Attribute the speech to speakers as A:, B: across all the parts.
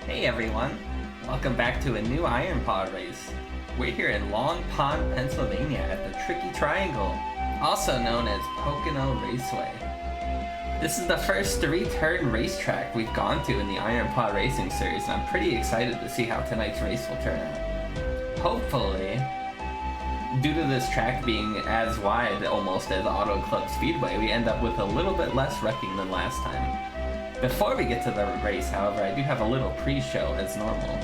A: Hey everyone, welcome back to a new Iron Pod race. We're here in Long Pond, Pennsylvania at the Tricky Triangle, also known as Pocono Raceway. This is the first three-turn racetrack we've gone to in the Iron Pod Racing series, and I'm pretty excited to see how tonight's race will turn out. Hopefully, due to this track being as wide almost as Auto Club Speedway, we end up with a little bit less wrecking than last time. Before we get to the race, however, I do have a little pre-show as normal.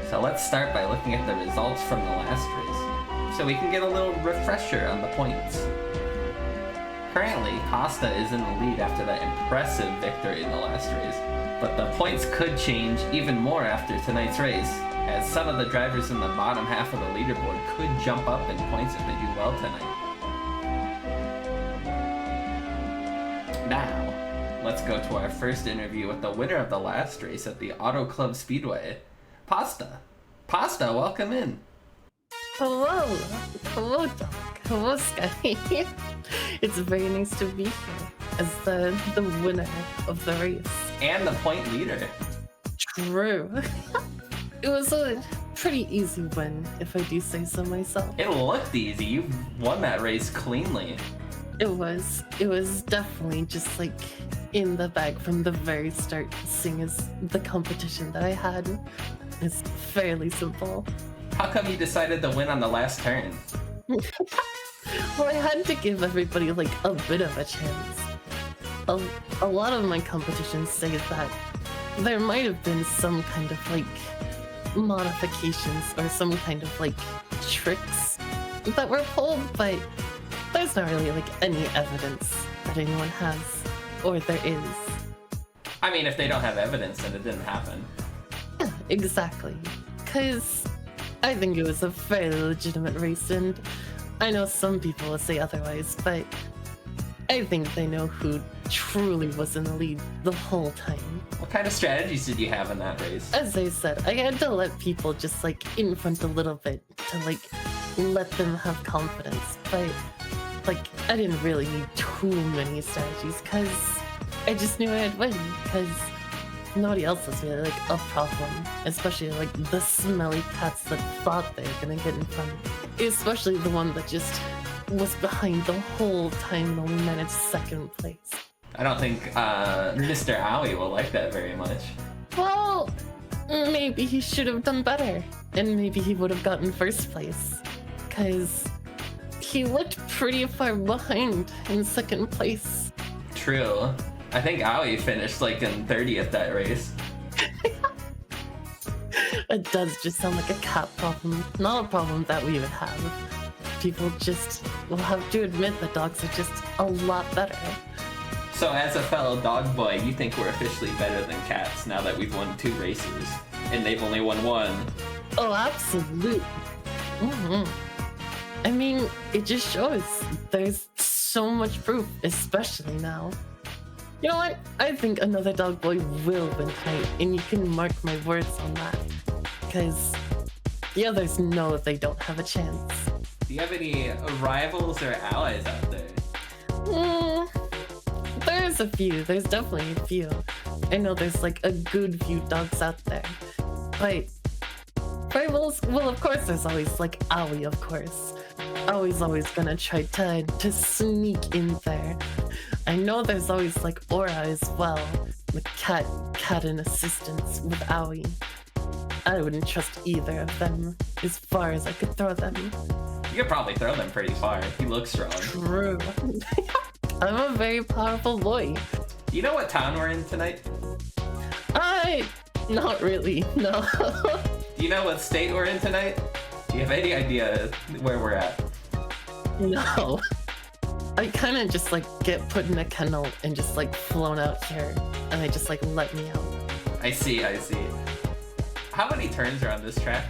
A: So let's start by looking at the results from the last race, so we can get a little refresher on the points. Currently, Pasta is in the lead after that impressive victory in the last race, but the points could change even more after tonight's race, as some of the drivers in the bottom half of the leaderboard could jump up in points if they do well tonight. Now, let's go to our first interview with the winner of the last race at the Auto Club Speedway, Pasta. Pasta, welcome in.
B: Hello, hello, Doc. Hello, Sky. It's very nice to be here as the winner of the race.
A: And the point leader.
B: True. It was a pretty easy win, if I do say so myself.
A: It looked easy. You won that race cleanly.
B: It was definitely just like in the bag from the very start, seeing as the competition that I had is fairly simple.
A: How come you decided to win on the last turn?
B: Well, I had to give everybody like a bit of a chance. A lot of my competitions say that there might have been some kind of like modifications or some kind of like tricks that were pulled, but there's not really like any evidence that anyone has, or there is.
A: I mean, if they don't have evidence, then it didn't happen.
B: Yeah, exactly. Because I think it was a fairly legitimate race, and I know some people will say otherwise, but I think they know who truly was in the lead the whole time.
A: What kind of strategies did you have in that race?
B: As I said, I had to let people just like in front a little bit to like let them have confidence, but like I didn't really need too many strategies because I just knew I'd win, because nobody else was really like a problem, especially like the smelly cats that thought they were gonna get in front, especially the one that just was behind the whole time and only managed second place.
A: I don't think Mr. Owie will like that very much.
B: Well, maybe he should have done better, and maybe he would have gotten first place, because he looked pretty far behind in second place.
A: True. I think Owie finished like in 30th that race.
B: It does just sound like a cat problem, not a problem that we would have. People just will have to admit that dogs are just a lot better.
A: So as a fellow dog boy, you think we're officially better than cats now that we've won 2 races, and they've only won 1?
B: Oh, absolutely. I mean, it just shows there's so much proof, especially now. You know what? I think another dog boy will win tonight, and you can mark my words on that. Because the others know they don't have a chance.
A: Do you have any rivals or allies out there?
B: There's a few. There's definitely a few. I know there's like a good few dogs out there. But rivals, well, of course there's always like Owie, of course. Owie's always gonna try to sneak in there. I know there's always like Aura as well, the cat and assistants with Owie. I wouldn't trust either of them as far as I could throw them.
A: You could probably throw them pretty far. You look strong.
B: True. I'm a very powerful boy.
A: Do you know what town we're in tonight?
B: Not really, no.
A: Do you know what state we're in tonight? Do you have any idea where we're at?
B: No. I kind of just like get put in a kennel and just like flown out here, and they just like let me out.
A: I see. How many turns are on this track?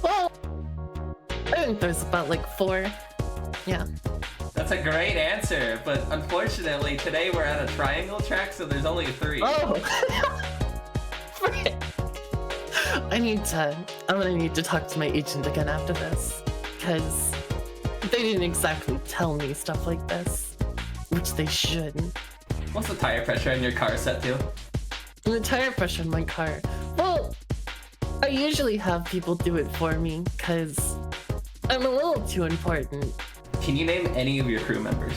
B: Well, I think there's about like 4. Yeah.
A: That's a great answer, but unfortunately today we're at a triangle track, so there's only 3.
B: Oh! Frick. I'm gonna need to talk to my agent again after this, because they didn't exactly tell me stuff like this, which they should.
A: What's the tire pressure on your car set to?
B: the tire pressure in my car. Well, I usually have people do it for me because I'm a little too important.
A: Can you name any of your crew members?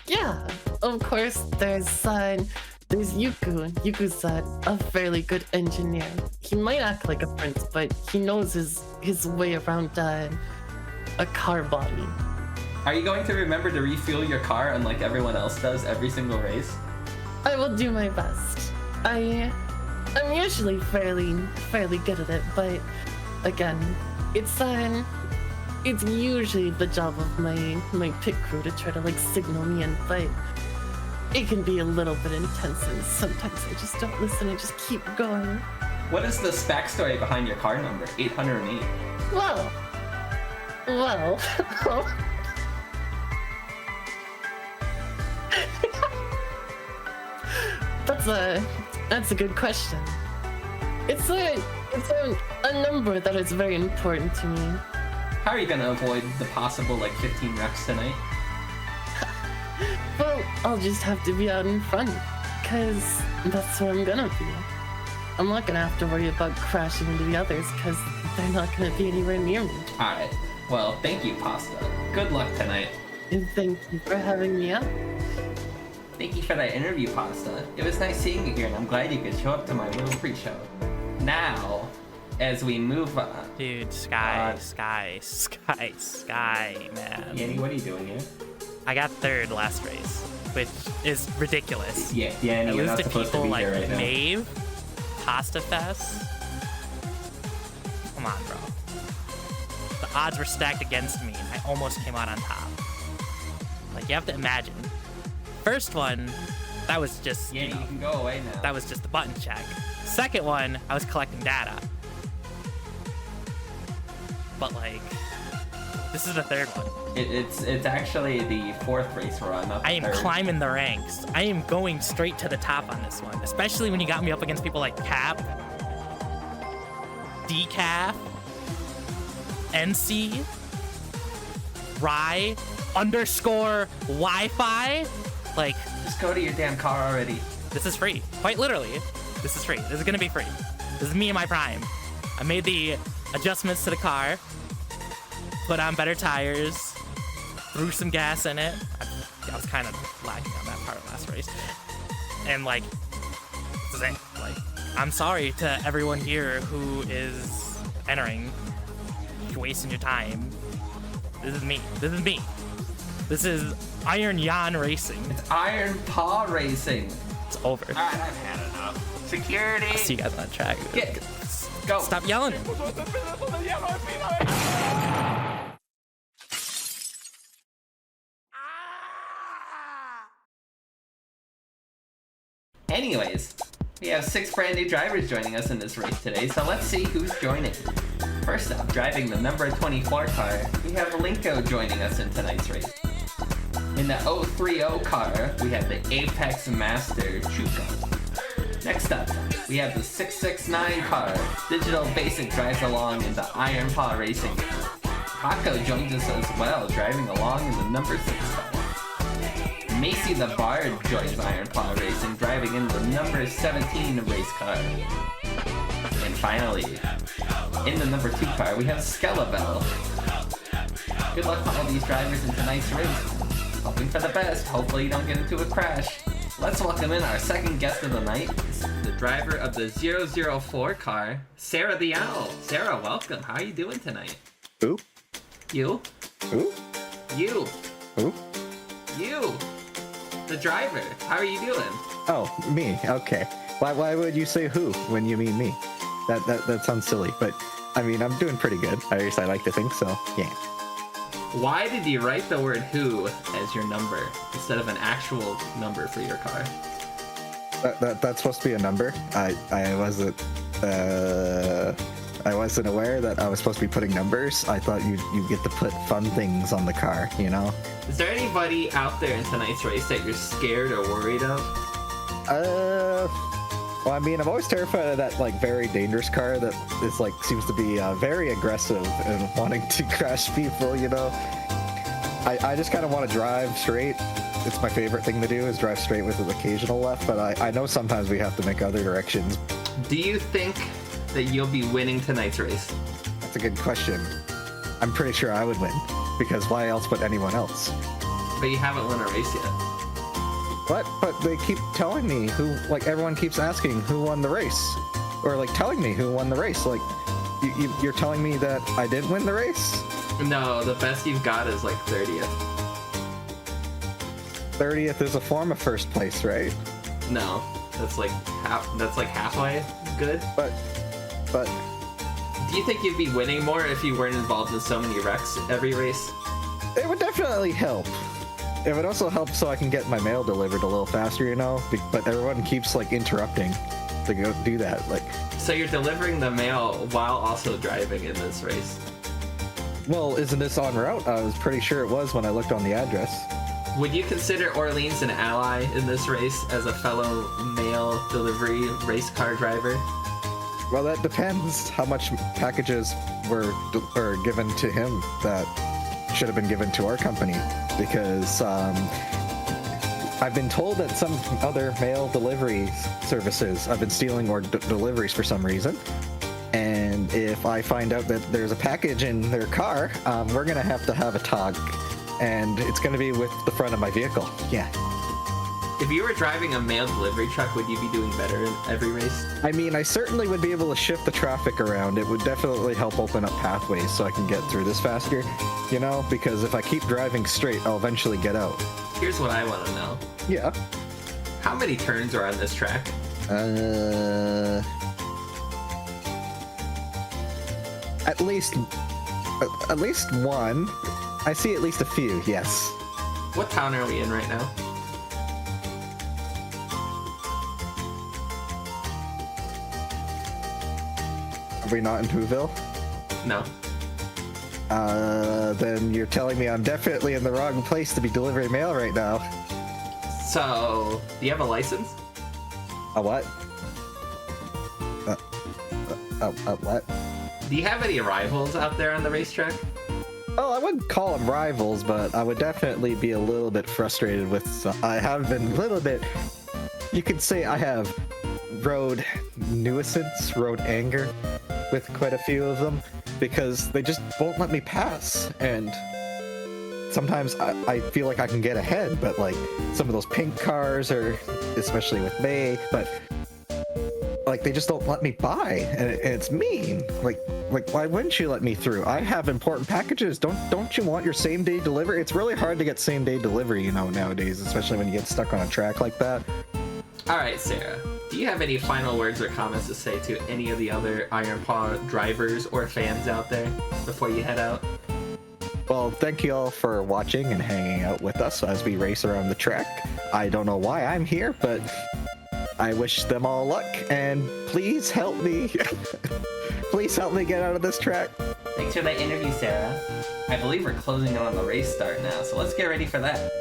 B: Yeah. Of course, there's Yuku. Yuku's a fairly good engineer. He might act like a prince, but he knows his way around a car body.
A: Are you going to remember to refuel your car unlike everyone else does every single race?
B: I will do my best. I'm usually fairly good at it, but again, it's usually the job of my pit crew to try to like signal me in, but it can be a little bit intense and sometimes I just don't listen and just keep going.
A: What is the backstory behind your car number, 808?
B: Well, that's a good question. It's a number that is very important to me.
A: How are you gonna avoid the possible 15 wrecks tonight?
B: Well, I'll just have to be out in front, cause that's where I'm gonna be. I'm not gonna have to worry about crashing into the others, cause they're not gonna be anywhere near me.
A: Alright, well, thank you, Pasta. Good luck tonight.
B: And thank you for having me up.
A: Thank you for that interview, Pasta. It was nice seeing you here, and I'm glad you could show up to my little pre-show. Now, as we move on...
C: Dude, Sky, man.
A: Yanni, what are you doing here?
C: I got third last race, which is ridiculous.
A: Yeah, Yanni,
C: I
A: you're
C: lose
A: not
C: to
A: supposed to
C: people
A: be
C: like
A: here right now.
C: Maeve, Pasta Fest. Come on, bro. The odds were stacked against me, and I almost came out on top. Like, you have to imagine. First one, that was just,
A: Yanni, you can go away now.
C: that was just the button check. Second one, I was collecting data. But like, this is the third one.
A: It's actually the fourth race we're on, not the
C: I am
A: third.
C: climbing the ranks. I am going straight to the top on this one, especially when you got me up against people like Cap, Decaf, NC, Rye, underscore Wi-Fi. Like,
A: Just go to your damn car already.
C: this is free. Quite literally, this is free. This is gonna be free. This is me in my prime. I made the adjustments to the car, put on better tires, threw some gas in it. I was kind of lacking on that part last race. And like, this is it. Like, I'm sorry to everyone here who is entering. You're wasting your time. This is me. This is me. This is Iron Yan Racing.
A: It's Iron Paw Racing.
C: It's over.
A: Alright, I've had enough. Security!
C: I'll see you guys on the track.
A: Go.
C: Stop yelling.
A: Anyways, we have 6 brand new drivers joining us in this race today, so let's see who's joining. First up, driving the number 24 car, we have Linko joining us in tonight's race. In the 030 car, we have the Apex Master Chuka. Next up, we have the 669 car. Digital Basic drives along in the Iron Paw Racing. Paco joins us as well, driving along in the number 6 car. Macy the Bard joins Iron Paw Racing, driving in the number 17 race car. And finally, in the number 2 car, we have Skelebell. Good luck to all these drivers in tonight's race. Hoping for the best, hopefully you don't get into a crash. Let's welcome in our second guest of the night, the driver of the 004 car, Sarah the Owl. Sarah, welcome. How are you doing tonight?
D: Who?
A: You?
D: Who?
A: You?
D: Who?
A: You? The driver. How are you doing?
D: Oh, me. Okay. Why would you say who when you mean me? That sounds silly, but I mean, I'm doing pretty good. At least I like to think so. Yeah.
A: Why did you write the word who as your number instead of an actual number for your car?
D: That's supposed to be a number. I wasn't aware that I was supposed to be putting numbers. I thought you get to put fun things on the car, you know?
A: Is there anybody out there in tonight's race that you're scared or worried of?
D: Well, I mean, I'm always terrified of that, like, very dangerous car that is, like, seems to be very aggressive and wanting to crash people, you know? I just kind of want to drive straight it's my favorite thing to do is drive straight with an occasional left, but I know sometimes we have to make other directions.
A: Do you think that you'll be winning tonight's race?
D: That's a good question. I'm pretty sure I would win, because why else but anyone else?
A: But you haven't won a race yet.
D: What? But they keep telling me who, like, everyone keeps asking who won the race. Or, like, telling me who won the race. Like, you're telling me that I didn't win the race?
A: No, the best you've got is like 30th.
D: 30th is a form of first place, right?
A: No, that's like halfway good.
D: But
A: Do you think you'd be winning more if you weren't involved in so many wrecks every race?
D: it would definitely help. It would also help so I can get my mail delivered a little faster, you know? But everyone keeps, like, interrupting to go do that. Like,
A: So you're delivering the mail while also driving in this race.
D: well, isn't this en route? I was pretty sure it was when I looked on the address.
A: Would you consider Orleans an ally in this race as a fellow mail delivery race car driver?
D: Well, that depends how much packages were given to him that should have been given to our company, because I've been told that some other mail delivery services have been stealing our deliveries for some reason. And if I find out that there's a package in their car, we're gonna have to have a talk, and it's gonna be with the front of my vehicle. Yeah.
A: If you were driving a mail delivery truck, would you be doing better in every race?
D: I mean, I certainly would be able to shift the traffic around. It would definitely help open up pathways so I can get through this faster, you know? Because if I keep driving straight, I'll eventually get out.
A: Here's what I want to know.
D: Yeah.
A: How many turns are on this track?
D: At least one. I see at least a few, yes.
A: What town are we in right now?
D: Are we not in Whoville?
A: No.
D: Then you're telling me I'm definitely in the wrong place to be delivering mail right now.
A: So, do you have a license?
D: A what? What?
A: Do you have any rivals out there on the racetrack?
D: Oh, I wouldn't call them rivals, but I would definitely be a little bit frustrated with some. I have been a little bit. You could say I have road nuisance, road anger with quite a few of them, because they just won't let me pass. And sometimes I feel like I can get ahead, but like some of those pink cars, or especially with May, but like they just don't let me by, and it's mean. Like why wouldn't you let me through? I have important packages. Don't you want your same day delivery? It's really hard to get same day delivery, you know, nowadays, especially when you get stuck on a track like that.
A: All right, Sarah. Do you have any final words or comments to say to any of the other Iron Paw drivers or fans out there before you head out?
D: Well, thank you all for watching and hanging out with us as we race around the track. I don't know why I'm here, but I wish them all luck, and please help me. Please help me get out of this track.
A: Thanks for that interview, Sarah. I believe we're closing in on the race start now, so let's get ready for that.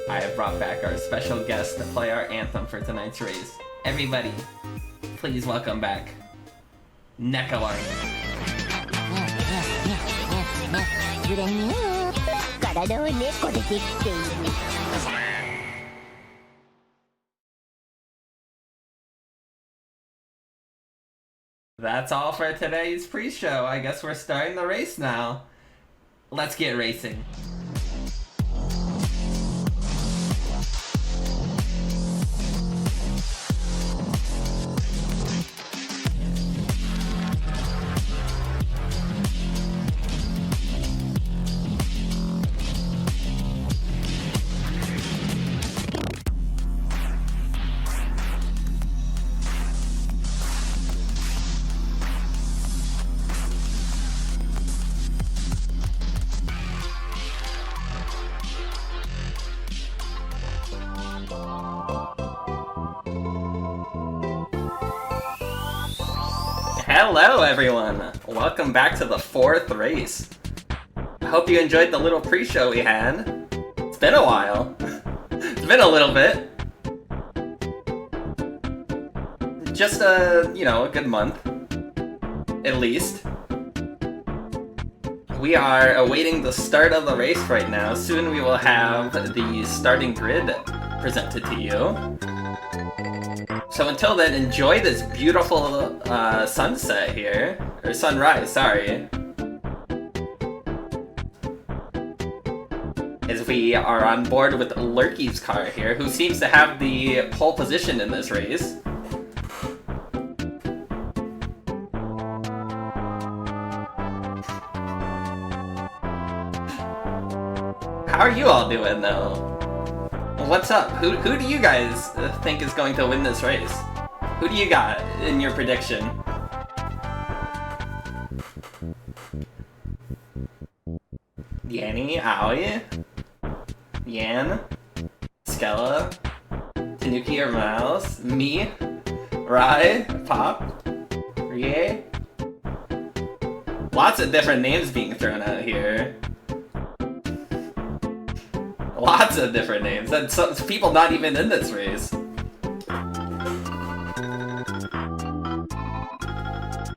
A: I have brought back our special guest to play our anthem for tonight's race. Everybody, please welcome back Neko Army. That's all for today's pre-show. I guess we're starting the race now. Let's get racing. Hello everyone! Welcome back to the fourth race. I hope you enjoyed the little pre-show we had. It's been a while. It's been a little bit. Just a good month. At least. We are awaiting the start of the race right now. Soon we will have the starting grid presented to you. So until then, enjoy this beautiful sunset here. Or sunrise, sorry. As we are on board with Lurky's car here, who seems to have the pole position in this race. How are you all doing, though? What's up? Who do you guys think is going to win this race? Who do you got in your prediction? Yanni, Aoi, Yan, Skella, Tanuki or Miles, me, Rai, Pop, Rie. Lots of different names being thrown out here. Lots of different names, and some people not even in this race.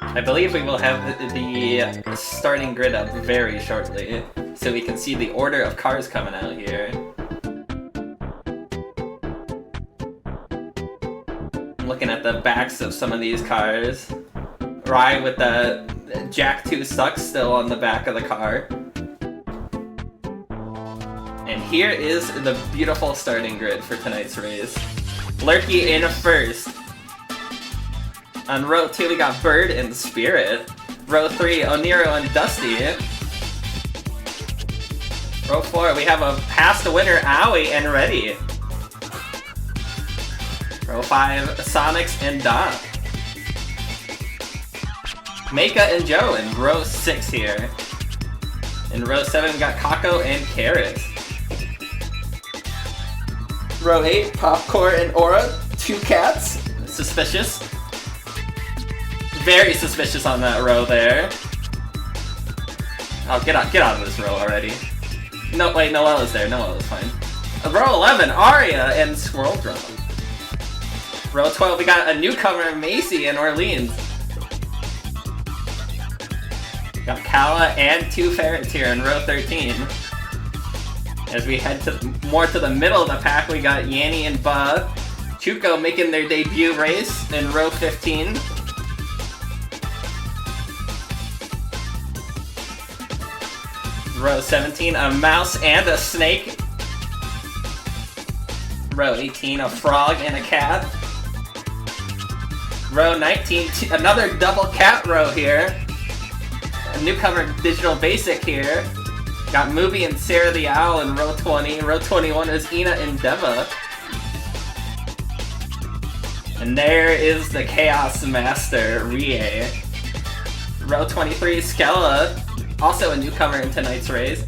A: I believe we will have the starting grid up very shortly, so we can see the order of cars coming out here. I'm looking at the backs of some of these cars. Rai with the Jack 2 sucks still on the back of the car. And here is the beautiful starting grid for tonight's race. Lurky in first. On row 2 we got Bird and Spirit. Row 3, Oniro and Dusty. Row 4 we have a past winner, Aoi and Reddy. Row 5, Sonics and Doc. Meika and Joe in row 6 here. In row 7 we got Kako and Carrot. Row 8, Popcorn and Aura, 2 cats. Suspicious. Very suspicious on that row there. Oh, get out of this row already. No, wait, Noelle is there. Noelle is fine. Row 11, Aria and Squirrel Drum. Row 12, we got a newcomer, Macy and Orleans. Got Kala and 2 ferrets here in row 13. As we head more to the middle of the pack, we got Yanni and Ba. Chuko making their debut race in row 15. Row 17, a mouse and a snake. Row 18, a frog and a cat. Row 19, another double cat row here. A newcomer Digital Basic here. Got Movie and Sarah the Owl in row 20. Row 21 is Ina and Deva. And there is the Chaos Master, Rie. Row 23, Skella, also a newcomer in tonight's race.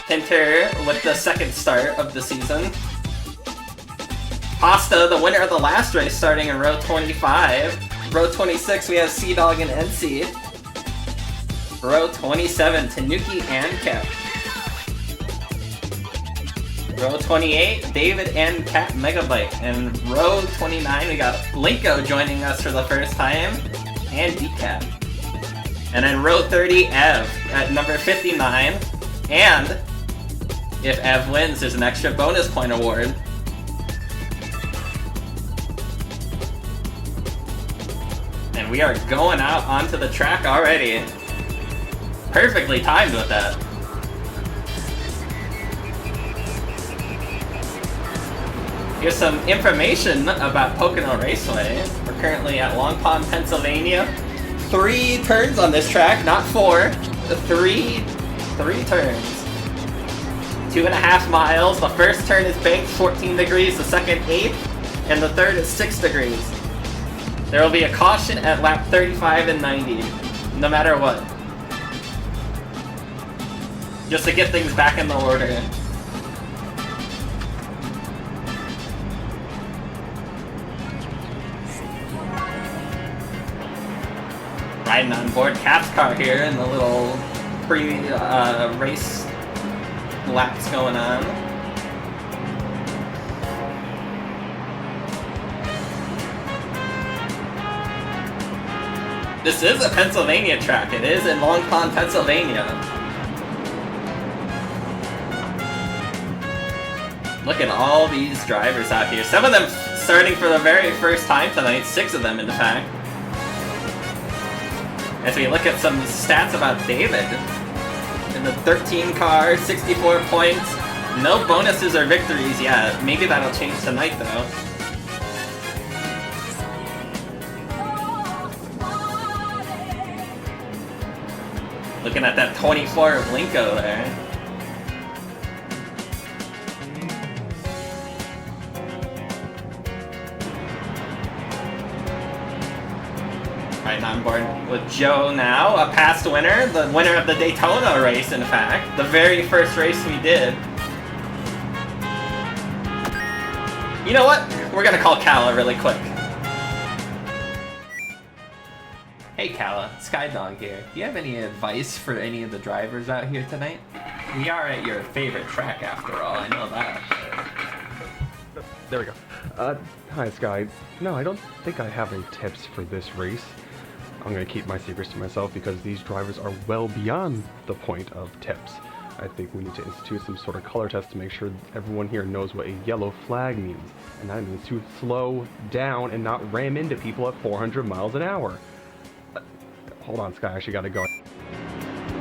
A: Hinter with the second start of the season. Pasta, the winner of the last race, starting in row 25. Row 26, we have Sea Dog and NC. Row 27, Tanuki and Cap. Row 28, David and Cat Megabyte. And row 29, we got Blinko joining us for the first time, and Decap. And then row 30, Ev at number 59. And if Ev wins, there's an extra bonus point award. And we are going out onto the track already. Perfectly timed with that. Here's some information about Pocono Raceway. We're currently at Long Pond, Pennsylvania. 3 turns on this track, not 4. 3 turns. 2.5 miles. The first turn is banked 14 degrees, the second 8, and the third is 6 degrees. There will be a caution at lap 35 and 90, no matter what. Just to get things back in the order. Riding on board Cap's car here in the little pre-race laps going on. This is a Pennsylvania track. It is in Long Pond, Pennsylvania. Look at all these drivers out here. Some of them starting for the very first time tonight. 6 of them, in fact. As we look at some stats about David. In the 13 car, 64 points. No bonuses or victories yet. Maybe that'll change tonight, though. Looking at that 24 of Linko there. Right, on board with Joe now, a past winner, the winner of the Daytona race, in fact. The very first race we did. You know what? We're gonna call Kala really quick. Hey Kala, Skydog here. Do you have any advice for any of the drivers out here tonight? We are at your favorite track after all, I know that.
E: There we go. Hi Sky. No, I don't think I have any tips for this race. I'm gonna keep my secrets to myself because these drivers are well beyond the point of tips. I think we need to institute some sort of color test to make sure everyone here knows what a yellow flag means. And that means to slow down and not ram into people at 400 miles an hour. Hold on, Sky, I actually gotta go.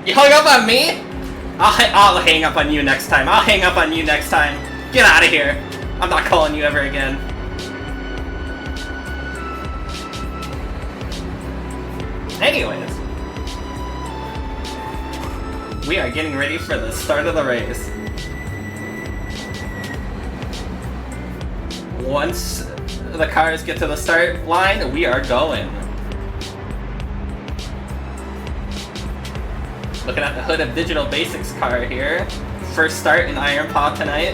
A: You hung up on me? I'll hang up on you next time. I'll hang up on you next time. Get out of here. I'm not calling you ever again. Anyways. We are getting ready for the start of the race. Once the cars get to the start line, we are going. Looking at the Hood of Digital Basics car here. First start in Iron Paw tonight.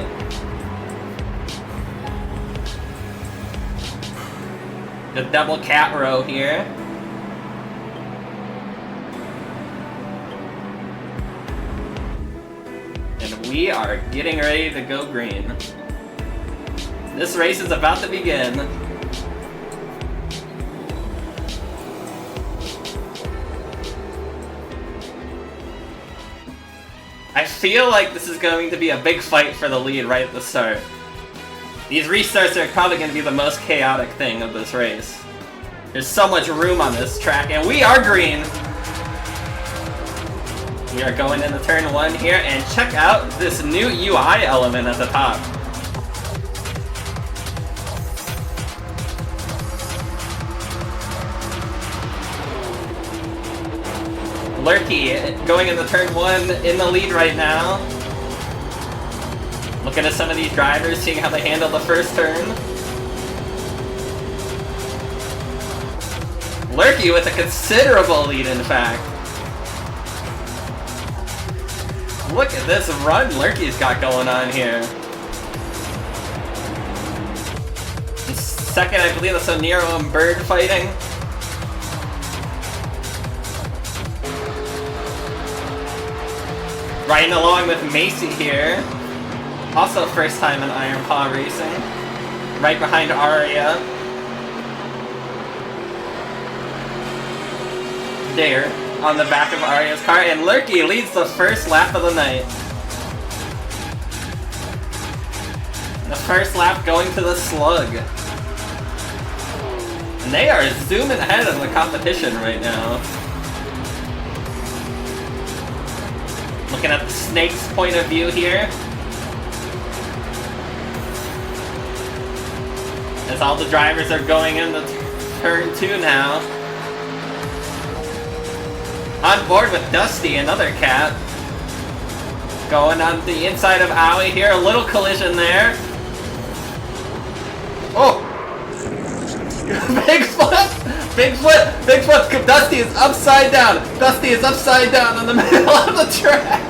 A: The double cat row here. And we are getting ready to go green. This race is about to begin. I feel like this is going to be a big fight for the lead right at the start. These restarts are probably going to be the most chaotic thing of this race. There's so much room on this track, and we are green! We are going into turn 1 here, and check out this new UI element at the top. Lurky going into turn 1 in the lead right now. Looking at some of these drivers, seeing how they handle the first turn. Lurky with a considerable lead, in fact. Look at this run Lurky's got going on here. In second, I believe that's Nero and Bird fighting. Riding along with Macy here. Also first time in Iron Paw Racing. Right behind Aria. There, on the back of Aria's car. And Lurky leads the first lap of the night. The first lap going to the slug. And they are zooming ahead of the competition right now. Looking at the Snake's point of view here. As all the drivers are going into turn 2 now. On board with Dusty, another cat. Going on the inside of Owie here, a little collision there. Oh! Big flip! Big flip! Big flip! Dusty is upside down! Dusty is upside down in the middle of the track!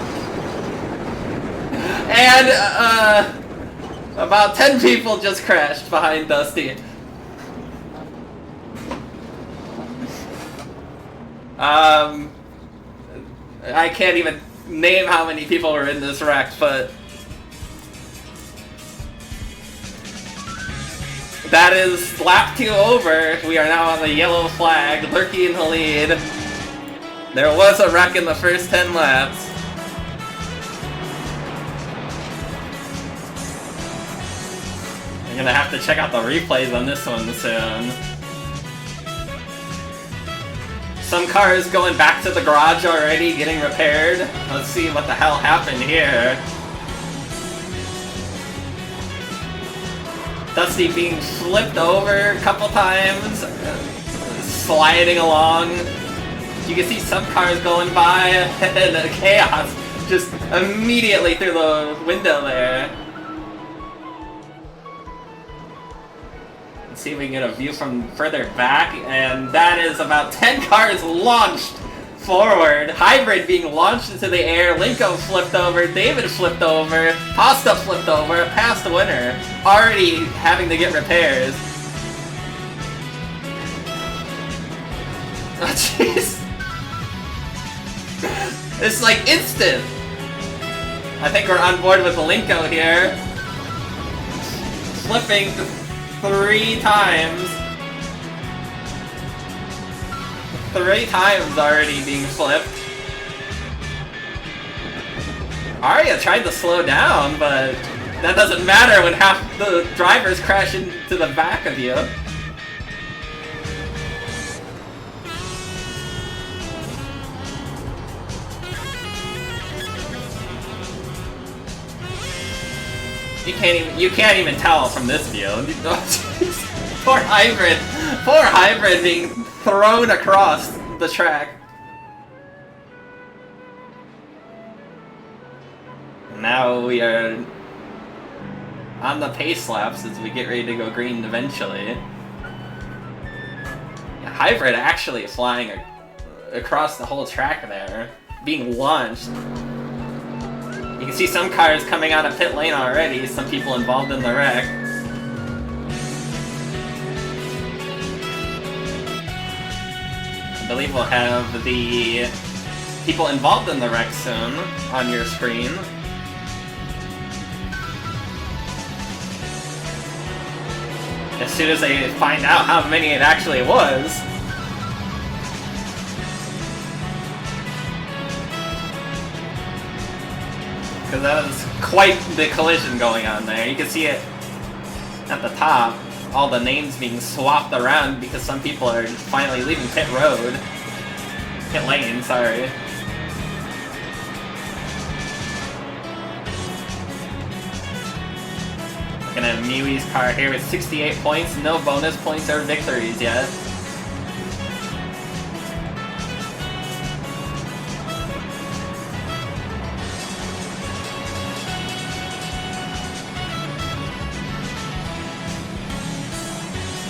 A: And, about 10 people just crashed behind Dusty. I can't even name how many people were in this wreck, but That is lap 2 over. We are now on the yellow flag, Lurky in the lead. There was a wreck in the first 10 laps. I'm gonna have to check out the replays on this one soon. Some cars going back to the garage already, getting repaired. Let's see what the hell happened here. Dusty being flipped over a couple times, sliding along. You can see some cars going by, and chaos just immediately through the window there. Let's see if we can get a view from further back, and that is about 10 cars launched forward. Hybrid being launched into the air, Linko flipped over, David flipped over, Pasta flipped over, a past winner, already having to get repairs. Oh jeez. It's like instant. I think we're on board with Linko here. Flipping 3 times. 3 times already being flipped. Arya tried to slow down, but that doesn't matter when half the drivers crash into the back of you. You can't even tell from this view. Poor hybrid being thrown across the track. Now we are on the pace laps as we get ready to go green eventually. Hybrid actually flying across the whole track there, being launched. You can see some cars coming out of pit lane already, some people involved in the wreck. I believe we'll have the people involved in the wreck soon on your screen. As soon as they find out how many it actually was. Because that was quite the collision going on there. You can see it at the top, all the names being swapped around because some people are finally leaving pit road. Pit lane, sorry. Looking at Miwi's car here with 68 points, no bonus points or victories yet.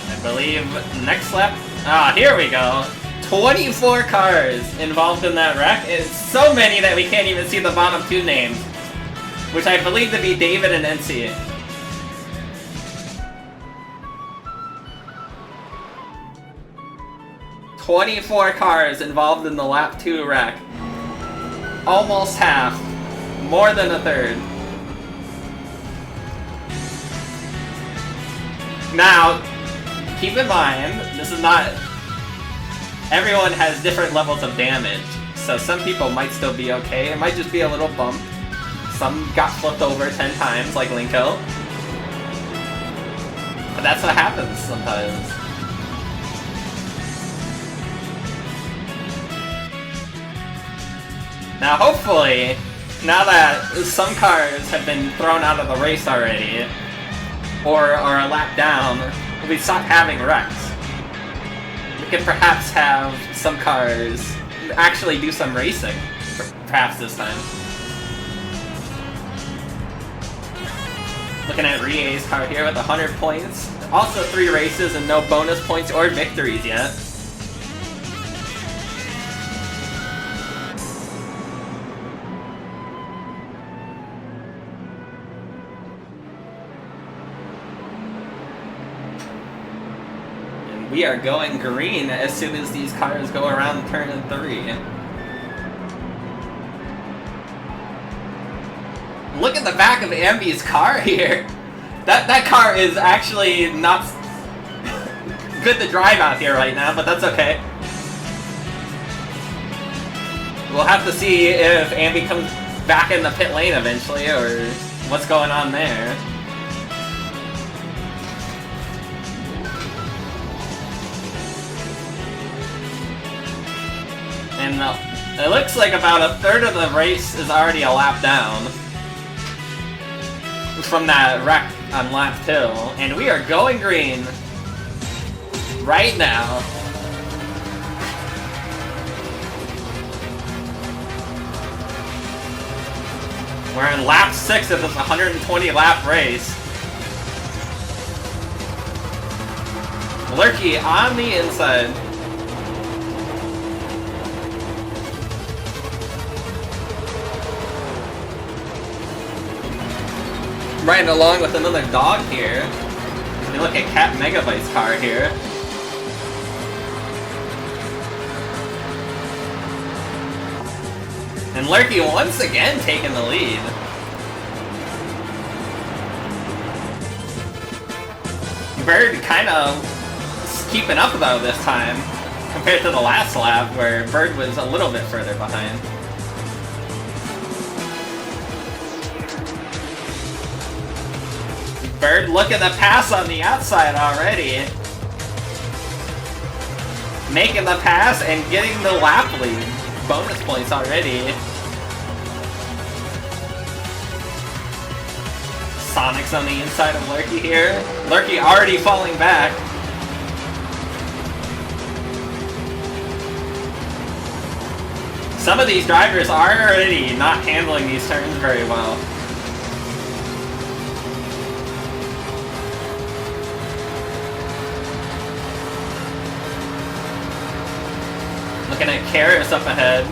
A: I believe next lap. Here we go. 24 cars involved in that wreck. It's so many that we can't even see the bottom 2 names, which I believe to be David and NC. "24 cars involved in the lap 2 wreck. Almost half. More than a third. Now, keep in mind, this is not... Everyone has different levels of damage, so some people might still be okay. It might just be a little bump. Some got flipped over 10 times, like Linko. But that's what happens sometimes. Now hopefully, now that some cars have been thrown out of the race already, or are a lap down, we stop having wrecks. We could perhaps have some cars actually do some racing, perhaps this time. Looking at Rie's car here with 100 points. Also 3 races and no bonus points or victories yet. We are going green as soon as these cars go around turn 3. Look at the back of Ambi's car here. That car is actually not good to drive out here right now, but that's okay. We'll have to see if Ambi comes back in the pit lane eventually, or what's going on there. And it looks like about a third of the race is already a lap down from that wreck on lap 2, and we are going green right now. We're in lap 6 of this 120 lap race. Lurky on the inside. Riding along with another dog here. We look at Cat Megabyte's car here. And Lurky once again taking the lead. Bird kind of keeping up though this time, compared to the last lap where Bird was a little bit further behind. Bird looking to pass on the outside already. Making the pass and getting the lap lead. Bonus points already. Sonic's on the inside of Lurky here. Lurky already falling back. Some of these drivers are already not handling these turns very well. Looking at Karis up ahead.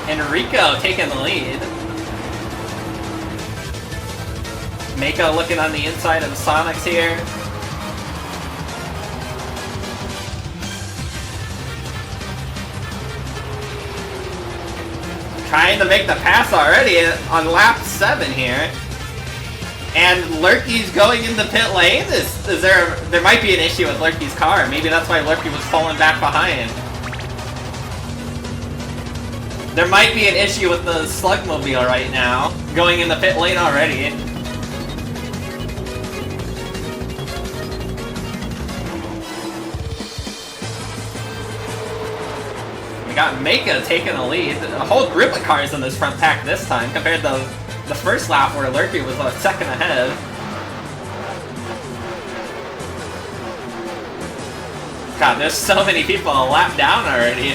A: Enrico taking the lead. Mako looking on the inside of Sonics here. Trying to make the pass already on lap 7 here. And Lurky's going into pit lane? There might be an issue with Lurky's car. Maybe that's why Lurky was falling back behind. There might be an issue with the Slugmobile right now, going in the pit lane already. We got Maka taking the lead. A whole group of cars in this front pack this time, compared to the first lap where Lurky was a second ahead. God, there's so many people a lap down already.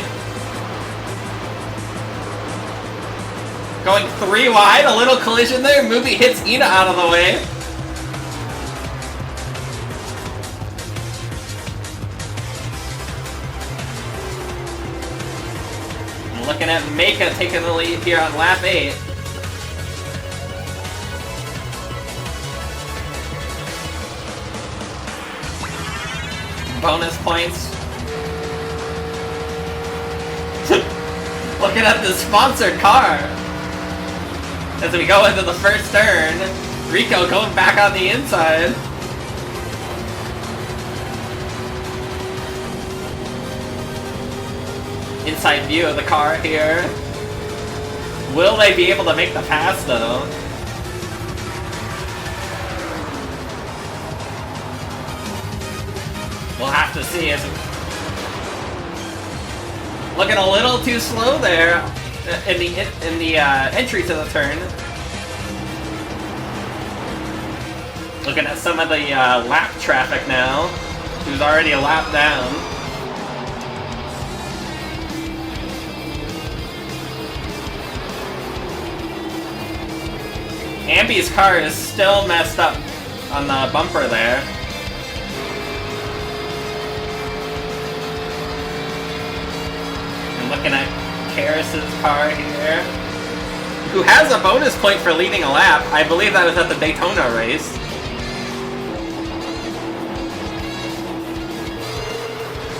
A: Going 3 wide, a little collision there. Movie hits Ina out of the way. And looking at Maka taking the lead here on lap 8. Bonus points. Looking at the sponsored car. As we go into the first turn, Rico going back on the inside. Inside view of the car here. Will they be able to make the pass though? We'll have to see. Looking a little too slow there. In the entry to the turn. Looking at some of the lap traffic now. Who's already a lap down. Ambi's car is still messed up on the bumper there. And looking at Karis's car here, who has a bonus point for leading a lap. I believe that was at the Daytona race.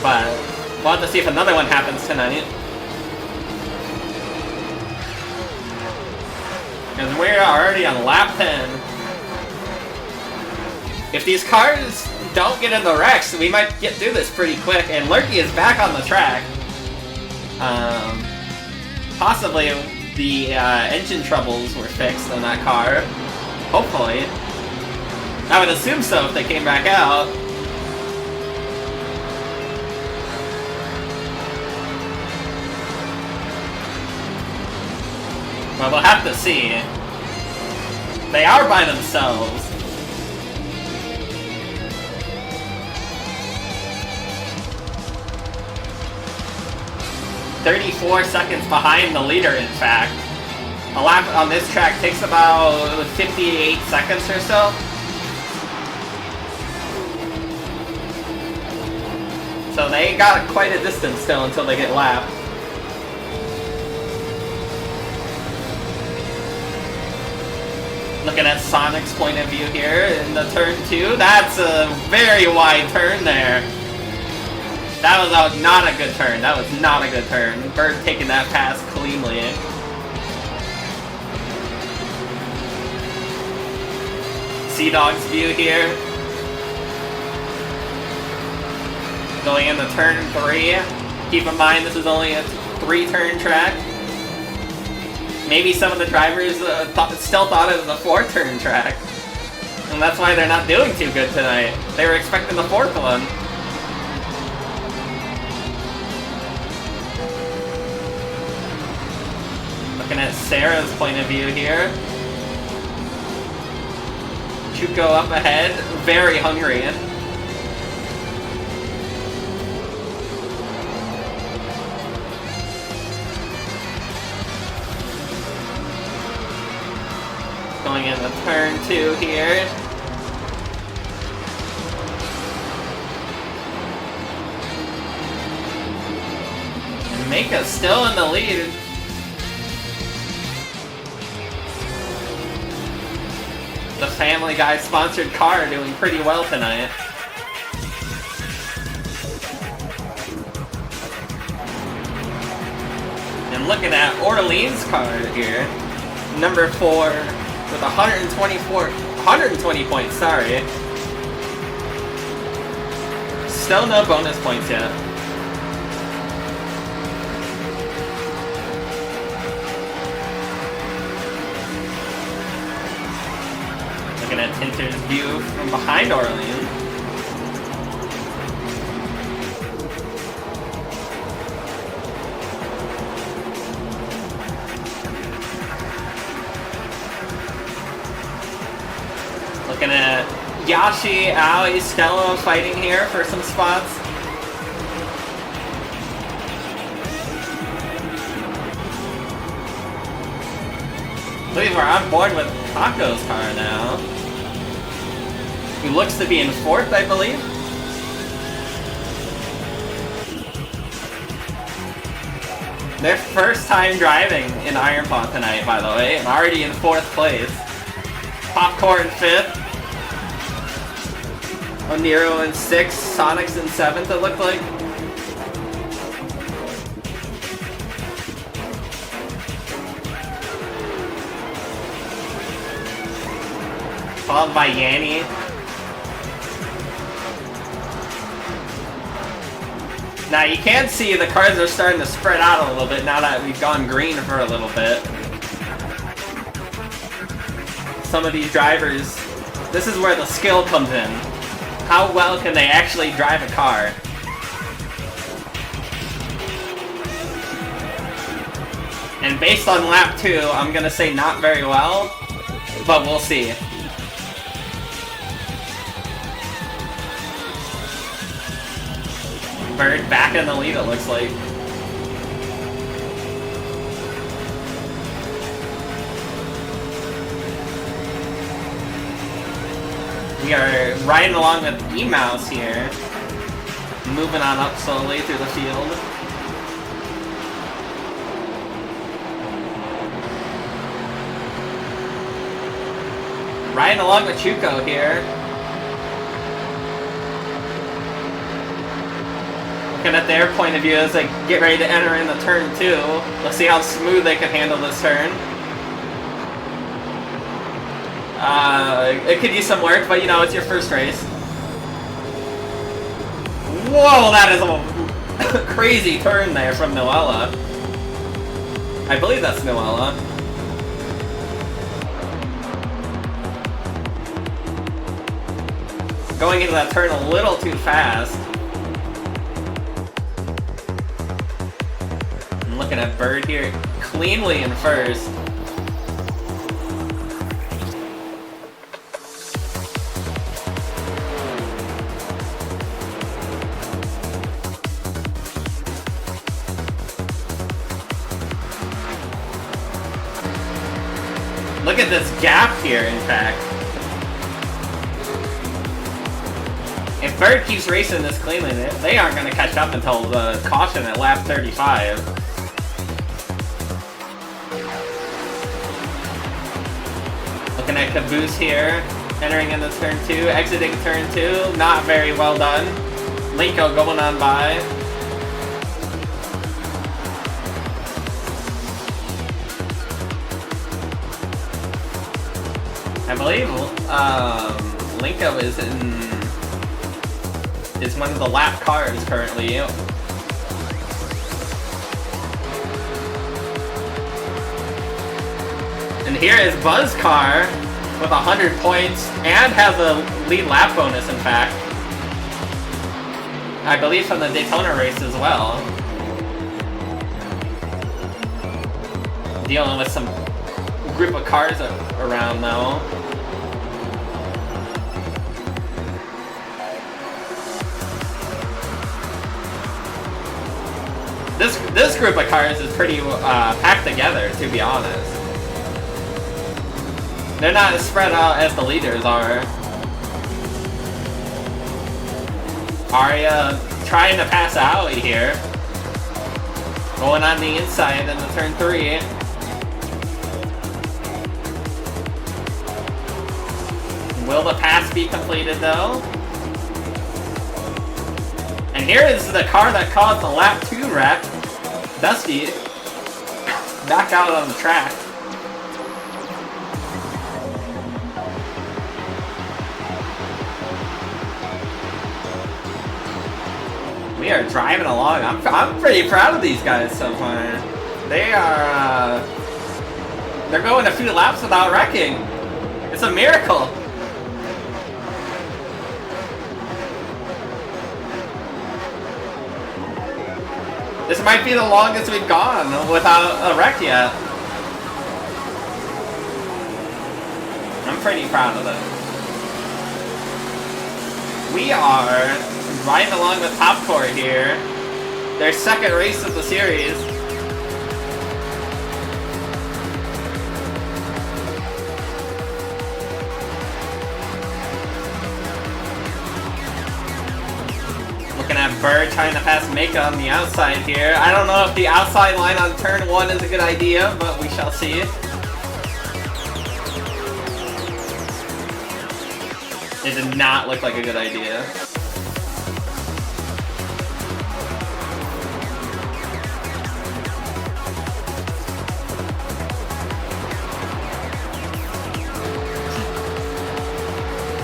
A: But we'll have to see if another one happens tonight. Because we're already on lap 10. If these cars don't get in the wrecks, we might get through this pretty quick. And Lurky is back on the track. Possibly the engine troubles were fixed on that car. Hopefully. I would assume so if they came back out. Well, we'll have to see. They are by themselves. "34 seconds behind the leader, in fact. A lap on this track takes about 58 seconds or so. So they got quite a distance still until they get lapped. Looking at Sonic's point of view here in the turn 2. That's a very wide turn there. That was not a good turn. That was not a good turn. Bird taking that pass cleanly. Sea Dog's view here. Going into turn 3. Keep in mind this is only a 3-turn track. Maybe some of the drivers still thought it was a 4-turn track. And that's why they're not doing too good tonight. They were expecting the 4th one. Looking at Sarah's point of view here. Chuko up ahead, very hungry. Going into turn 2 here. And Mika still in the lead. The Family Guy sponsored car doing pretty well tonight. And looking at Orleans' car here, number 4 with 120 points, sorry. Still no bonus points yet. Looking at Tinter's view from behind Orleans. Looking at Yashi, Aoi, Stella fighting here for some spots. I believe we're on board with Taco's car now. He looks to be in 4th, I believe. Their first time driving in Iron Paw tonight, by the way, and already in 4th place. Popcorn 5th. Oniro in 6th, Sonic's in 7th, it looked like. Followed by Yanni. Now you can see the cars are starting to spread out a little bit now that we've gone green for a little bit. Some of these drivers, this is where the skill comes in. How well can they actually drive a car? And based on lap 2, I'm gonna say not very well, but we'll see. Bird back in the lead, it looks like. We are riding along with E-Mouse here, moving on up slowly through the field. Riding along with Chuko here. Looking at their point of view as they get ready to enter into turn 2. Let's see how smooth they can handle this turn. It could use some work, but you know, it's your first race. Whoa, that is a crazy turn there from Noella. I believe that's Noella. Going into that turn a little too fast. I'm looking at Bird here cleanly in first. Look at this gap here, in fact. If Bird keeps racing this cleanly, they aren't going to catch up until the caution at lap 35. Looking at Caboose here, entering into turn 2, exiting turn 2, not very well done. Linko going on by. I believe Linko is one of the lap cars currently. And here is Buzz car with 100 points and has a lead lap bonus, in fact. I believe from the Daytona race as well. Dealing with some group of cars around though. This group of cars is pretty packed together, to be honest. They're not as spread out as the leaders are. Arya trying to pass out here. Going on the inside into turn 3. Will the pass be completed though? And here is the car that caused the lap 2 wreck. Dusty back out on the track. We are driving along. I'm pretty proud of these guys so far. They are they're going a few laps without wrecking. It's a miracle. This might be the longest we've gone without a wreck yet. I'm pretty proud of them. We are riding along with Popcorn here. Their second race of the series. Looking at Bird trying to pass Mika on the outside here. I don't know if the outside line on turn 1 is a good idea, but we shall see. It did not look like a good idea.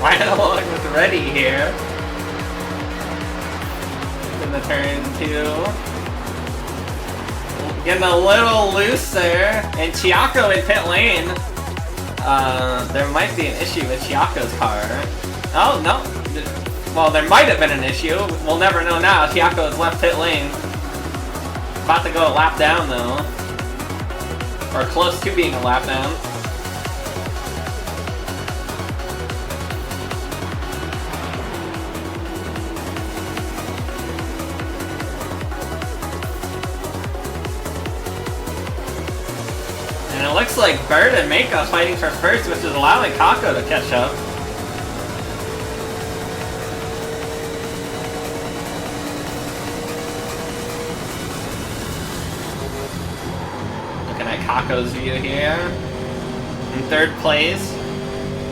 A: Right along with Reddy here. In the turn 2. Getting a little loose there. And Chiako in pit lane. There might be an issue with Chiako's car. Oh, no. Well, there might have been an issue. We'll never know now. Chiako has left pit lane. About to go a lap down, though. Or close to being a lap down. And it looks like Bird and Mika fighting for first, which is allowing Kako to catch up. Looking at Kako's view here. In third place.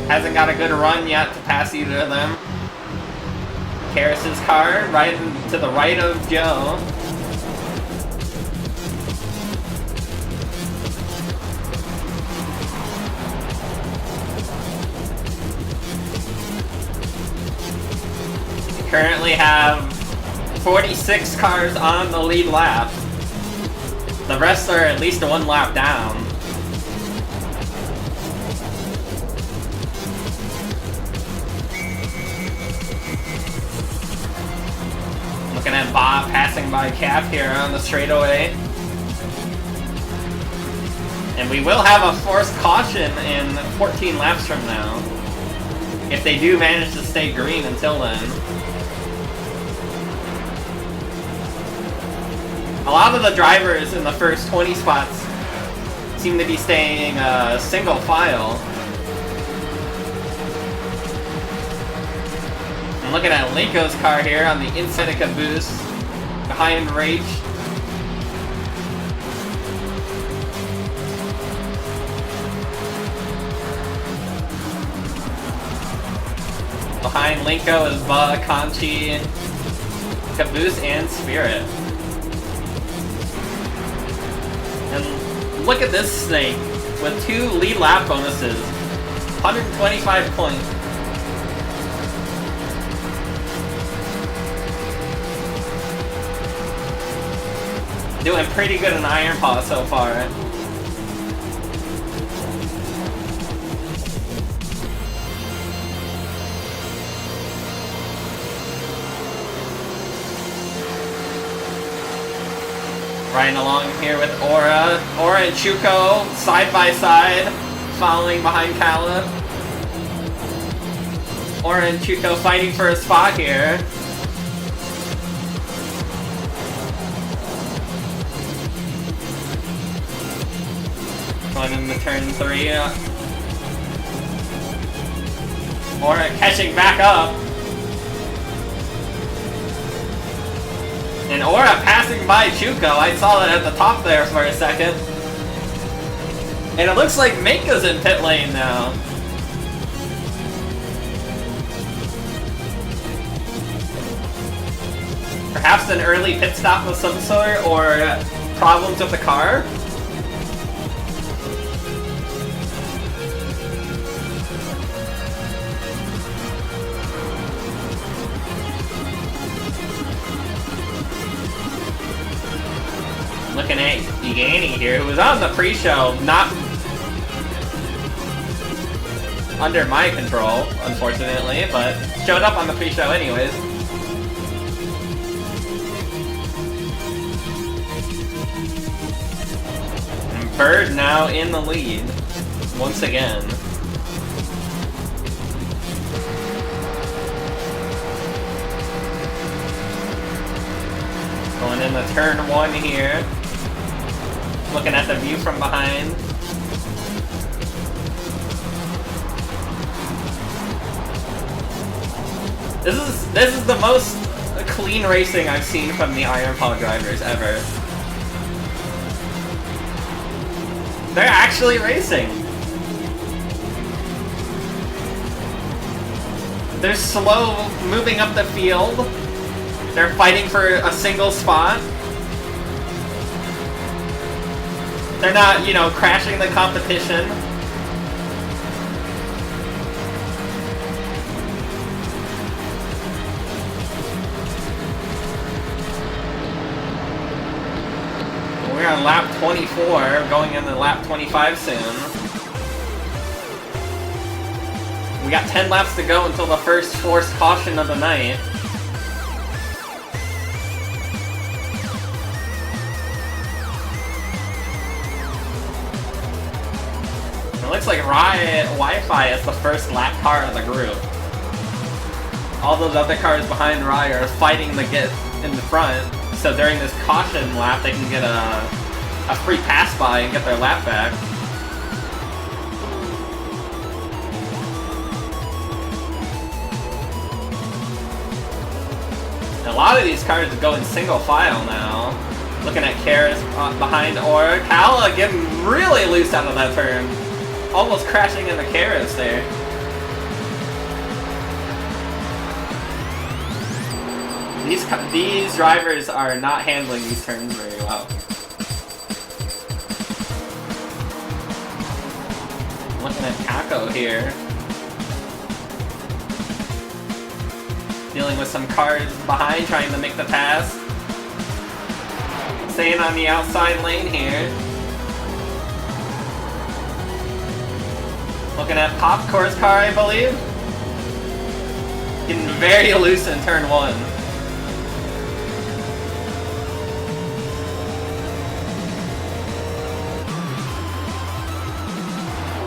A: Hasn't got a good run yet to pass either of them. Karras' car right to the right of Joe. Currently have 46 cars on the lead lap. The rest are at least one lap down. Looking at Bob passing by Cap here on the straightaway. And we will have a forced caution in 14 laps from now, if they do manage to stay green until then. A lot of the drivers in the first 20 spots seem to be staying single file. I'm looking at Linko's car here on the inside of Caboose, behind Rage. Behind Linko is Bug, Conchi, Caboose, and Spirit. And look at this snake with 2 lead lap bonuses. 125 points. Doing pretty good in Iron Paw so far. Riding along here with Aura. Aura and Chuko side by side, following behind Kala. Aura and Chuko fighting for a spot here. Going into turn 3. Aura catching back up. And Aura passing by Chuko. I saw that at the top there for a second. And it looks like Minka's in pit lane now. Perhaps an early pit stop of some sort, or problems with the car. Looking at Yagani here, who was on the pre-show, not under my control, unfortunately, but showed up on the pre-show anyways. And Bird now in the lead, once again. Going into turn 1 here. Looking at the view from behind. This is the most clean racing I've seen from the Iron Paw drivers ever. They're actually racing. They're slow moving up the field. They're fighting for a single spot. They're not, you know, crashing the competition. We're on lap 24, going into lap 25 soon. We got 10 laps to go until the first forced caution of the night. Looks like Riot Wi-Fi is the first lap car of the group. All those other cars behind Riot are fighting to get in the front, so during this caution lap they can get a free pass by and get their lap back. And a lot of these cars are going single file now. Looking at Karis behind Aura. Kala getting really loose out of that turn. Almost crashing into Karis there. These drivers are not handling these turns very well. Looking at Kako here. Dealing with some cars behind, trying to make the pass. Staying on the outside lane here. Looking at Popcorn's car, I believe. Getting very loose in turn 1.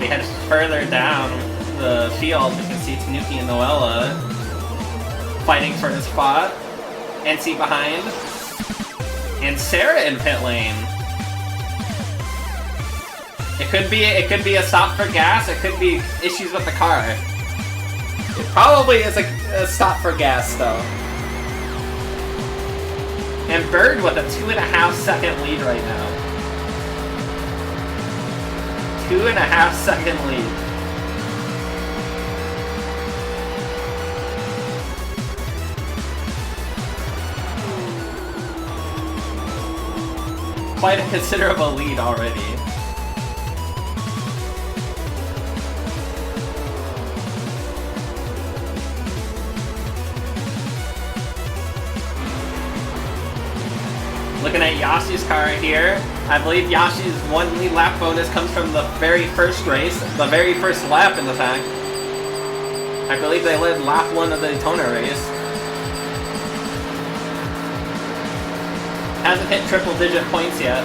A: We head further down the field. You can see Tanuki and Noella fighting for the spot. NC behind. And Sarah in pit lane. It could be a stop for gas, it could be issues with the car. It probably is a stop for gas though. And Bird with a 2.5 second lead right now. 2.5 second lead. Quite a considerable lead already. Looking at Yashi's car here. I believe Yashi's 1 lead lap bonus comes from the very first race. The very first lap, in fact. I believe they led lap 1 of the Daytona race. Hasn't hit triple-digit points yet.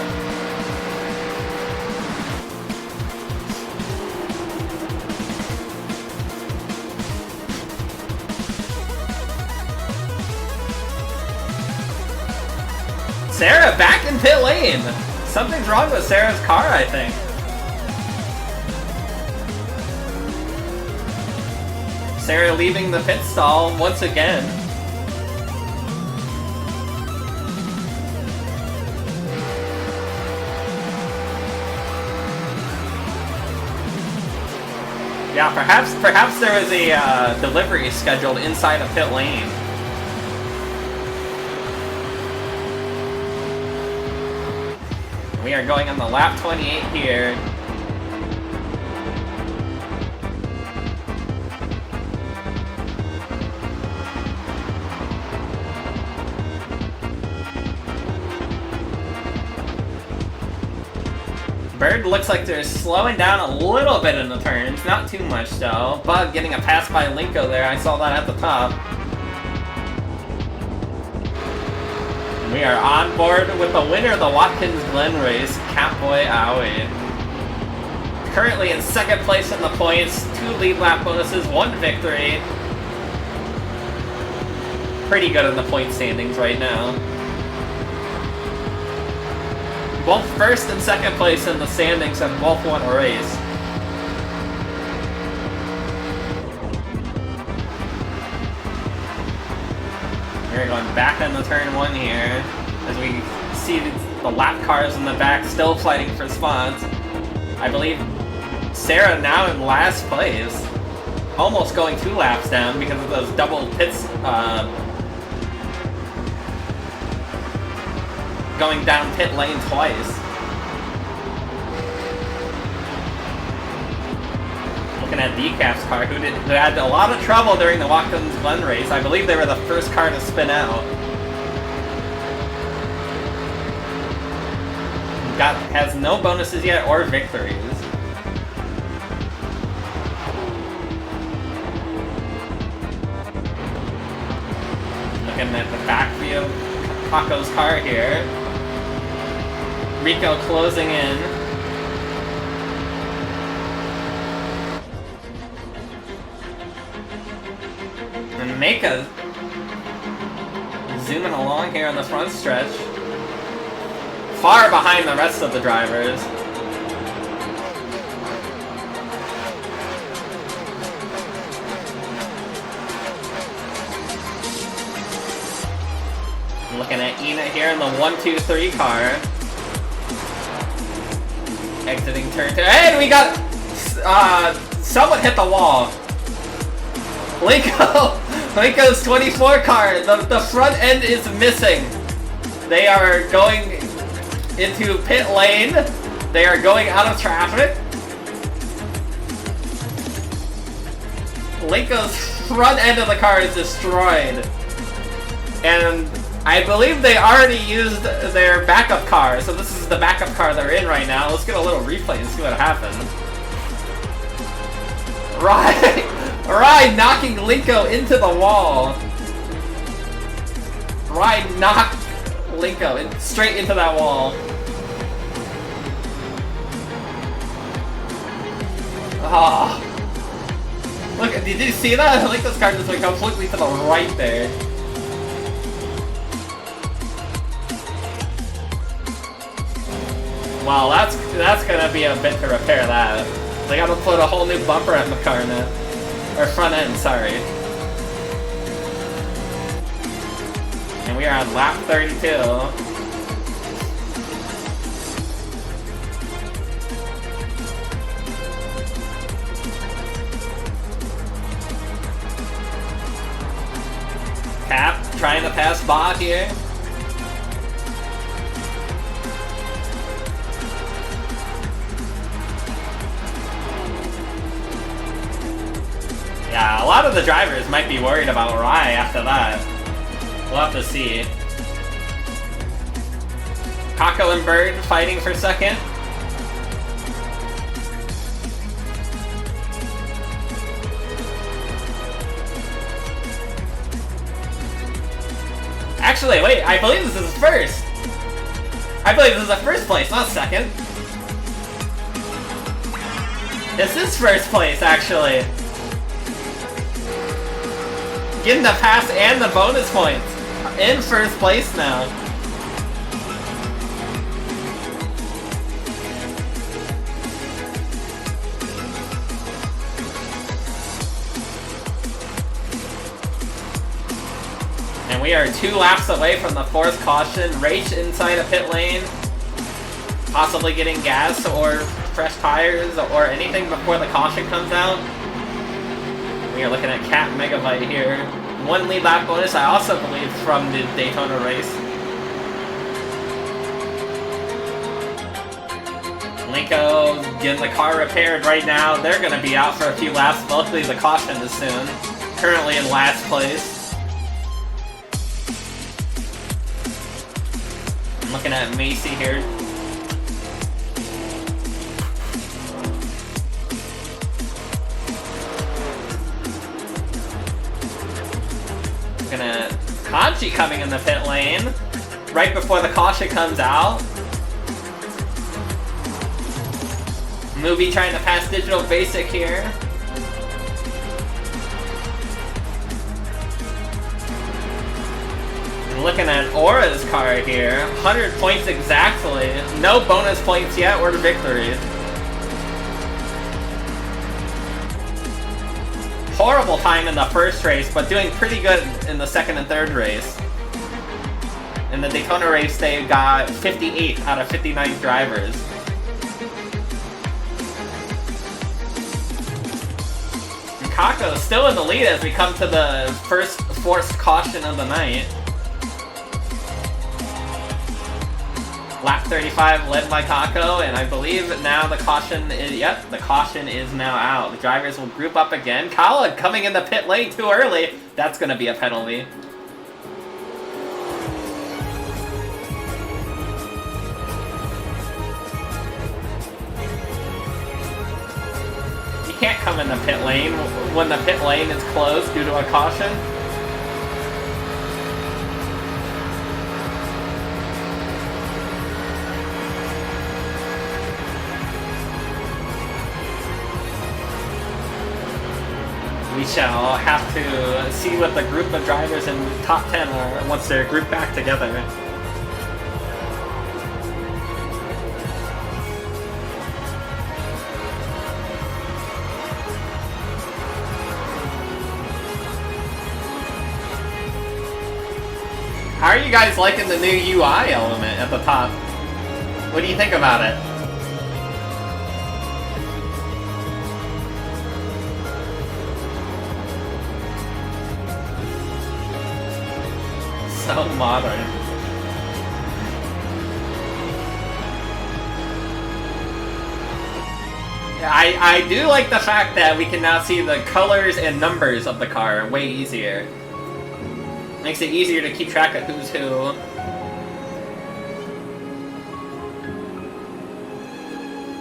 A: Sarah back in pit lane! Something's wrong with Sarah's car, I think. Sarah leaving the pit stall once again. Yeah, perhaps there was a delivery scheduled inside of pit lane. We are going on the lap 28 here. Bird looks like they're slowing down a little bit in the turns, not too much though. Bug getting a pass by Linko there, I saw that at the top. We are on board with the winner of the Watkins Glen race, Catboy Aoi. Currently in second place in the points, 2 lead lap bonuses, 1 victory. Pretty good in the point standings right now. Both first and second place in the standings have both won a race. We're going back into turn 1 here, as we see the lap cars in the back still fighting for spots. I believe Sarah now in last place, almost going 2 laps down because of those double pits, going down pit lane twice. Looking at Decap's car, who had a lot of trouble during the Watkins Glen race. I believe they were the first car to spin out. Has no bonuses yet or victories. Looking at the back view of Paco's car here. Rico closing in. And Meika zooming along here on the front stretch. Far behind the rest of the drivers. Looking at Ina here in the 1-2-3 car. Exiting turn 2. And we got... someone hit the wall. Linko's 24 car. The front end is missing. They are going into pit lane. They are going out of traffic. Linko's front end of the car is destroyed. And I believe they already used their backup car, so this is the backup car they're in right now. Let's get a little replay and see what happened. Rye knocking Linko into the wall. Rye knocked Linko straight into that wall. Ah. Look, did you see that? Linko's car just went completely to the right there. Wow, that's gonna be a bit to repair that. They gotta put a whole new bumper on the car now. Or front end, sorry. And we are on lap 32. Cap trying to pass Bot here. Yeah, a lot of the drivers might be worried about Rye after that. We'll have to see. Kako and Bird fighting for second. Actually, wait, I believe this is first. I believe this is a first place, not second. This is first place, actually. Getting the pass and the bonus points. In first place now. And we are 2 laps away from the 4th caution. Race inside a pit lane. Possibly getting gas or fresh tires or anything before the caution comes out. We are looking at Cat Megabyte here. 1 lead lap bonus, I also believe, from the Daytona race. Linko getting the car repaired right now. They're going to be out for a few laps. Luckily, the caution is soon. Currently in last place. I'm looking at Macy here. Kanchi coming in the pit lane right before the caution comes out. Movie trying to pass Digital Basic here. And looking at Aura's car here, 100 points exactly. No bonus points yet or victories. Horrible time in the first race, but doing pretty good in the second and third race. In the Daytona race, they got 58 out of 59 drivers. And Kako still in the lead as we come to the first forced caution of the night. Lap 35 led by Kako, and I believe now the caution is, the caution is now out. The drivers will group up again. Kala coming in the pit lane too early. That's going to be a penalty. You can't come in the pit lane when the pit lane is closed due to a caution. We shall have to see what the group of drivers in top 10 are once they're grouped back together. How are you guys liking the new UI element at the top? What do you think about it? So modern. I do like the fact that we can now see the colors and numbers of the car way easier. Makes it easier to keep track of who's who.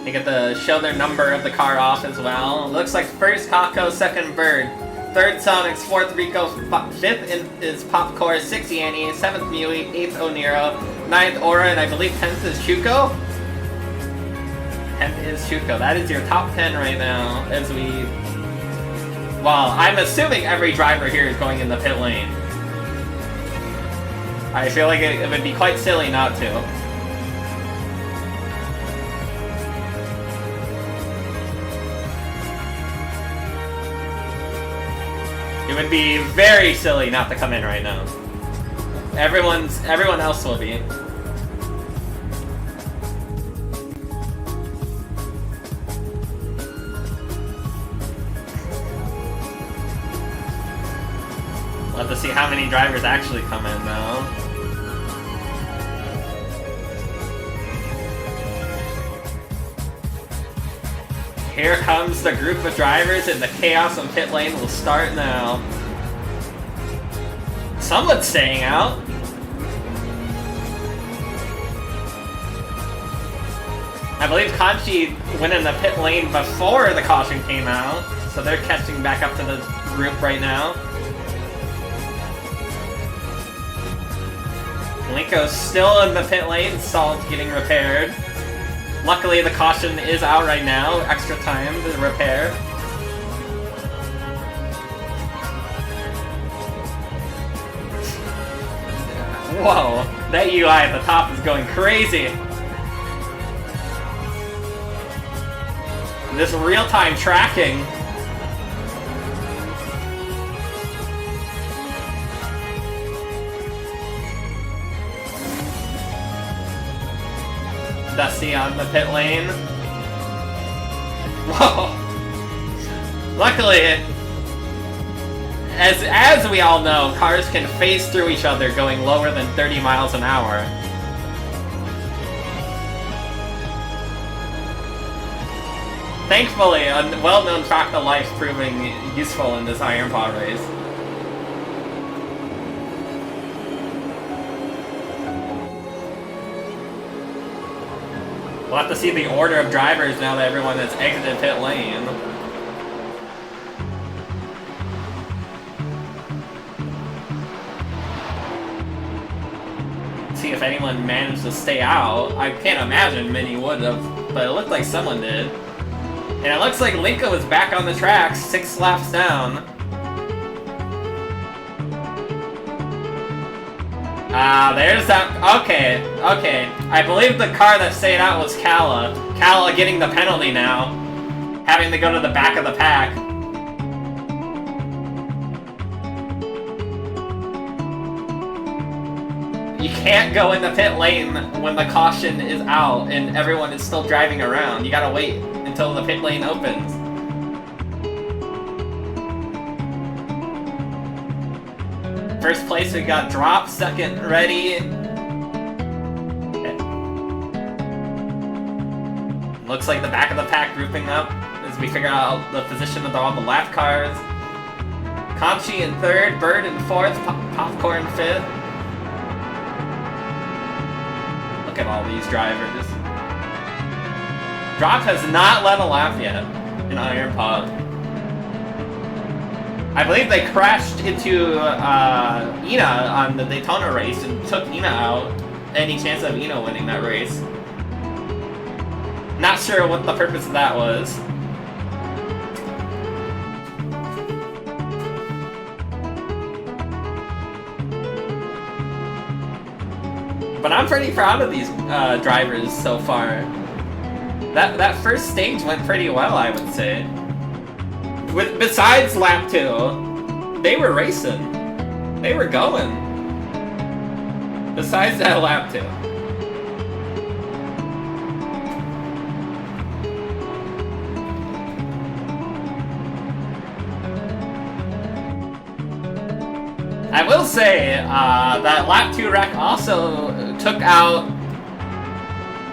A: You get to show their number of the car off as well. Looks like first Kako, second Bird. Third Sonic's, fourth Rico, fifth is Popcore, sixth Yanni, seventh Mui, eighth Oniro, ninth Aura, and I believe 10th is Shuko? 10th is Shuko. That is your top 10 right now, as we... Well, I'm assuming every driver here is going in the pit lane. I feel like it would be quite silly not to. It would be very silly not to come in right now. Everyone else will be. We'll have to see how many drivers actually come in now. Here comes the group of drivers, and the chaos on pit lane will start now. Someone's staying out. I believe Kanchi went in the pit lane before the caution came out, so they're catching back up to the group right now. Linko's still in the pit lane, Salt's getting repaired. Luckily, the caution is out right now. Extra time to repair. Whoa, that UI at the top is going crazy. This real-time tracking. Dusty on the pit lane. Whoa! Luckily, as we all know, cars can phase through each other going lower than 30 miles an hour. Thankfully, a well-known fact of life proving useful in this Iron Pod race. We'll have to see the order of drivers now that everyone has exited pit lane. See if anyone managed to stay out. I can't imagine many would have, but it looked like someone did. And it looks like Linko is back on the tracks, 6 laps down. There's that. Okay. I believe the car that stayed out was Kala. Kala getting the penalty now, having to go to the back of the pack. You can't go in the pit lane when the caution is out and everyone is still driving around. You gotta wait until the pit lane opens. First place we got Drop, second Ready. Okay. Looks like the back of the pack grouping up as we figure out the position of all the lap cars. Kanchi in third, Bird in fourth, Popcorn fifth. Look at all these drivers. Drop has not led a lap yet in Iron Pod. I believe they crashed into Ina on the Daytona race and took Ina out. Any chance of Ina winning that race. Not sure what the purpose of that was. But I'm pretty proud of these drivers so far. That first stage went pretty well, I would say. Besides lap 2, they were racing. They were going. Besides that lap 2. I will say that lap 2 wreck also took out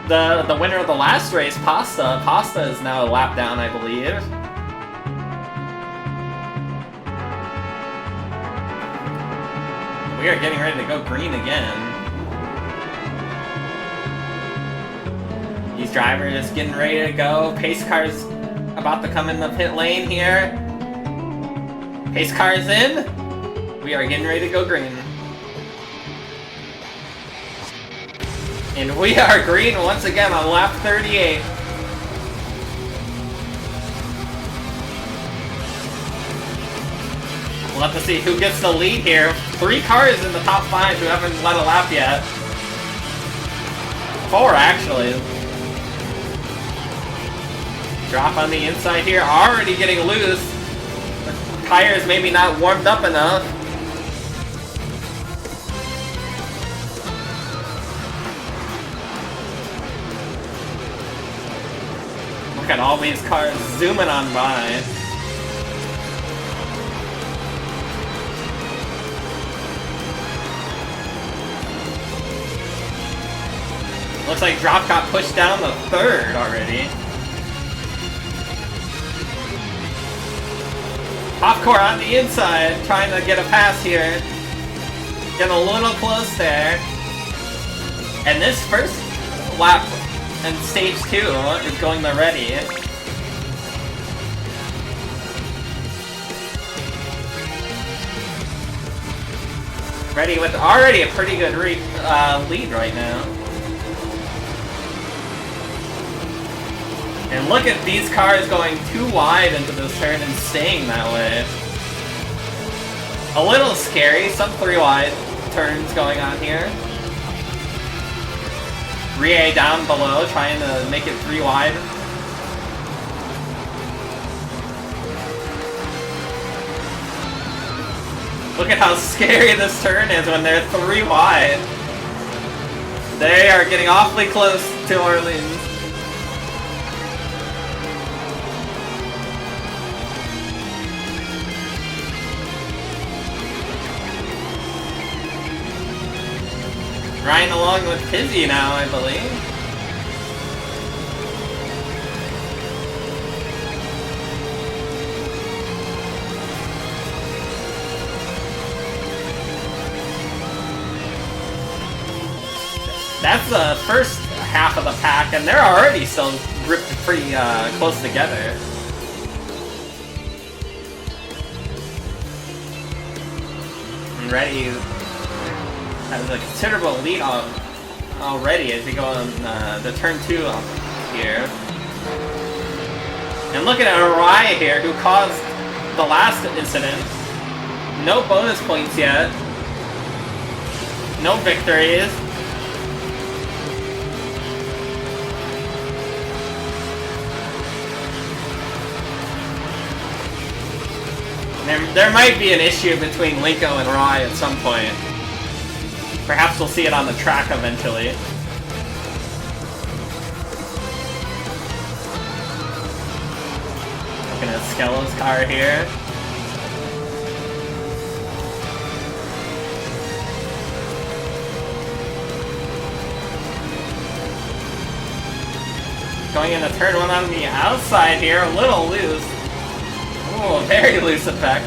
A: the winner of the last race, Pasta. Pasta is now a lap down, I believe. We are getting ready to go green again. These drivers getting ready to go. Pace car's about to come in the pit lane here. Pace car's in. We are getting ready to go green. And we are green once again on lap 38. We'll have to see who gets the lead here. 3 cars in the top 5 who haven't led a lap yet. 4 actually. Drop on the inside here, already getting loose. The tires maybe not warmed up enough. Look at all these cars zooming on by. Looks like Drop got pushed down to 3rd already. Popcorn on the inside, trying to get a pass here. Getting a little close there. And this first lap in stage 2 is going to ready. Ready with already a pretty good lead right now. And look at these cars going too wide into this turn and staying that way. A little scary, some 3 wide turns going on here. Rie down below, trying to make it 3 wide. Look at how scary this turn is when they're 3 wide. They are getting awfully close to Orleans. Riding along with Pizzy now, I believe. That's the first half of the pack, and they're already still gripped pretty close together. And Ready has a considerable lead already as we go on the turn 2 here. And look at Araya here, who caused the last incident. No bonus points yet. No victories. There might be an issue between Linko and Rai at some point. Perhaps we'll see it on the track eventually. Looking at Skella's car here. Going into turn 1 on the outside here, a little loose. Ooh, very loose effect.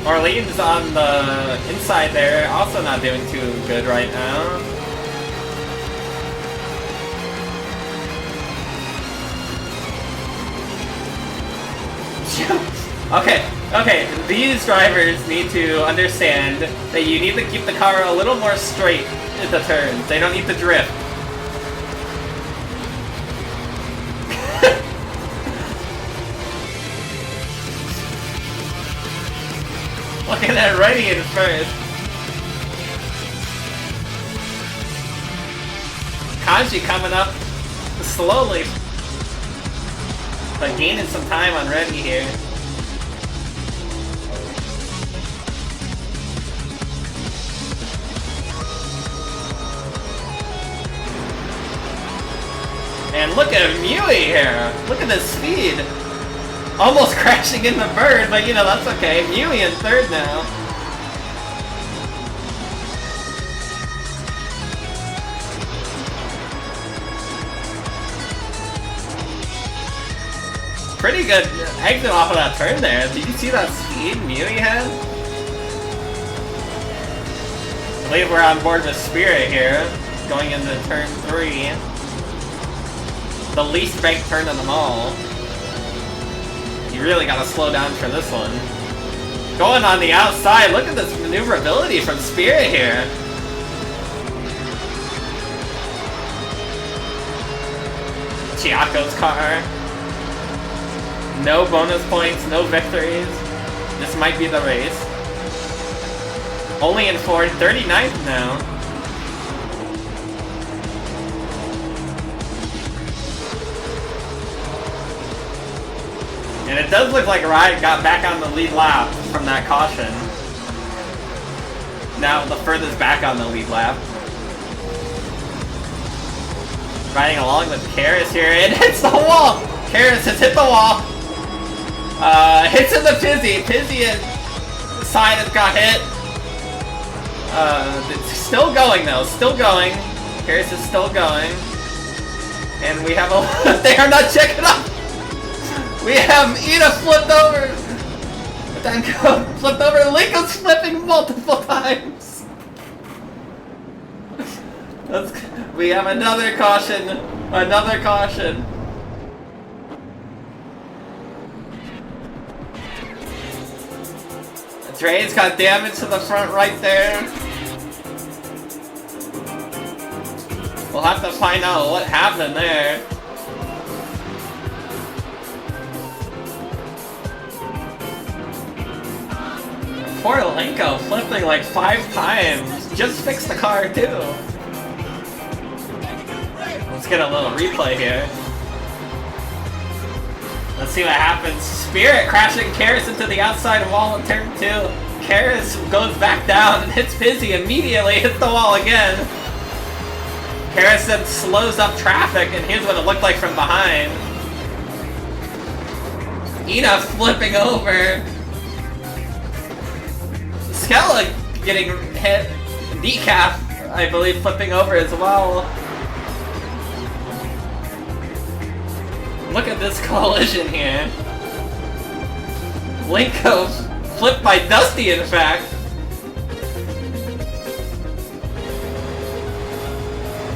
A: Orleans on the inside there, also not doing too good right now. Okay, these drivers need to understand that you need to keep the car a little more straight at the turns. They don't need to drift. Look at that Ready in first. Kanji coming up slowly, but gaining some time on Ready here. And look at Mui here. Look at the speed. Almost crashing in the bird, but you know, that's okay. Mui in 3rd now. pretty good exit off of that turn there. Did you see that speed Mew he had? I believe we're on board with Spirit here, going into turn 3. The least banked turn of them all. You really gotta slow down for this one. Going on the outside, look at this maneuverability from Spirit here. Chiako's car. No bonus points, no victories. This might be the race. Only in 4th, 39th now. And it does look like Riot got back on the lead lap from that caution. Now the furthest back on the lead lap. Riding along with Karis here, and hits the wall! Karis has hit the wall! Hits in the Pizzy. Pizzy side has got hit. It's still going though, still going. Karis is still going. And we have a... they are not checking up! We have Ina flipped over! Danko flipped over, Linko's flipping multiple times! We have another caution! Another caution! Dre's got damage to the front right there. We'll have to find out what happened there. Poor Lenko flipping like 5 times. Just fixed the car too. Let's get a little replay here. Let's see what happens. Spirit crashing Karis into the outside wall of turn 2. Karis goes back down and hits Pizzy immediately, hits the wall again. Karis then slows up traffic, and here's what it looked like from behind. Ina flipping over. Skella getting hit. Decaf, I believe, flipping over as well. Look at this collision here. Linko flipped by Dusty, in fact.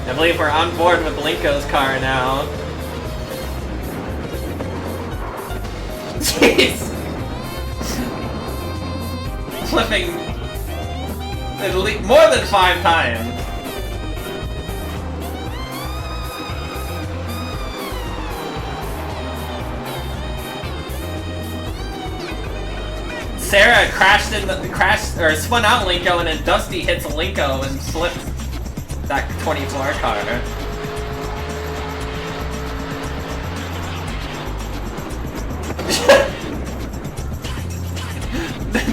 A: I believe we're on board with Linko's car now. Jeez! Flipping at least more than 5 times. Sarah spun out Linko, and then Dusty hits Linko and flips that 24 car.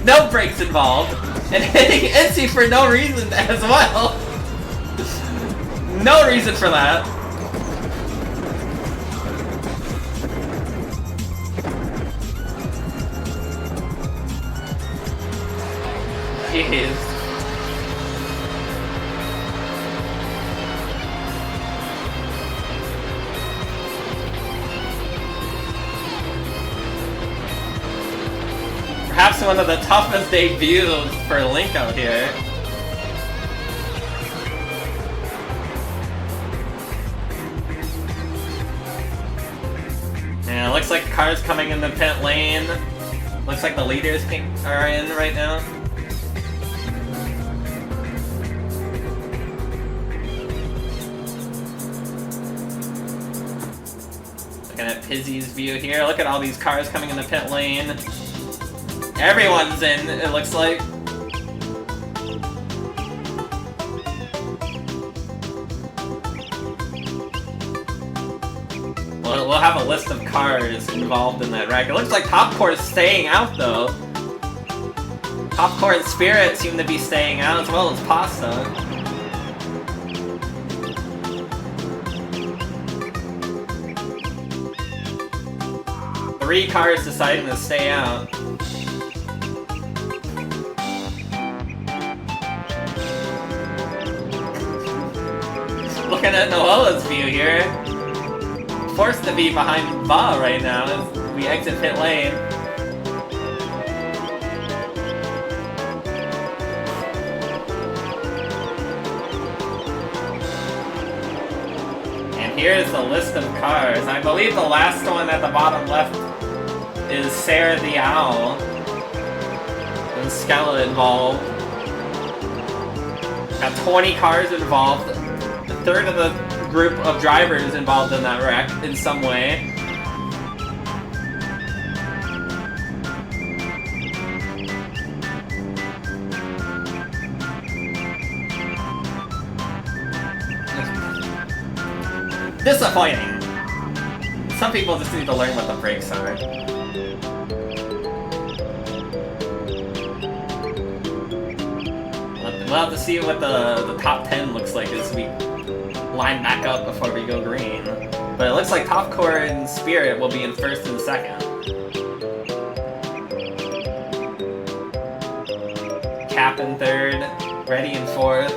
A: No brakes involved, and hitting Itzy for no reason as well. No reason for that. Jeez. Perhaps one of the toughest debuts for Linko here. Yeah, it looks like the car's coming in the pit lane. Looks like the leaders are in right now. Looking at Pizzy's view here. Look at all these cars coming in the pit lane. Everyone's in, it looks like. We'll have a list of cars involved in that wreck. It looks like Topcore is staying out, though. Topcore and Spirit seem to be staying out, as well as Pasta. 3 cars deciding to stay out. Looking at Noela's view here. Forced to be behind Ba right now. we exit pit lane. And here's the list of cars. I believe the last one at the bottom left is Sarah the Owl. And Skella involved. Got 20 cars involved. A third of the group of drivers involved in that wreck in some way. Disappointing. Some people just need to learn what the brakes are. We'll have to see what the top 10 looks like as we line back up before we go green. But it looks like Topcore and Spirit will be in first and second. Cap in third, Ready in fourth,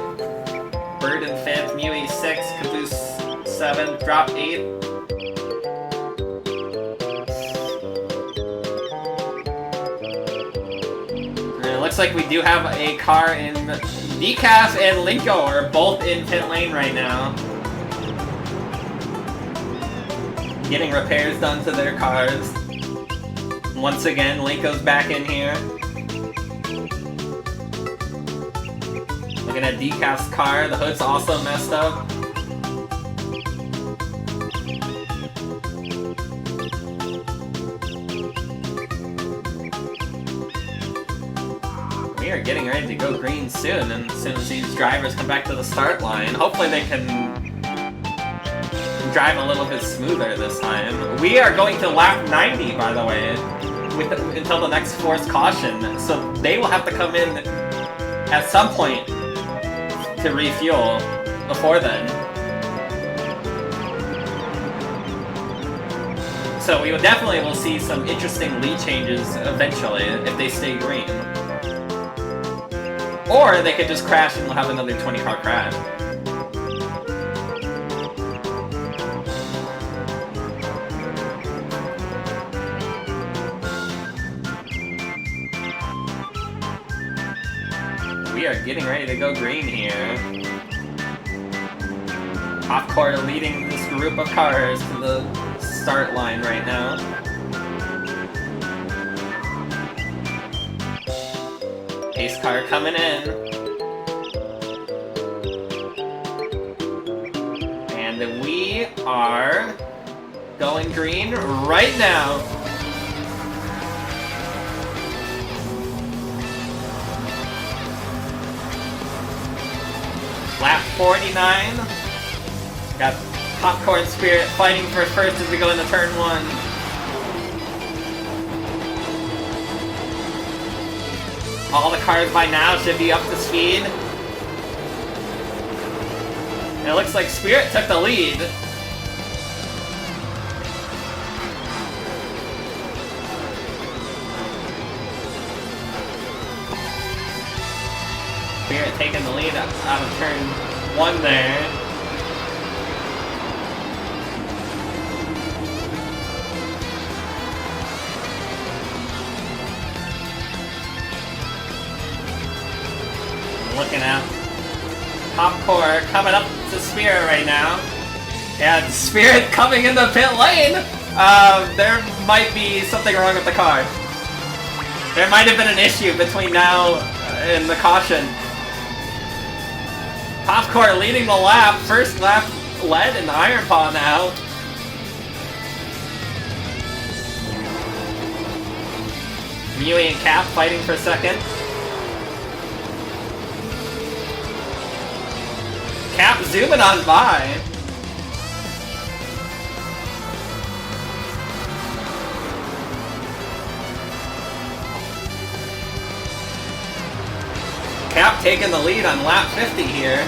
A: Bird in fifth, Mewy 6, Caboose 7th, Drop 8th. Looks like we do have a car in Decaf and Linko are both in pit lane right now. Getting repairs done to their cars. Once again, Linko's back in here. Looking at Decaf's car, the hood's also messed up. We are getting ready to go green soon, and as soon as these drivers come back to the start line, hopefully they can drive a little bit smoother this time. We are going to lap 90, by the way, until the next forced caution, so they will have to come in at some point to refuel before then. So we definitely will see some interesting lead changes eventually if they stay green. Or they could just crash and we'll have another 20-car crash. We are getting ready to go green here. Topcore leading this group of cars to the start line right now. Pace car coming in. And we are going green right now. Lap 49. Got Popcorn Spirit fighting for first as we go into turn 1. All the cars by now should be up to speed. And it looks like Spirit took the lead. Spirit taking the lead out of turn 1 there. Looking at Popcore coming up to Spirit right now. And Spirit coming into pit lane! There might be something wrong with the car. There might have been an issue between now and the caution. Popcore leading the lap. First lap led in the Iron Paw now. Mewy and Cap fighting for second. Cap zooming on by. Cap taking the lead on lap 50 here.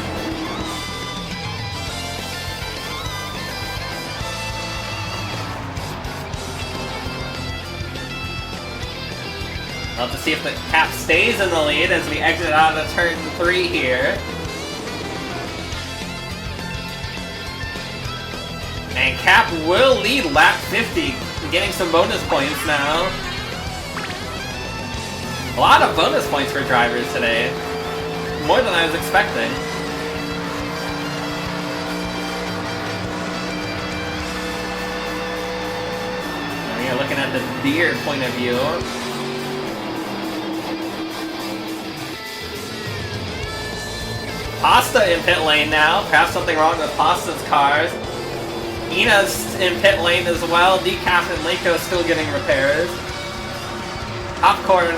A: Love to see if the Cap stays in the lead as we exit out of turn 3 here. And Cap will lead lap 50 getting some bonus points now. A lot of bonus points for drivers today. More than I was expecting. Now you're looking at the deer point of view. Pasta in pit lane now. Perhaps something wrong with Pasta's cars. Ina's in pit lane as well. Decaf and Leiko still getting repairs. Popcorn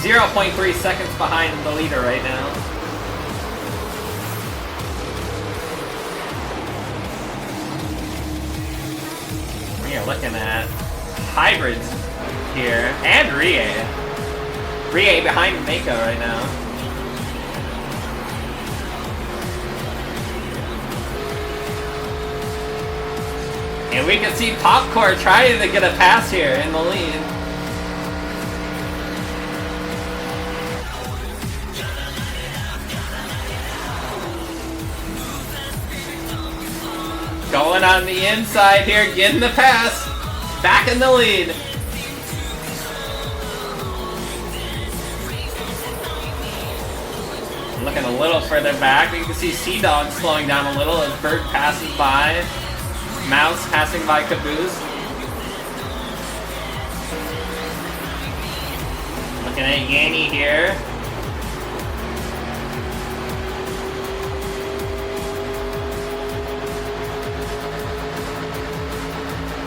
A: 0.3 seconds behind the leader right now. We are looking at hybrids here. And Rie. Rie behind Mako right now. And we can see Popcorn trying to get a pass here in the lead. Going on the inside here, getting the pass. Back in the lead. Looking a little further back, you can see Sea Dog slowing down a little as Bird passes by. Mouse passing by Caboose. Looking at Yanni here.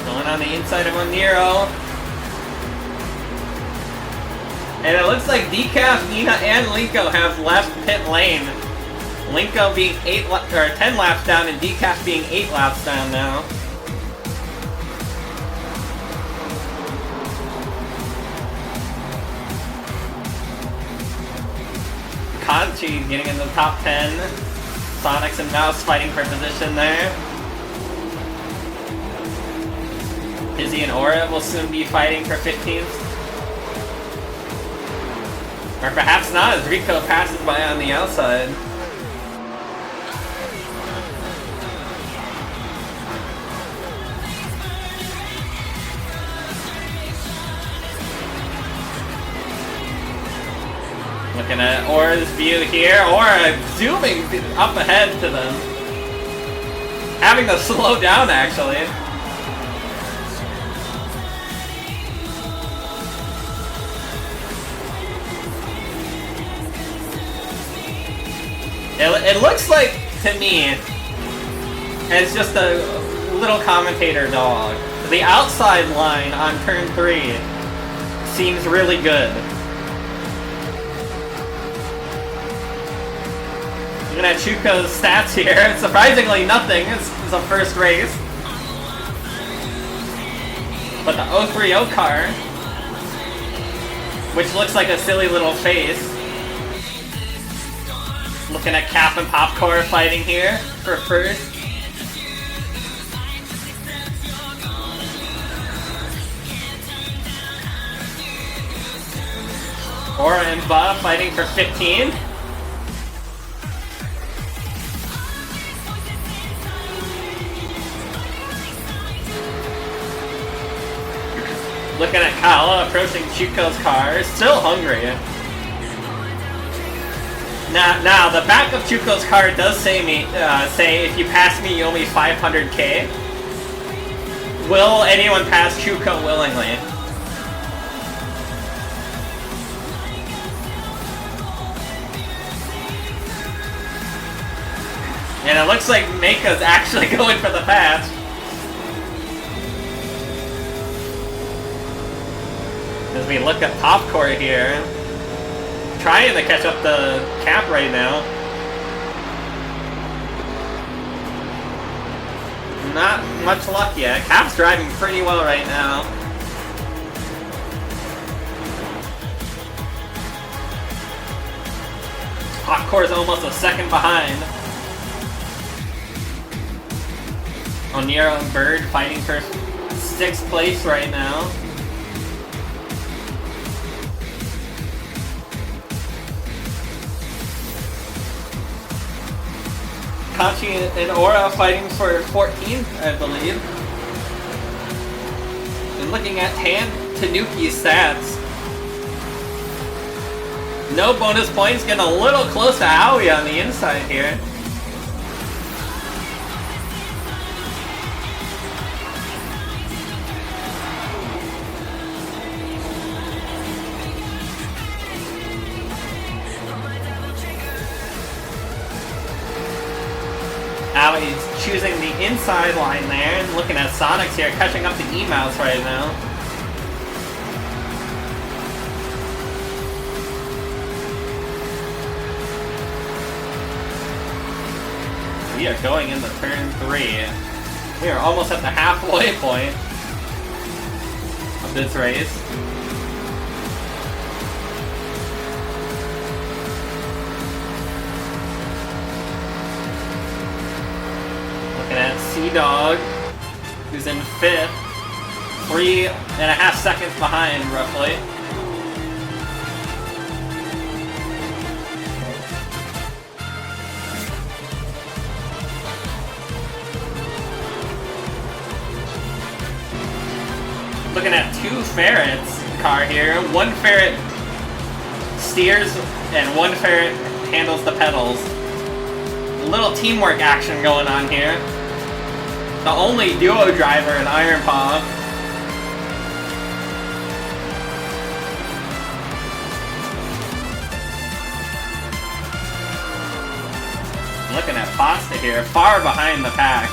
A: Going on the inside of Oniro. And it looks like Decaf, Nina, and Linko have left pit lane. Linko being 10 laps down and Decaf being 8 laps down now. Conchi getting in the top 10. Sonics and Mouse fighting for position there. Izzy and Aura will soon be fighting for 15th. Or perhaps not as Rico passes by on the outside. Looking at Aura's view here. Aura zooming up ahead to them. Having to slow down, actually. It looks like, to me, it's just a little commentator dog. The outside line on turn 3 seems really good. Looking at Chuko's stats here, surprisingly nothing. It's a first race. But the 030 car, which looks like a silly little face. Looking at Cap and Popcorn fighting here for first. Aura and Ba fighting for 15. Looking at Kala approaching Chuko's car, still hungry. Now the back of Chuko's car does say if you pass me, you owe me 500k. Will anyone pass Chuko willingly? And it looks like Meika's actually going for the pass. As we look at Popcorn here, trying to catch up the Cap right now. Not much luck yet. Cap's driving pretty well right now. Popcorn's almost a second behind. Oniro and Bird fighting for 6th place right now. Kachi and Aura fighting for 14th, I believe. And looking at Tanuki's stats, no bonus points, getting a little close to Aoi on the inside here. Aoi's choosing the inside line there, and looking at Sonics here, catching up to E-Mouse right now. We are going into turn 3. We are almost at the halfway point of this race. Looking at Sea-Dog, who's in 5th. 3.5 seconds behind, roughly. Looking at 2 ferrets car here. 1 ferret steers and 1 ferret handles the pedals. A little teamwork action going on here. The only duo driver in Iron Paw. Looking at Pasta here, far behind the pack.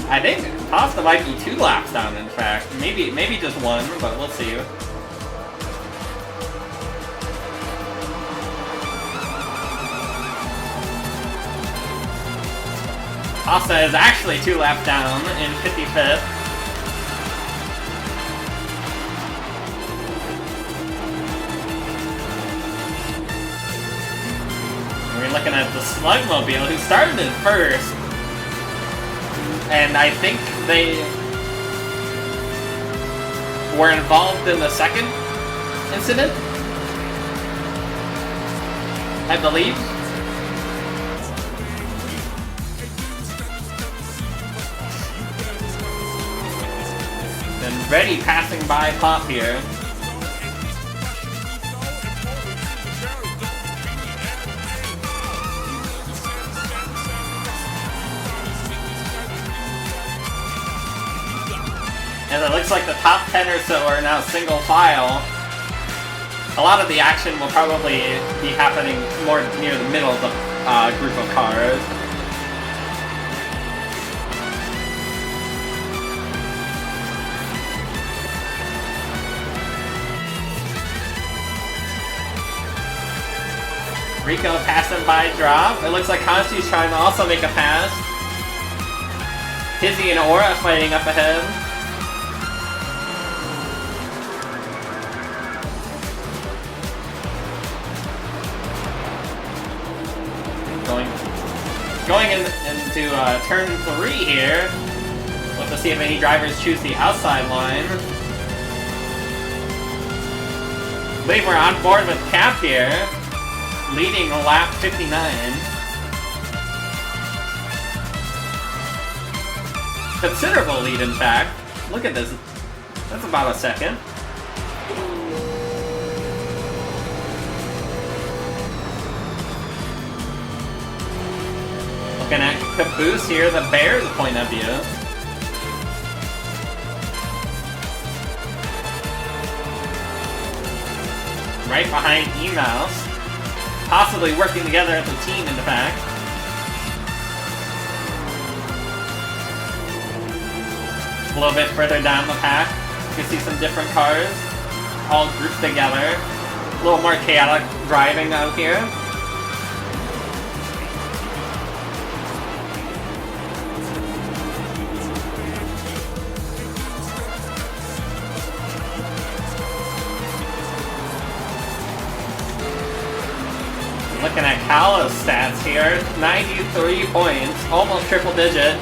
A: I think Pasta might be 2 laps down, in fact. Maybe just 1, but we'll see. Pasta is actually 2 laps down in 55th. We're looking at the Slugmobile, who started in 1st. And I think they were involved in the 2nd incident, I believe. Then Reddy passing by Pop here. And it looks like the top 10 or so are now single file. A lot of the action will probably be happening more near the middle of the group of cars. Rico passing by Drop. It looks like Hansu's trying to also make a pass. Hizzy and Aura fighting up ahead. Going into turn 3 here. We'll have to see if any drivers choose the outside line. I believe we're on board with Cap here, leading lap 59. Considerable lead, in fact. Look at this. That's about a second. Looking at Caboose here, the Bears' point of view. Right behind E-Mouse. Possibly working together as a team, in fact. A little bit further down the pack, you can see some different cars all grouped together. A little more chaotic driving out here. Looking at Kala's stats here, 93 points, almost triple digit.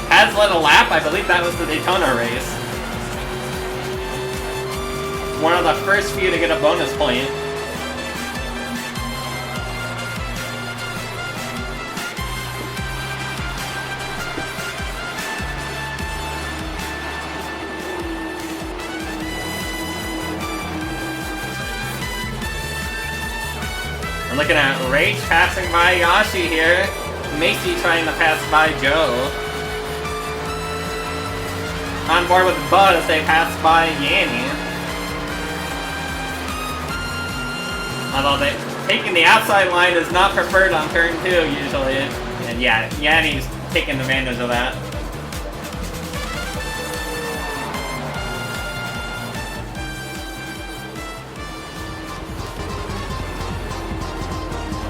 A: Has led a lap, I believe that was the Daytona race. One of the first few to get a bonus point. I'm looking at Rage passing by Yashi here. Macy trying to pass by Joe. On board with Buzz, they pass by Yanni. Although taking the outside line is not preferred on turn 2 usually. And yeah, Yanni's taking advantage of that.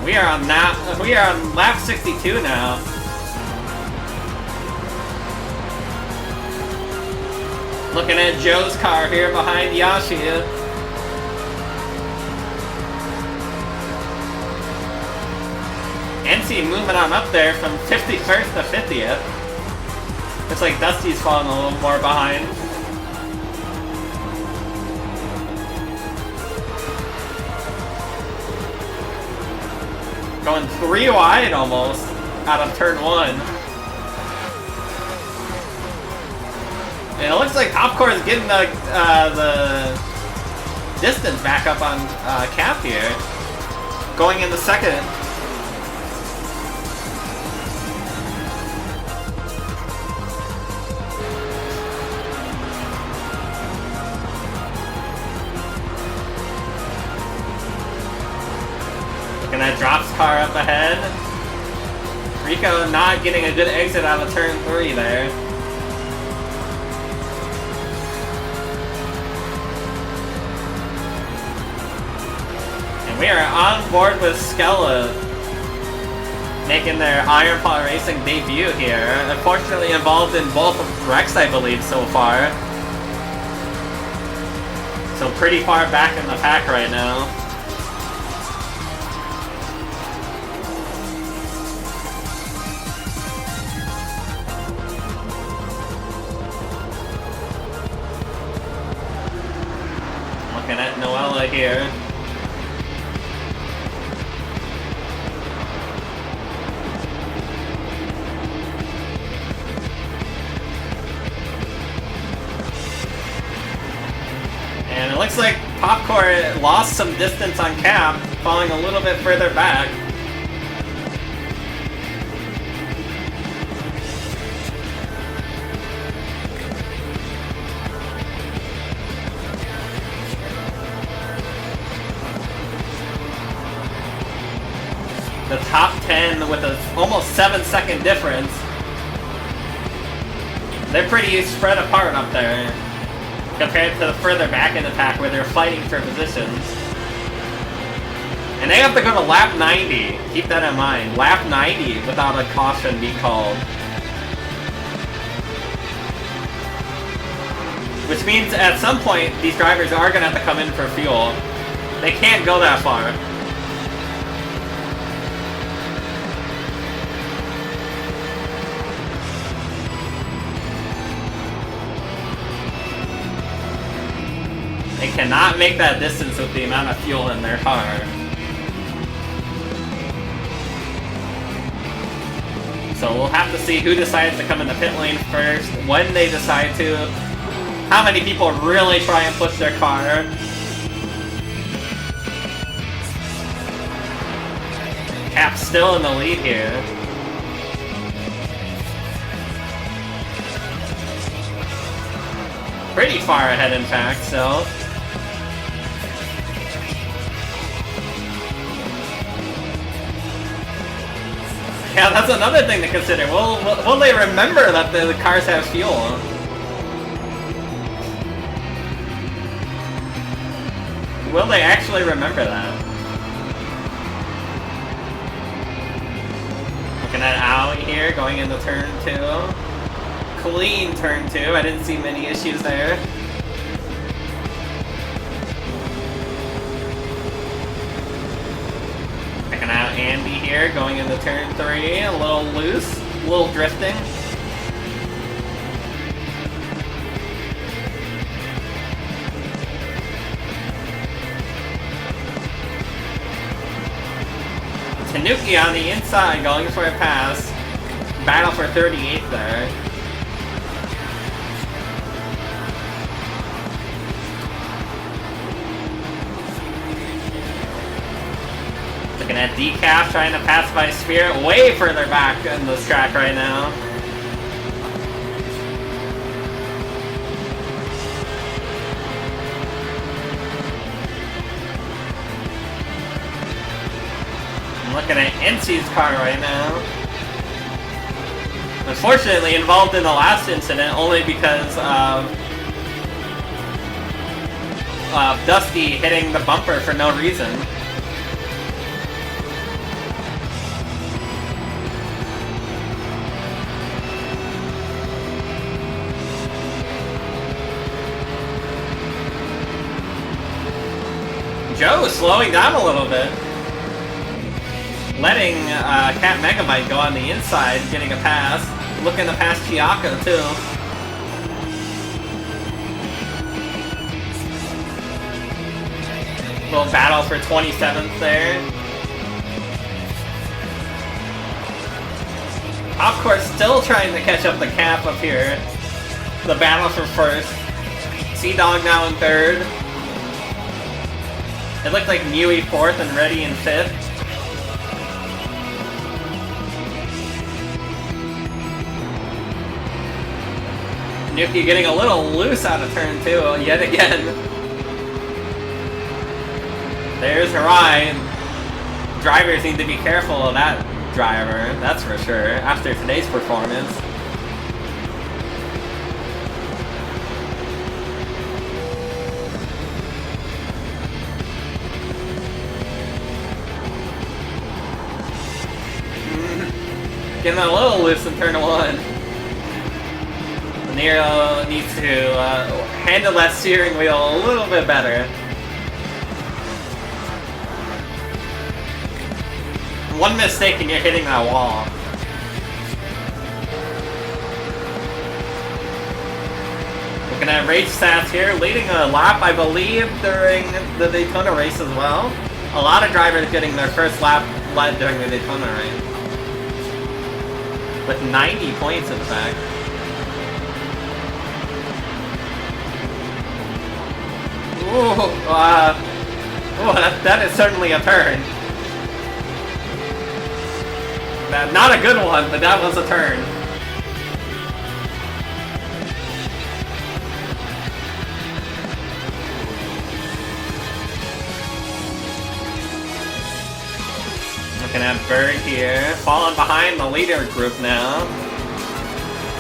A: We are on lap 62 now. Looking at Joe's car here behind Yashi. NC moving on up there from 51st to 50th. Looks like Dusty's falling a little more behind. Going 3 wide almost out of turn 1. And it looks like Popcore is getting the distance back up on Cap here. Going into second. Looking at Drop's car up ahead. Rico not getting a good exit out of turn 3 there. We are on board with Skella, making their Iron Paw Racing debut here. Unfortunately involved in both wrecks, I believe, so far. So pretty far back in the pack right now. Looking at Noella here. It looks like Popcore lost some distance on Cap, falling a little bit further back. The top 10 with a almost 7-second difference. They're pretty spread apart up there, compared to the further back in the pack where they're fighting for positions. And they have to go to lap 90. Keep that in mind. Lap 90 without a caution being called. Which means at some point, these drivers are going to have to come in for fuel. They can't go that far. They cannot make that distance with the amount of fuel in their car. So we'll have to see who decides to come in the pit lane first, when they decide to, how many people really try and push their car. Cap's still in the lead here. Pretty far ahead, in fact, so. Yeah, that's another thing to consider. Will they remember that the cars have fuel? Will they actually remember that? Looking at Aoi here, going into turn 2. Clean turn 2, I didn't see many issues there. Checking out Andy here, going into turn 3, a little loose, a little drifting. Tanuki on the inside, going for a pass. Battle for 38th there. Looking at Decaf trying to pass by Spirit way further back in this track right now. I'm looking at NC's car right now. Unfortunately involved in the last incident only because of Dusty hitting the bumper for no reason. Joe slowing down a little bit. Letting Cat Megabyte go on the inside, getting a pass. Looking to pass Chiako too. Little battle for 27th there. Of course, still trying to catch up the Cap up here. The battle for first. Sea-Dog now in third. It looked like Mui fourth and Reddy in fifth. Nuki getting a little loose out of turn two, yet again. There's Harai. Drivers need to be careful of that driver, that's for sure, after today's performance. Getting a little loose in turn one. Nero needs to handle that steering wheel a little bit better. One mistake and you're hitting that wall. Looking at race stats here, leading a lap, I believe, during the Daytona race as well. A lot of drivers getting their first lap led during the Daytona race. With 90 points in fact. Ooh, that is certainly a turn. Not a good one, but that was a turn. Looking at Berg here, falling behind the leader group now.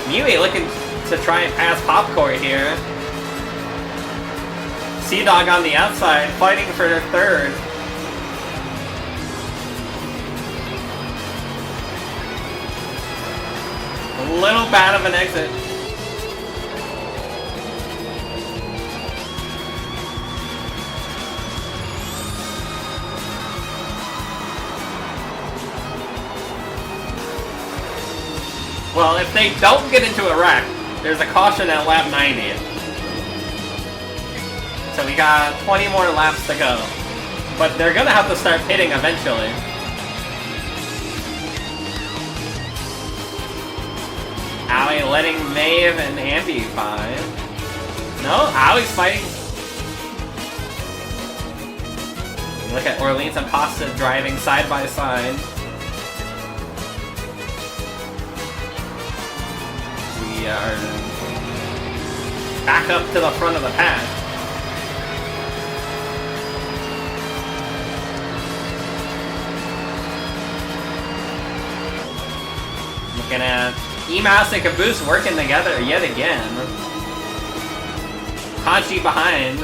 A: Mui looking to try and pass Popcorn here. Sea-Dog on the outside, fighting for third. A little bad of an exit. Well, if they don't get into a wreck, there's a caution at lap 90. So we got 20 more laps to go. But they're gonna have to start pitting eventually. Aoi letting Maeve and Ambi by. No, Aoi's fighting. Look at Orleans and Pasta driving side by side. We are back up to the front of the pack. Looking at Emas and Caboose working together yet again. Hachi behind.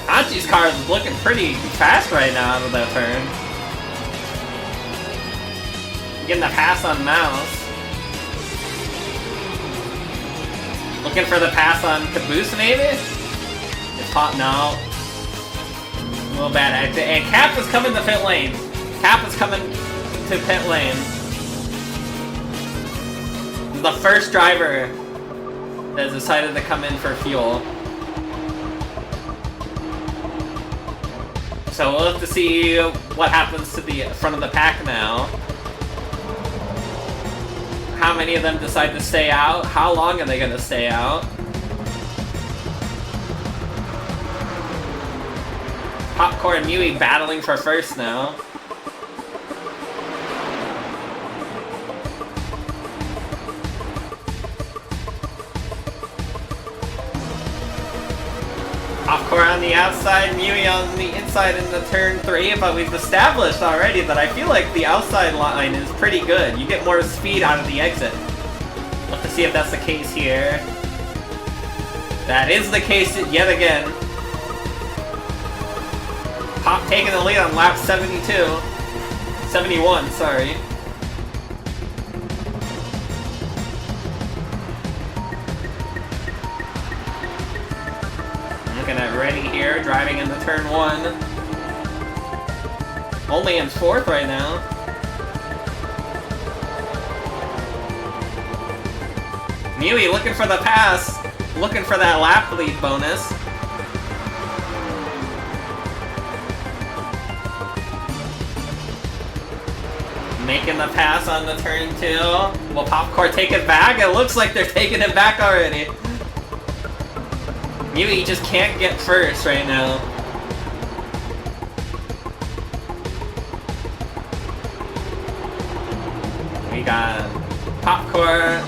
A: Hachi's car is looking pretty fast right now out of that turn. Getting the pass on Mouse. Looking for the pass on Caboose maybe? It's hot now. A little bad exit. And Cap is coming to pit lane. Cap is coming to pit lane. The first driver that has decided to come in for fuel. So we'll have to see what happens to the front of the pack now. How many of them decide to stay out? How long are they going to stay out? Popcorn and Mui battling for first now. Popcorn on the outside, Mewy on the inside in the turn 3, but we've established already that I feel like the outside line is pretty good. You get more speed out of the exit. We'll have to see if that's the case here. That is the case yet again. Pop taking the lead on lap 72. 71, sorry. Looking at Reddy here, driving into turn 1. Only in 4th right now. Mewy looking for the pass. Looking for that lap lead bonus. Making the pass on the turn 2. Will Popcorn take it back? It looks like they're taking it back already. Mewy just can't get first right now. We got Popcorn.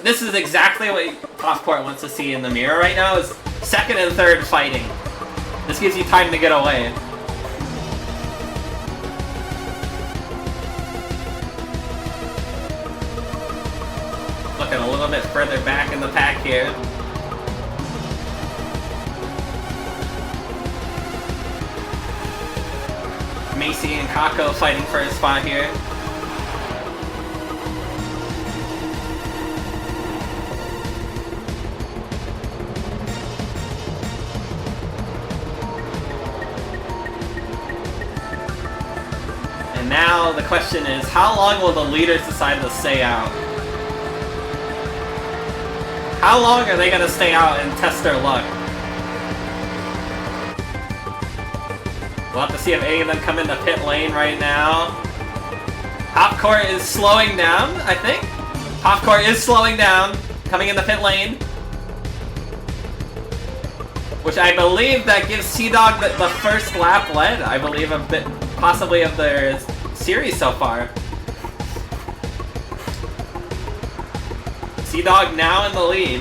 A: This is exactly what Popcorn wants to see in the mirror right now, is 2nd and 3rd fighting. This gives you time to get away. Looking a little bit further back in the pack here. Macy and Kako fighting for a spot here. And now the question is, how long will the leaders decide to stay out? How long are they gonna stay out and test their luck? We'll have to see if any of them come into pit lane right now. Popcorn is slowing down, I think. Popcorn is slowing down, coming in the pit lane. Which I believe that gives Sea-Dog the first lap led, I believe, a bit, possibly of their series so far. Sea-Dog now in the lead.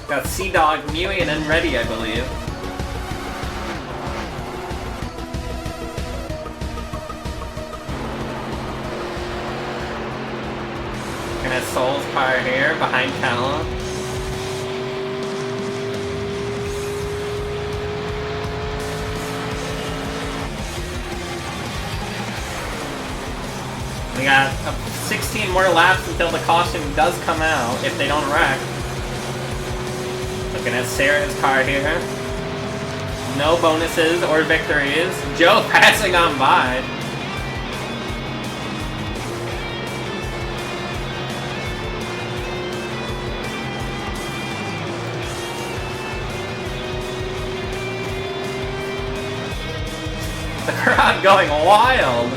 A: Got Sea-Dog, Mewy, and then Reddy, I believe. And it's Soul's car here, behind Callum. We got 16 more laps until the caution does come out, if they don't wreck. Looking at Sarah's car here. No bonuses or victories. Joe passing on by. The crowd going wild.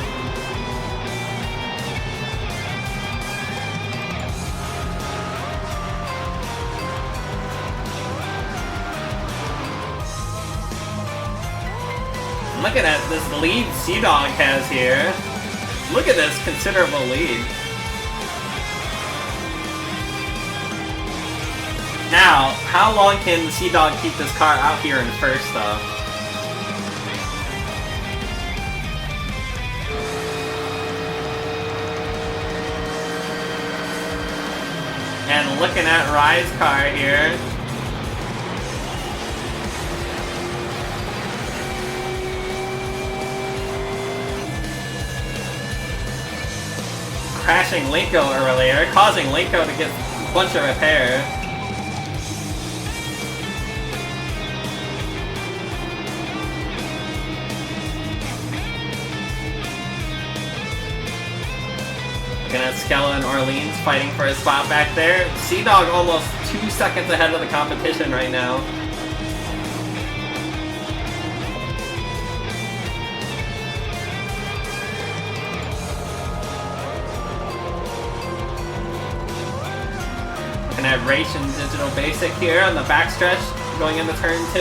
A: Looking at this lead Sea-Dog has here. Look at this considerable lead. Now, how long can Sea-Dog keep this car out here in first, though? And looking at Rye's car here. Crashing Linko earlier, causing Linko to get a bunch of repair. Looking at Skella and Orleans fighting for a spot back there. Sea-Dog almost 2 seconds ahead of the competition right now. Looking at Rach and Digital Basic here on the backstretch going into turn 2.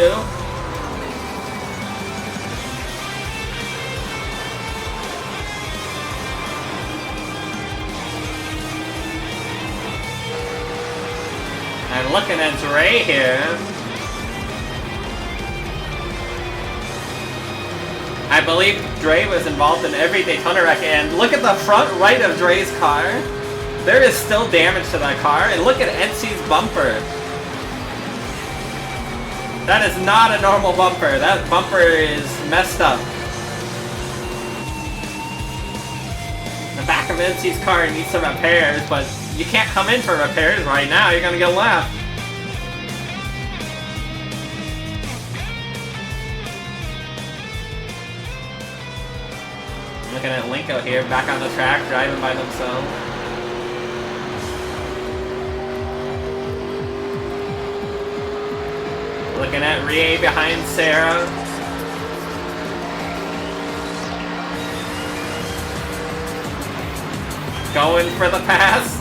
A: looking at Dre here. I believe Dre was involved in every Daytona wreck, and look at the front right of Dre's car. There is still damage to that car, and look at NC's bumper. That is not a normal bumper. That bumper is messed up. The back of NC's car needs some repairs, but you can't come in for repairs right now. You're gonna get left. Looking at Linko here, back on the track, driving by themselves. Looking at Rie behind Sarah. Going for the pass.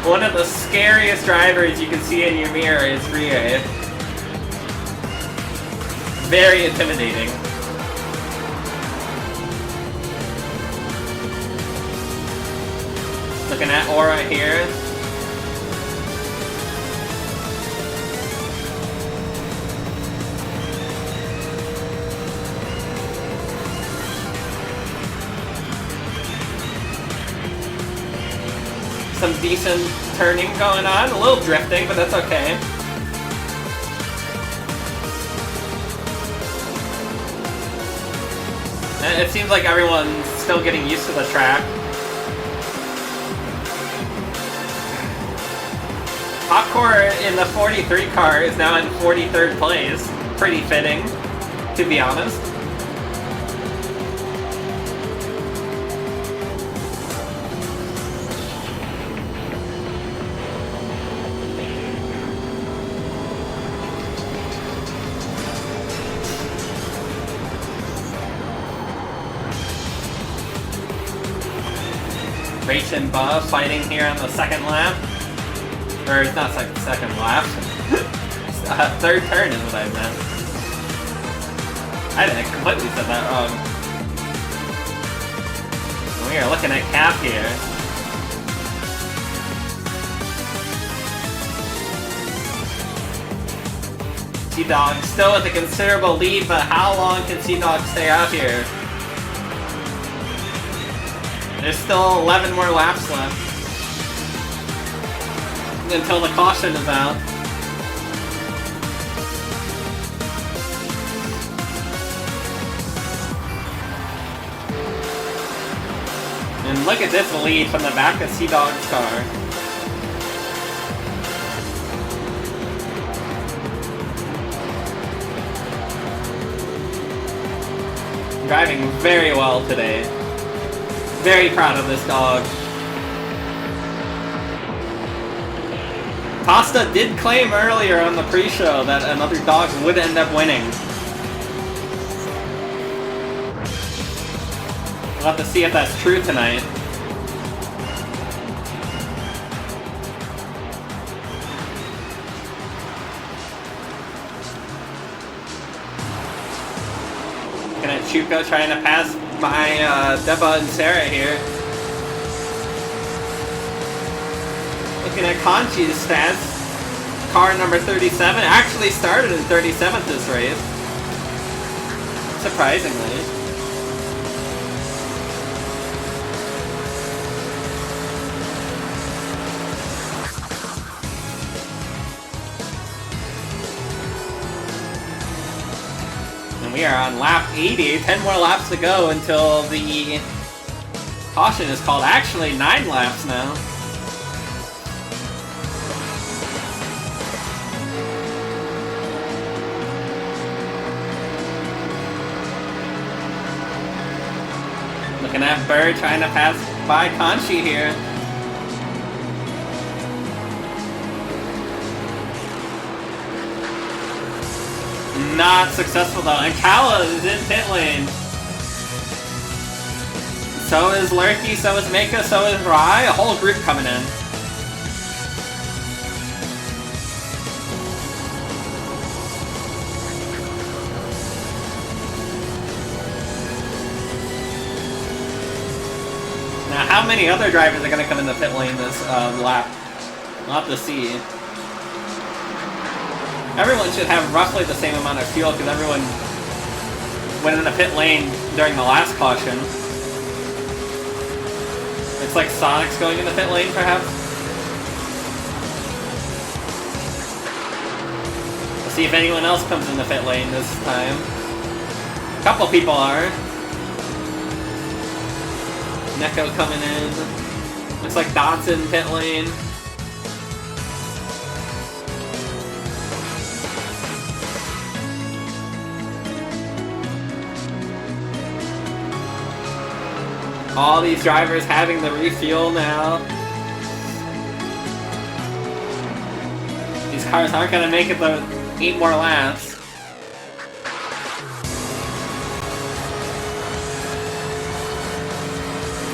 A: One of the scariest drivers you can see in your mirror is Rie. Very intimidating. Looking at Aura here. Some decent turning going on, a little drifting, but that's okay. And it seems like everyone's still getting used to the track. Popcorn in the 43 car is now in 43rd place. Pretty fitting, to be honest. Rach and Buff fighting here on the second lap. Or it's not second lap. Third turn is what I meant. I completely said that wrong. We are looking at Cap here. Sea-Dog still with a considerable lead, but how long can Sea-Dog stay out here? There's still 11 more laps left until the caution is out. And look at this lead from the back of Sea-Dog's car. Driving very well today. Very proud of this dog. Costa did claim earlier on the pre-show that another dog would end up winning. We'll have to see if that's true tonight. Looking at Chuko trying to pass by Deba and Sarah here. Looking at Conchi's stats, car number 37 actually started in 37th this race. Surprisingly. And we are on lap 80, 10 more laps to go until the caution is called. Actually, 9 laps now. Looking at Bird trying to pass by Conchi here. Not successful though, and Kala is in pit lane. So is Lurky, so is Mika, so is Rai. A whole group coming in. Now, how many other drivers are going to come in the pit lane this lap? We'll have to see. Everyone should have roughly the same amount of fuel because everyone went in the pit lane during the last caution. It's like Sonic's going in the pit lane, perhaps? Let's see if anyone else comes in the pit lane this time. A couple people are. Neko coming in. Looks like Dot's in pit lane. All these drivers having the refuel now. These cars aren't gonna make it the 8 more laps.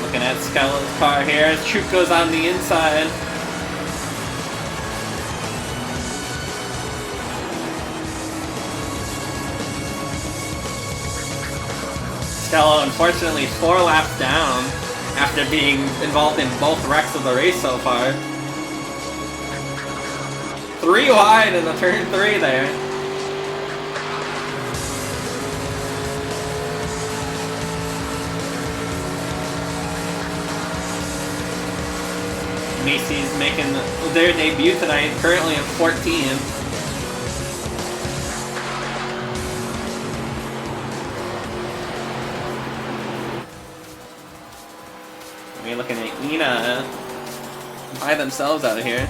A: Looking at Skella's car here. Troop goes on the inside. Skella, unfortunately, 4 laps down after being involved in both wrecks of the race so far. 3 wide in the turn 3 there. Macy's making their debut tonight, currently at 14. We're looking at Ina by themselves out here.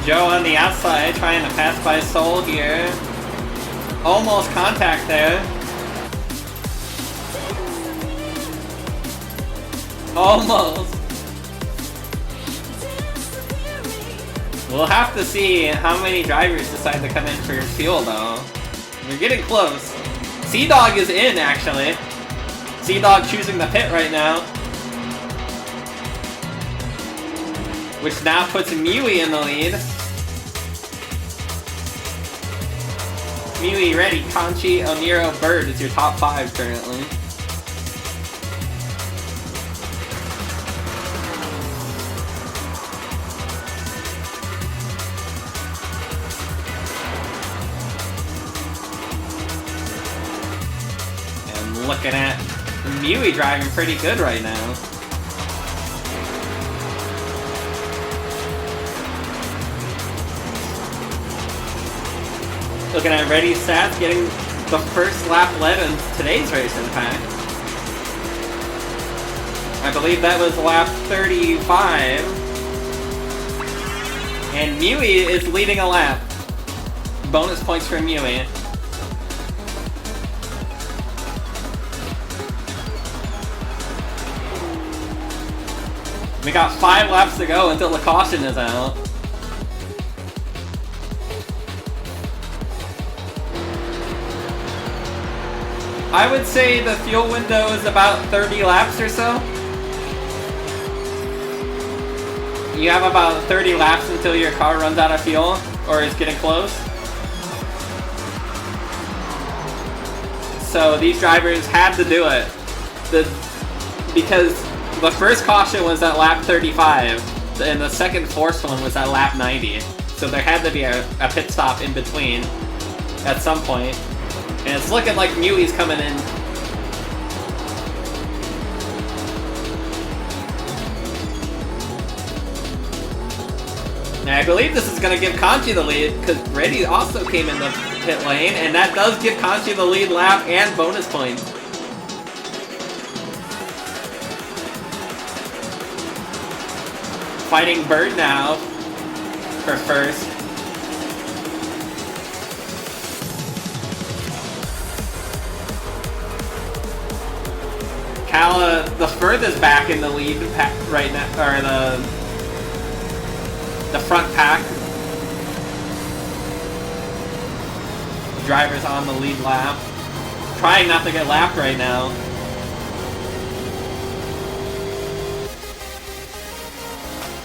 A: Joe on the outside trying to pass by Soul here. Almost contact there. Almost. We'll have to see how many drivers decide to come in for fuel though. We're getting close. Sea-Dog is in actually. Sea-Dog choosing the pit right now. Which now puts Mewy in the lead. Mewy ready, Conchi, Oniro, Bird is your top 5 currently. And looking at Mewy driving pretty good right now. Looking at Ready Stats getting the first lap led in today's race, in fact. I believe that was lap 35. And Mewy is leading a lap. Bonus points for Mewy. We got 5 laps to go until the caution is out. I would say the fuel window is about 30 laps or so. You have about 30 laps until your car runs out of fuel, or is getting close. So these drivers had to do it. Because the first caution was at lap 35, and the second forced one was at lap 90. So there had to be a pit stop in between at some point. And it's looking like Mewy's coming in. And I believe this is going to give Conchi the lead, because Reddy also came in the pit lane, and that does give Conchi the lead lap and bonus points. Fighting Bird now for first. Kala, the furthest back in the lead right now, or the front pack. Drivers on the lead lap. Trying not to get lapped right now.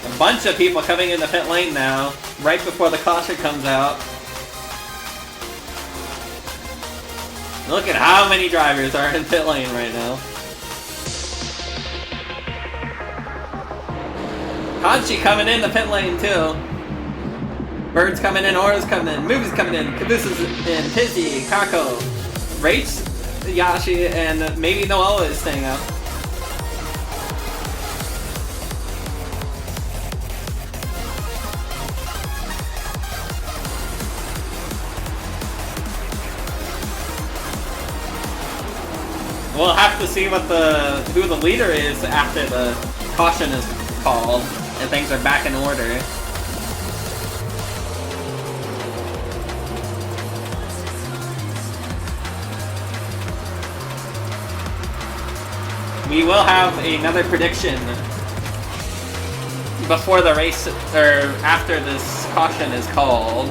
A: A bunch of people coming in the pit lane now, right before the caution comes out. Look at how many drivers are in pit lane right now. Hanshi coming in the pit lane too. Bird's coming in, Aura's coming in, Movie's coming in, Caboose in, Pizzy, Kako, Rach, Yashi, and maybe Noella is staying up. We'll have to see what who the leader is after the caution is called and things are back in order. We will have another prediction before the race, or after this caution is called.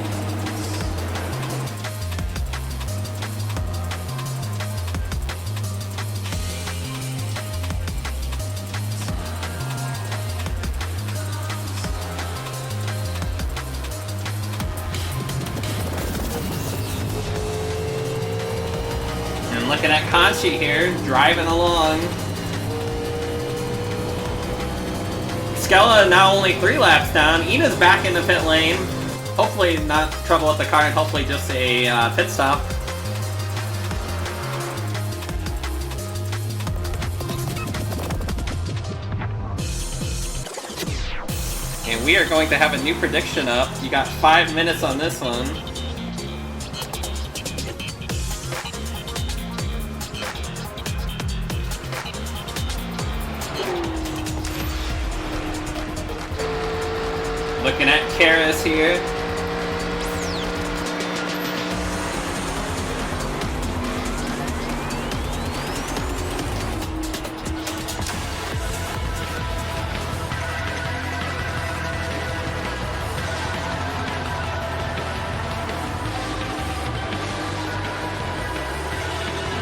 A: And looking at Kanchi here, driving along. Skella now only 3 laps down. Ina's back in the pit lane. Hopefully not trouble with the car and hopefully just a pit stop. And we are going to have a new prediction up. You got 5 minutes on this one. Looking at Karis here.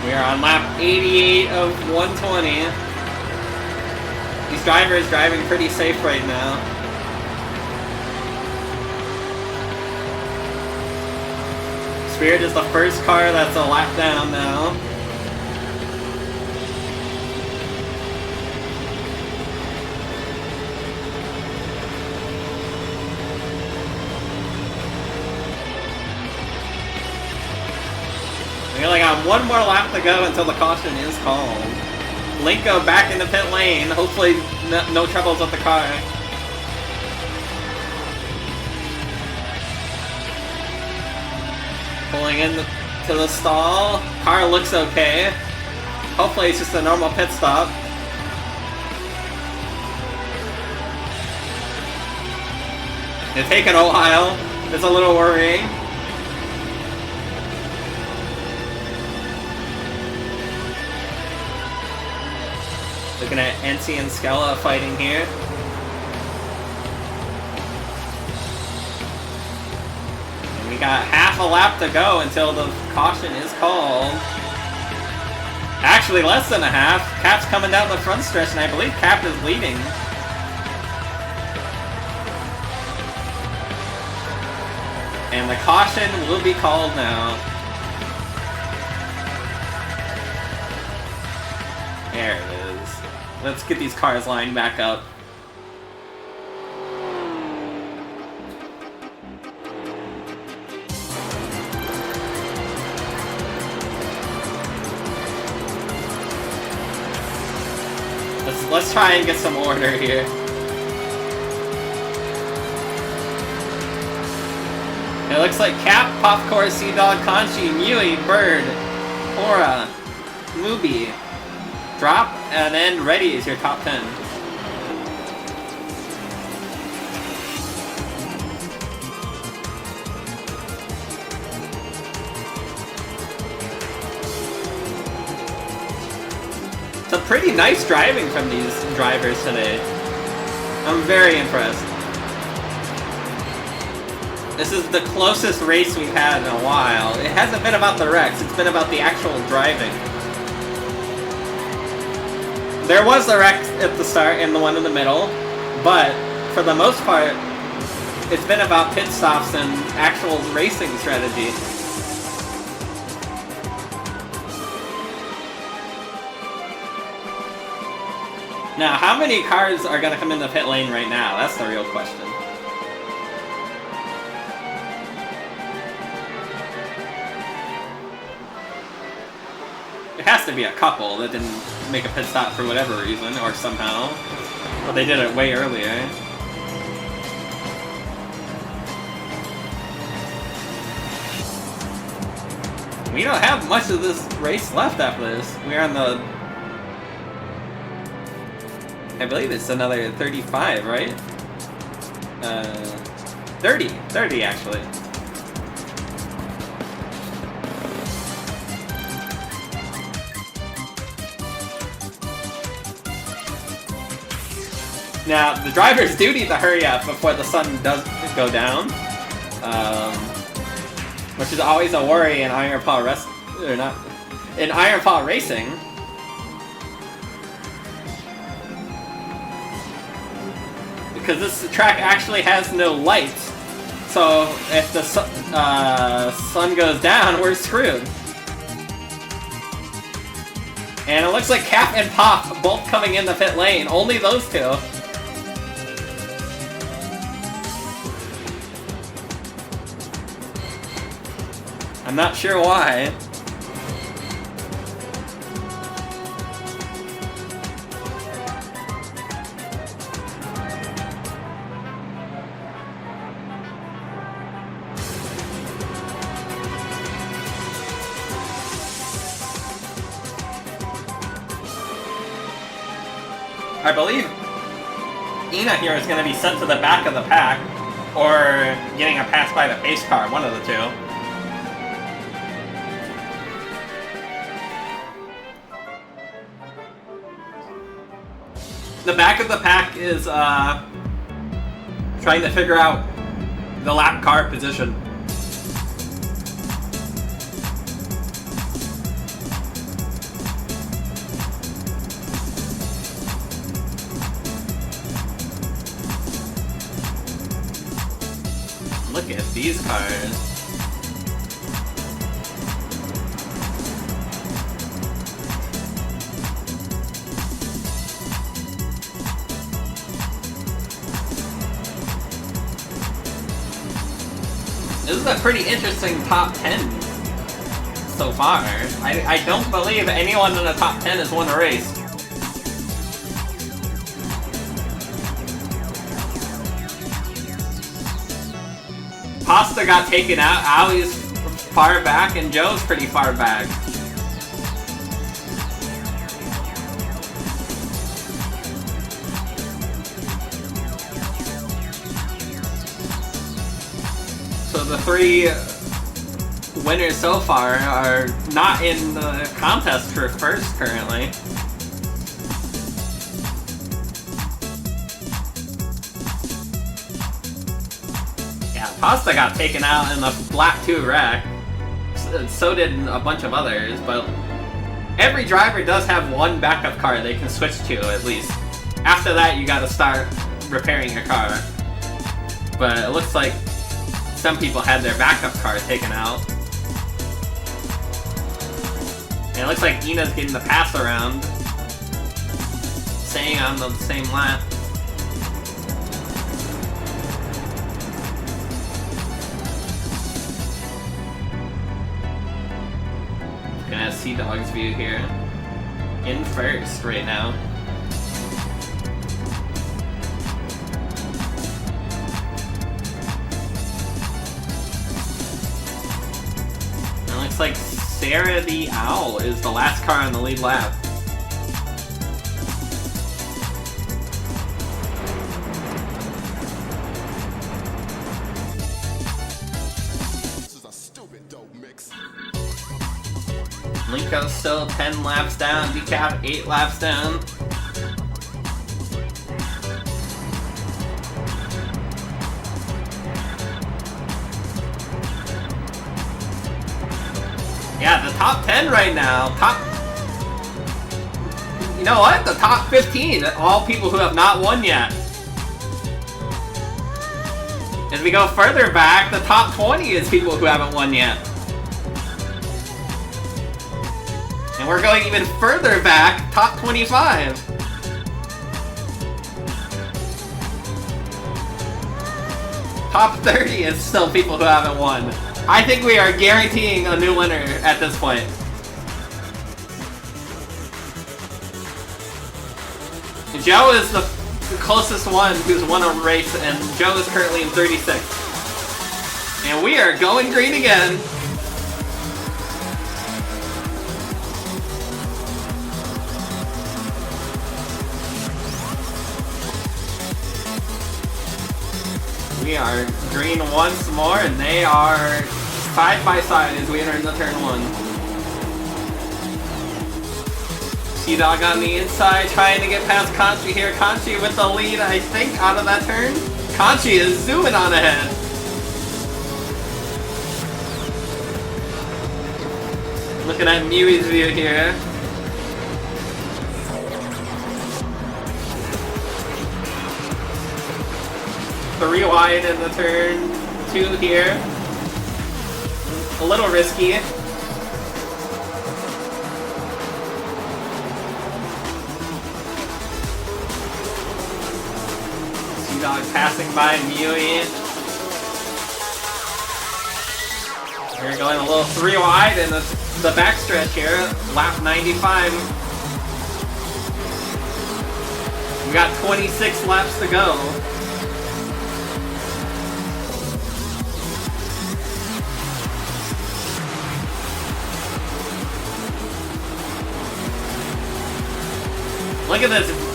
A: We are on lap 88 of 120. These drivers driving pretty safe right now. Spirit is the first car that's a lap down now. We only got one more lap to go until the caution is called. Linko back in the pit lane. Hopefully no troubles with the car. Pulling in to the stall. Car looks okay. Hopefully it's just a normal pit stop. It's taking a while. It's a little worrying. Looking at NC and Skella fighting here. We got half a lap to go until the caution is called. Actually, less than a half. Cap's coming down the front stretch, and I believe Cap is leading. And the caution will be called now. There it is. Let's get these cars lined back up. Let's try and get some order here. It looks like Cap, Popcorn, Sea Dog, Conchi, Mui, Bird, Aura, Mubi, Drop, and then Ready is your top 10. Some pretty nice driving from these drivers today. I'm very impressed. This is the closest race we've had in a while. It hasn't been about the wrecks, it's been about the actual driving. There was the wreck at the start and the one in the middle, but for the most part, it's been about pit stops and actual racing strategy. Now, how many cars are going to come in the pit lane right now? That's the real question. It has to be a couple that didn't make a pit stop for whatever reason, or somehow. But they did it way earlier. We don't have much of this race left after this. We're on the... I believe it's another 35, right? 30 actually. Now, the drivers do need to hurry up before the sun does go down. Which is always a worry in Iron Paw Racing. Because this track actually has no lights. So if the sun goes down, we're screwed. And it looks like Cap and Pop both coming in the pit lane. Only those two. I'm not sure why. I believe Ina here is going to be sent to the back of the pack, or getting a pass by the pace car, one of the two. The back of the pack is trying to figure out the lap car position. Look at these cars. This is a pretty interesting top 10 so far. I don't believe anyone in the top 10 has won a race. Pasta got taken out, Ali's far back, and Joe's pretty far back. So the three winners so far are not in the contest for first currently. Yeah, Pasta got taken out in the lap 2 wreck. So did a bunch of others, but every driver does have one backup car they can switch to at least. After that, you gotta start repairing your car. But it looks like some people had their backup car taken out. And it looks like Ina's getting the pass around, staying on the same lap. Gonna have Sea Dog's view here. In first right now. Looks like Sarah the Owl is the last car on the lead lap.
F: This is a stupid dope mix.
A: Linko's still 10 laps down, Decaf 8 laps down. Yeah, the top 10 right now, you know what? The top 15, all people who have not won yet. As we go further back, the top 20 is people who haven't won yet. And we're going even further back, top 25. Top 30 is still people who haven't won. I think we are guaranteeing a new winner at this point. Joe is the closest one who's won a race, and Joe is currently in 36. And we are going green again. We are green once more, and they are side by side as we enter into turn 1. T-Dog on the inside, trying to get past Conchi here. Conchi with the lead, I think, out of that turn. Conchi is zooming on ahead. Looking at Miui's view here. Three wide in the turn 2 here. A little risky. Dog passing by Miui. We're going a little 3 wide in the backstretch here. Lap 95. We got 26 laps to go.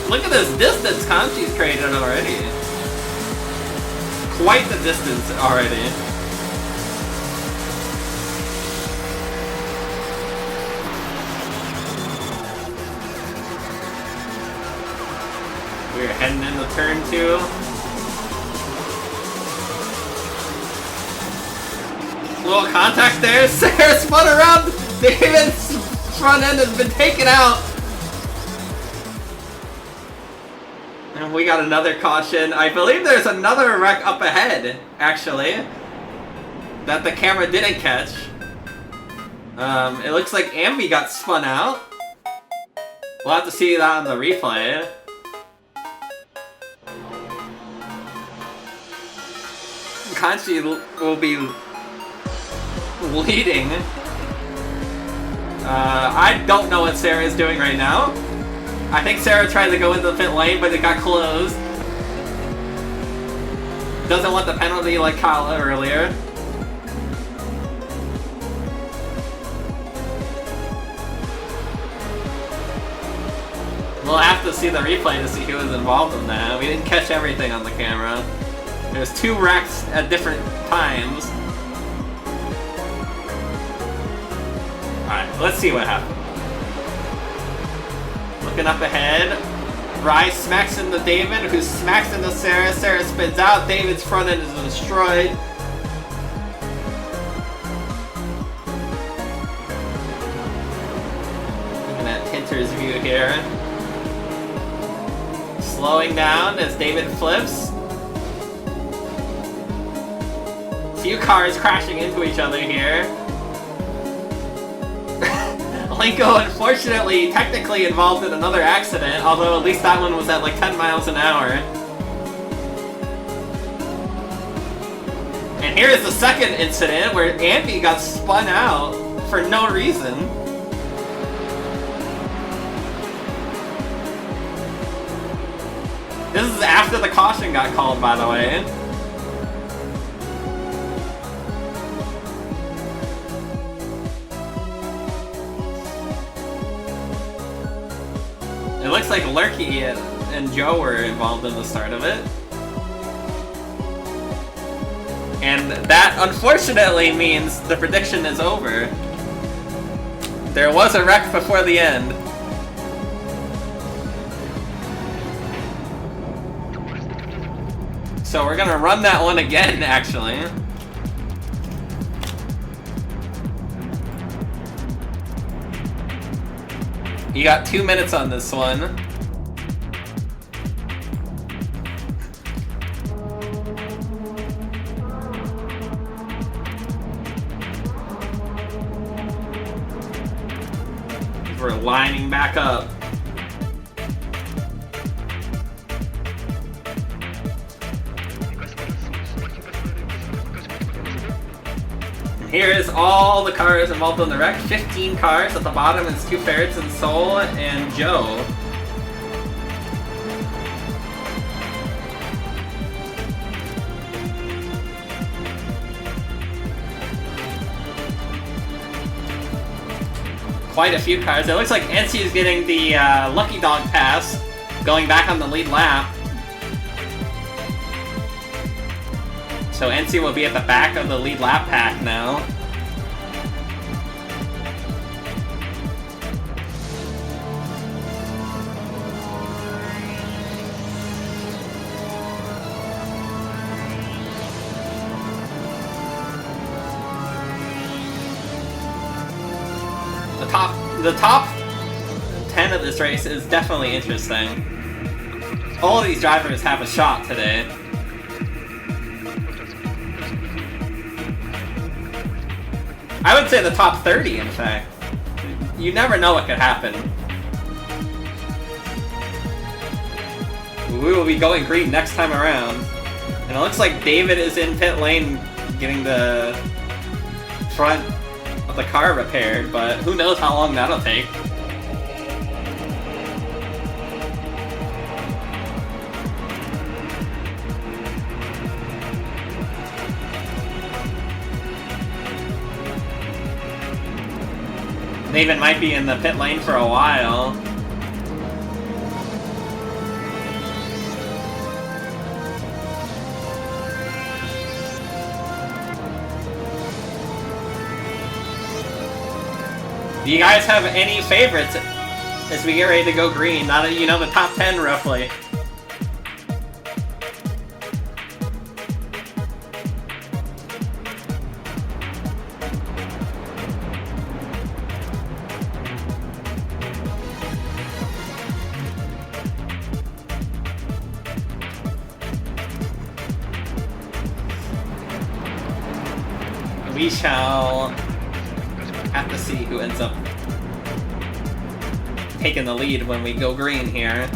A: Look at this distance Conchi's created already. Quite the distance already. We're heading into turn 2. Little contact there. Sarah spun around. David's front end has been taken out. And we got another caution. I believe there's another wreck up ahead, actually, that the camera didn't catch. It looks like Ambi got spun out. We'll have to see that on the replay. Kanchi will be leading. I don't know what Sarah is doing right now. I think Sarah tried to go into the pit lane, but it got closed. Doesn't want the penalty like Kala earlier. We'll have to see the replay to see who was involved in that. We didn't catch everything on the camera. There's 2 wrecks at different times. Alright, let's see what happened. Looking up ahead. Rai smacks into David, who smacks into Sarah. Sarah spins out. David's front end is destroyed. Looking at Tinter's view here. Slowing down as David flips. Few cars crashing into each other here. Linko, unfortunately, technically involved in another accident, although at least that one was at like 10 miles an hour. And here is the second incident where Andy got spun out for no reason. This is after the caution got called, by the way. It looks like Lurky and Joe were involved in the start of it. And that, unfortunately, means the prediction is over. There was a wreck before the end. So we're gonna run that one again, actually. You got 2 minutes on this one. We're lining back up. Here's all the cars involved in the wreck. 15 cars. At the bottom is 2 ferrets and Soul and Joe. Quite a few cars. It looks like NC is getting the Lucky Dog pass, going back on the lead lap. So NC will be at the back of the lead lap pack now. The top 10 of this race is definitely interesting. All of these drivers have a shot today. I would say the top 30, in fact. You never know what could happen. We will be going green next time around. And it looks like David is in pit lane getting the front of the car repaired, but who knows how long that'll take. David might be in the pit lane for a while. Do you guys have any favorites as we get ready to go green? Now that you know the top 10 roughly. We shall have to see who ends up taking the lead when we go green here.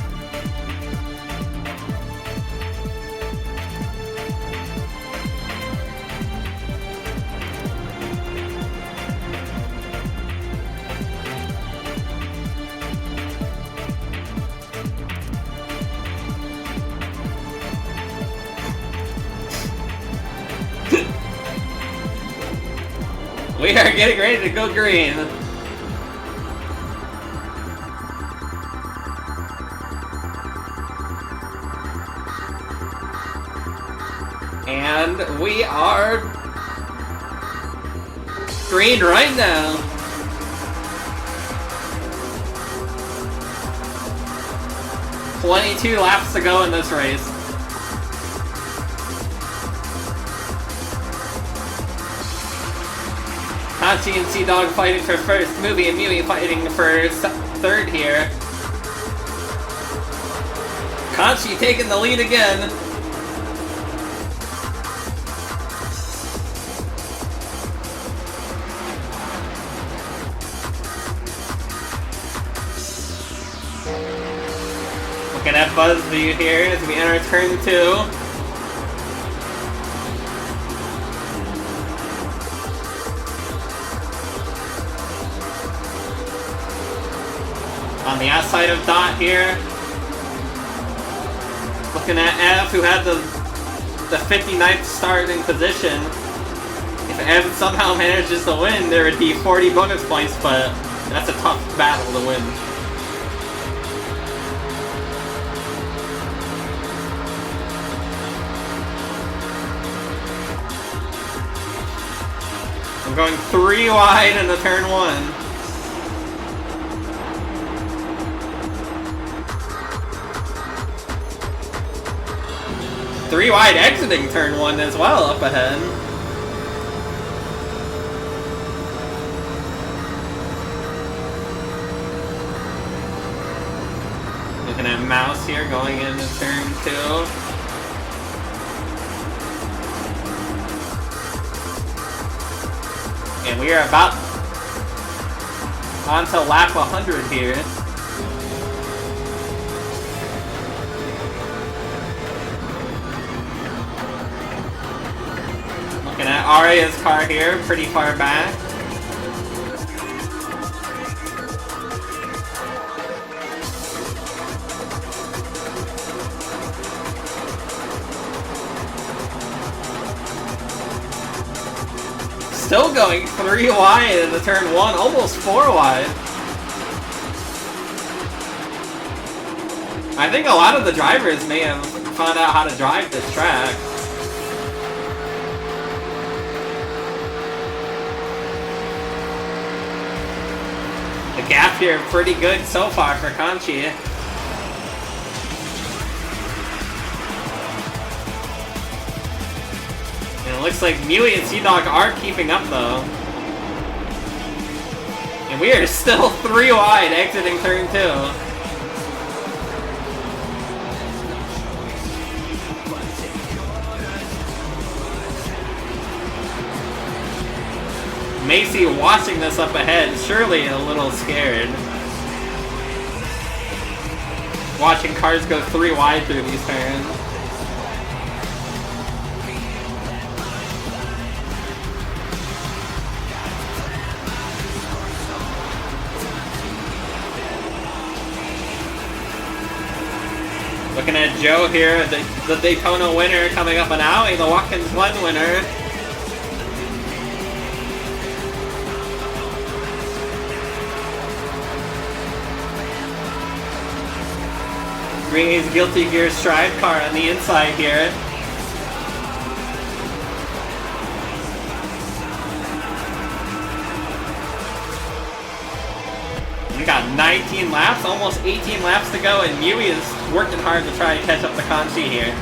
A: We are getting ready to go green. And we are green right now. "22 laps to go in this race. Hachi and Sea-Dog fighting for first, Movie and Mewy fighting for third here. Kanchi taking the lead again. Looking at BuzzView here as we enter turn 2. On the outside of Dot here. Looking at Ev, who had the 59th starting position. If Ev somehow manages to win, there would be 40 bonus points, but that's a tough battle to win. I'm going 3 wide into turn 1. Three wide exiting turn 1 as well up ahead. Looking at Mouse here going into turn 2. And we are about on to lap 100 here. Looking at Aria's car here, pretty far back. Still going 3 wide into turn 1, almost 4 wide. I think a lot of the drivers may have found out how to drive this track. The gap here pretty good so far for Conchi. And it looks like Mewy and Sea-Dog are keeping up though. And we are still 3 wide exiting turn 2. Macy watching this up ahead, surely a little scared. Watching cars go 3 wide through these turns. Looking at Joe here, the Daytona winner coming up an alley, the Watkins Glen winner. Bringing his Guilty Gear Stride car on the inside here. We got 19 laps, almost 18 laps to go, and Mewy is working hard to try and catch up to Conchi here.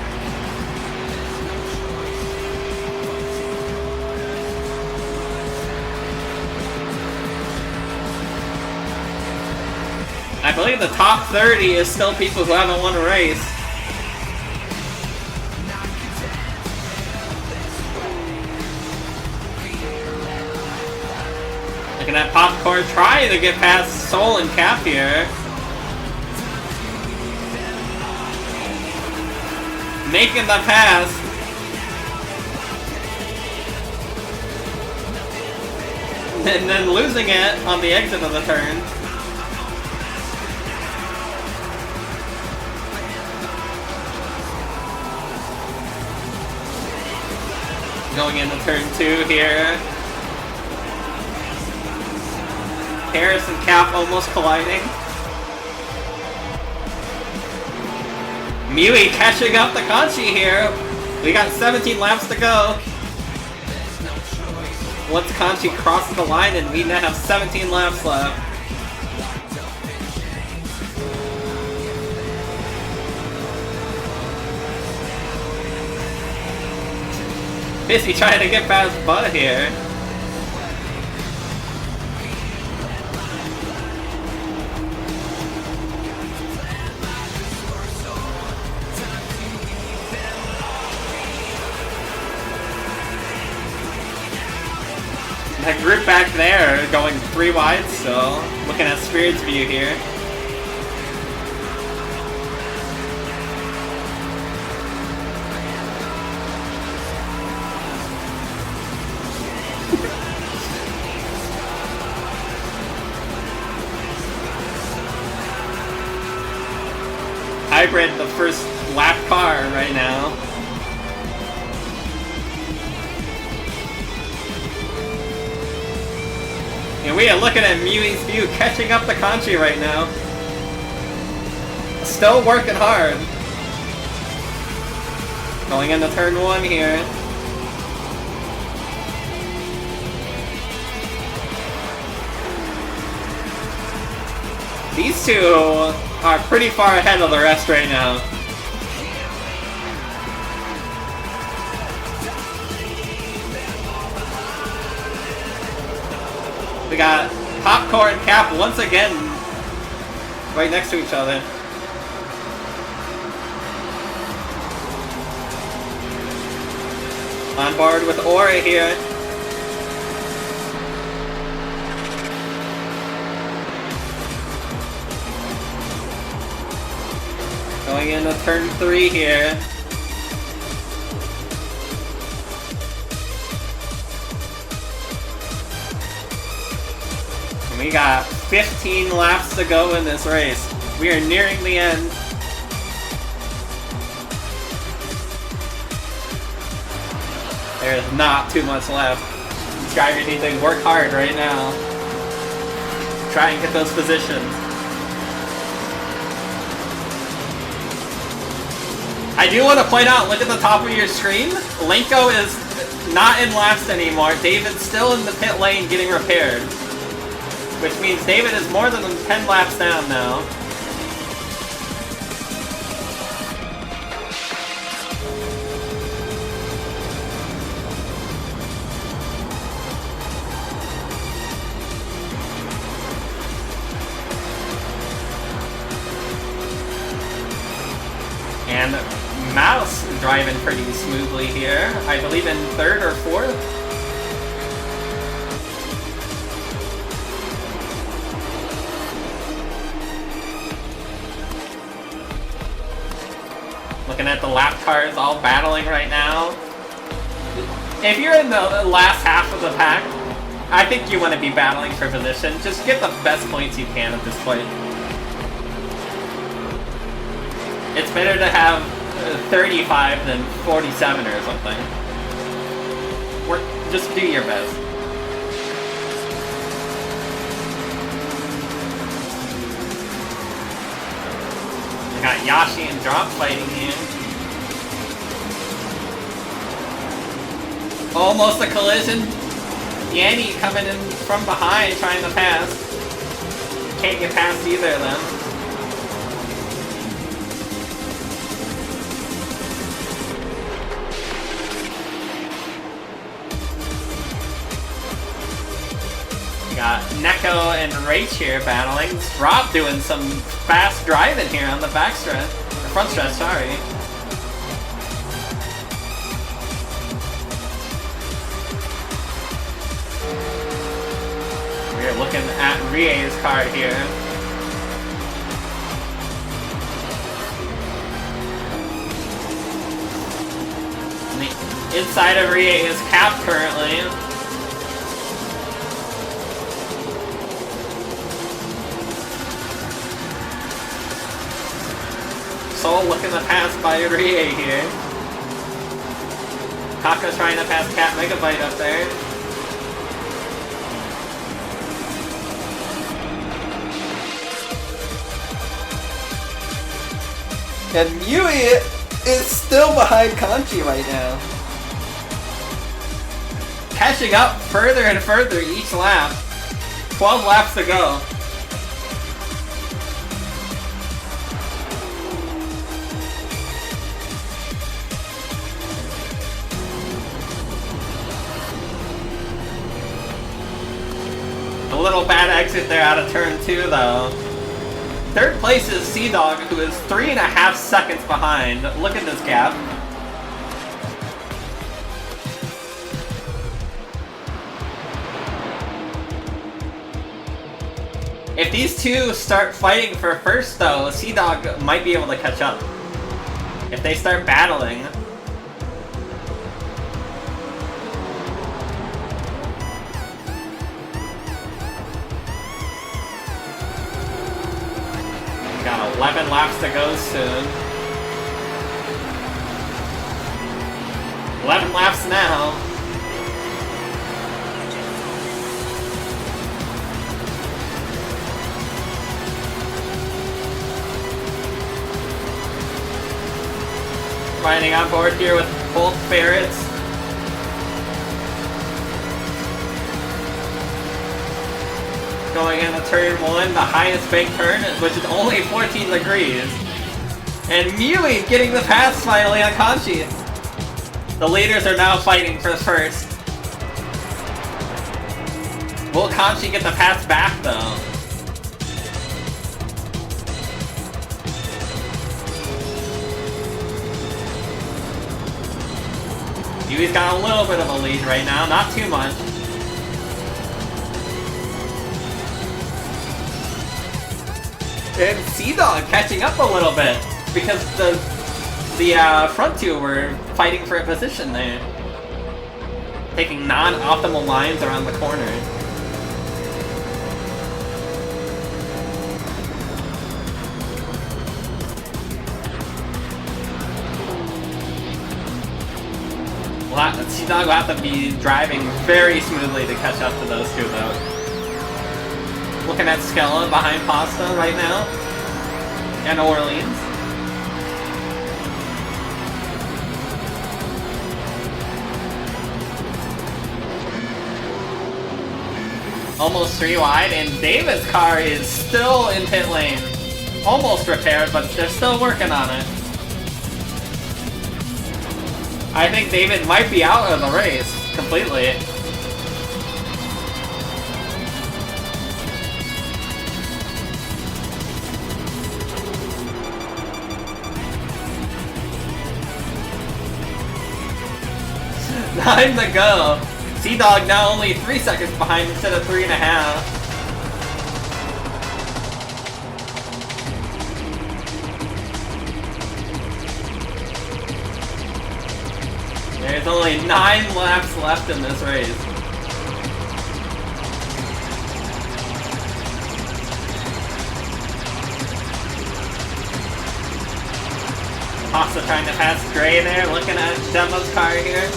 A: I believe the top 30 is still people who haven't won a race. Looking at Popcorn trying to get past Soul and Cap here. Making the pass. And then losing it on the exit of the turn. Going into turn 2 here. Harris and Cap almost colliding. Mewy catching up to Conchi here. We got 17 laps to go. Once Conchi crosses the line, and we now have 17 laps left. Busy trying to get past Bud here. That group back there going 3 wide still. Looking at Spirit's view here. Hybrid, the first lap car right now. And we are looking at Mewy's view catching up to Conchi right now. Still working hard. Going into turn 1 here. These two are pretty far ahead of the rest right now. We got Popcorn Cap once again right next to each other. On board with Ori here. Going into turn 3 here. We got 15 laps to go in this race. We are nearing the end. There's not too much left. These drivers need to work hard right now. Try and get those positions. I do want to point out, look at the top of your screen. Lenko is not in last anymore. David's still in the pit lane getting repaired. Which means David is more than 10 laps down now. And Mouse driving pretty smoothly here. I believe in 3rd or 4th. Looking at the lap cars all battling right now. If you're in the last half of the pack, I think you want to be battling for position. Just get the best points you can at this point. It's better to have 35 than 47 or something. Just do your best. We got Yashi and Drop fighting here. Almost a collision. Yanni coming in from behind trying to pass. Can't get past either of them. Got Neko and Rach here battling. Drop doing some fast driving here on the back stretch. Or front stretch, sorry. We're looking at Rie's car here. And the inside of Rie is Cap currently. Soul looking to pass by Rie here. Kaka's trying to pass Cat Megabyte up there. And Yui is still behind Kanchi right now. Catching up further and further each lap. 12 laps to go. A little bad exit there out of turn 2 though. 3rd place is Sea-Dog, who is 3.5 seconds behind. Look at this gap. If these two start fighting for first though, Sea-Dog might be able to catch up. If they start battling. Got 11 laps to go soon. 11 laps now. Riding on board here with both ferrets. Going into turn 1, the highest bank turn, which is only 14 degrees. And Mui getting the pass finally on Kanchi. The leaders are now fighting for first. Will Kanchi get the pass back though? Yui's got a little bit of a lead right now, not too much. And Sea-Dog catching up a little bit because the front two were fighting for a position there. Taking non-optimal lines around the corner. Sea-Dog will have to be driving very smoothly to catch up to those two, though. Looking at Skella behind Pasta right now. And Orleans. Almost 3 wide, and David's car is still in pit lane. Almost repaired, but they're still working on it. I think David might be out of the race completely. Time to go. Sea-Dog now only 3 seconds behind instead of 3.5. There's only 9 laps left in this race. Pasta trying to pass Gray there, looking at Demo's car here.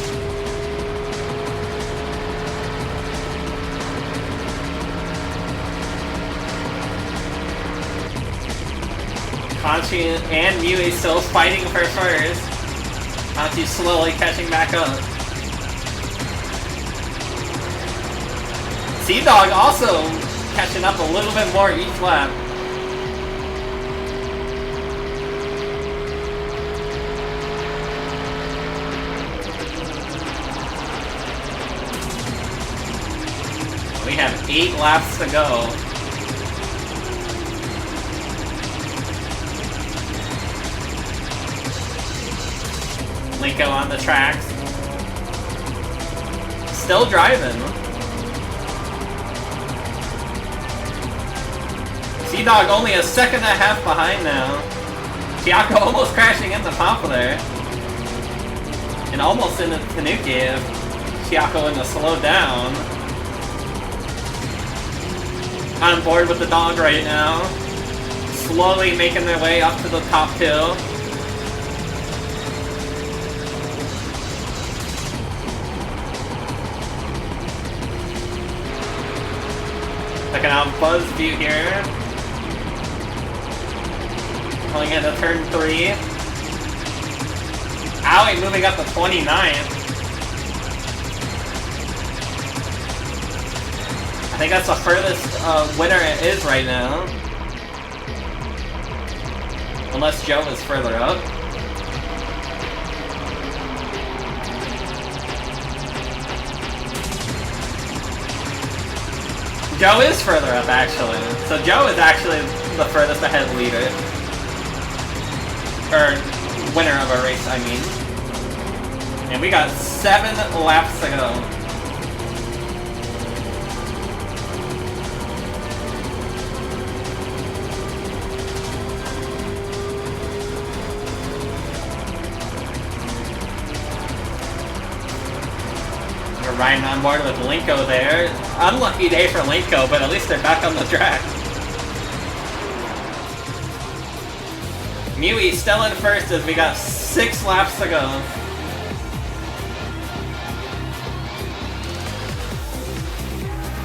A: Conchi and Mui still fighting for first. Conchi's slowly catching back up. Sea-Dog also catching up a little bit more each lap. We have 8 laps to go. Linko on the tracks. Still driving. Sea-Dog only a second and a half behind now. Chiako almost crashing in the top there. And almost in the Tanuki if Chiako in to slow down. On board with the dog right now. Slowly making their way up to the top 2. Checking out Buzz view here. Pulling into turn 3. Owie moving up to 29th. I think that's the furthest winner it is right now. Unless Joe is further up. Joe is further up, actually. So Joe is actually the furthest ahead leader. Or, winner of a race, I mean. And we got 7 laps to go. We're riding on board with Linko there. Unlucky day for Linko, but at least they're back on the track. Mui still in first as we got 6 laps to go.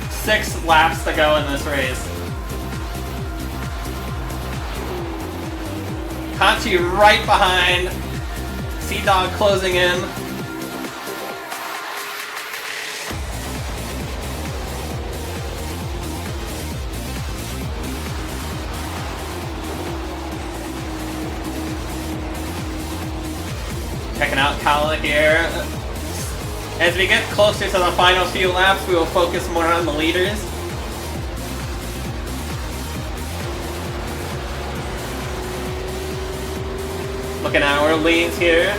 A: Six laps to go in this race. Conchi right behind. Sea-Dog closing in. Checking out Kala here. As we get closer to the final few laps, we will focus more on the leaders. Looking at our leads here.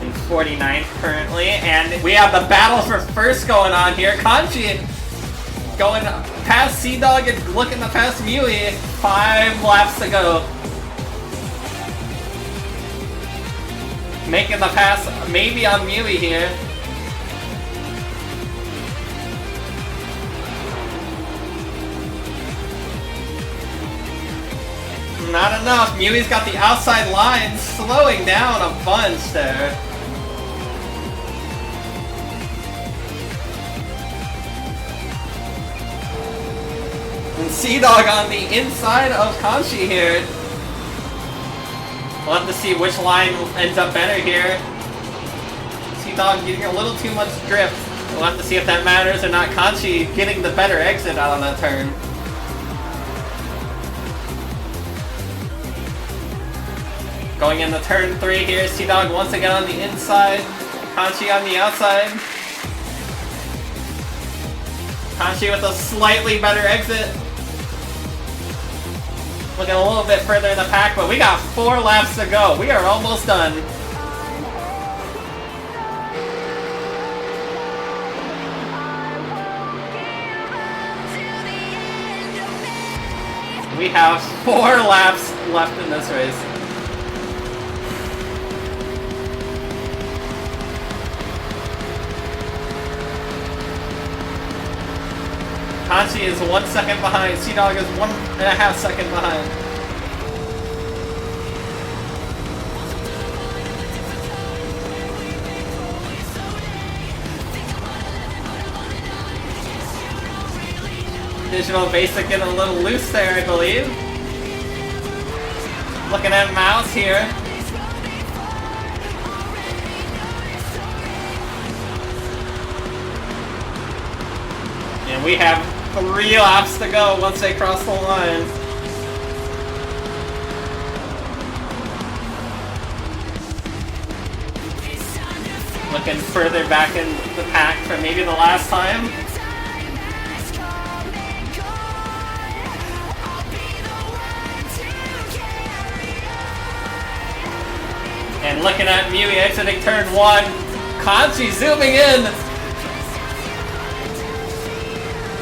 A: In 49th currently, and we have the battle for first going on here. Conchi going past Sea-Dog and looking to pass Mui. 5 laps to go. Making the pass maybe on Mui here. Not enough. Miui's got the outside line, slowing down a bunch there. And Sea-Dog on the inside of Kanshi here. We'll have to see which line ends up better here. Sea-Dog getting a little too much drift. We'll have to see if that matters or not. Kanshi getting the better exit out on that turn. Going into turn 3 here, Sea-Dog once again on the inside, Kanshi on the outside. Kanshi with a slightly better exit. Looking a little bit further in the pack, but we got 4 laps to go. We are almost done. We have 4 laps left in this race. Kanshi is 1 second behind. Sea-Dog is 1.5 seconds behind. Digital Basic getting a little loose there, I believe. Looking at Mouse here. And we have 3 laps to go once they cross the line. Looking further back in the pack for maybe the last time. And looking at Miui exiting turn 1. Kanshi zooming in.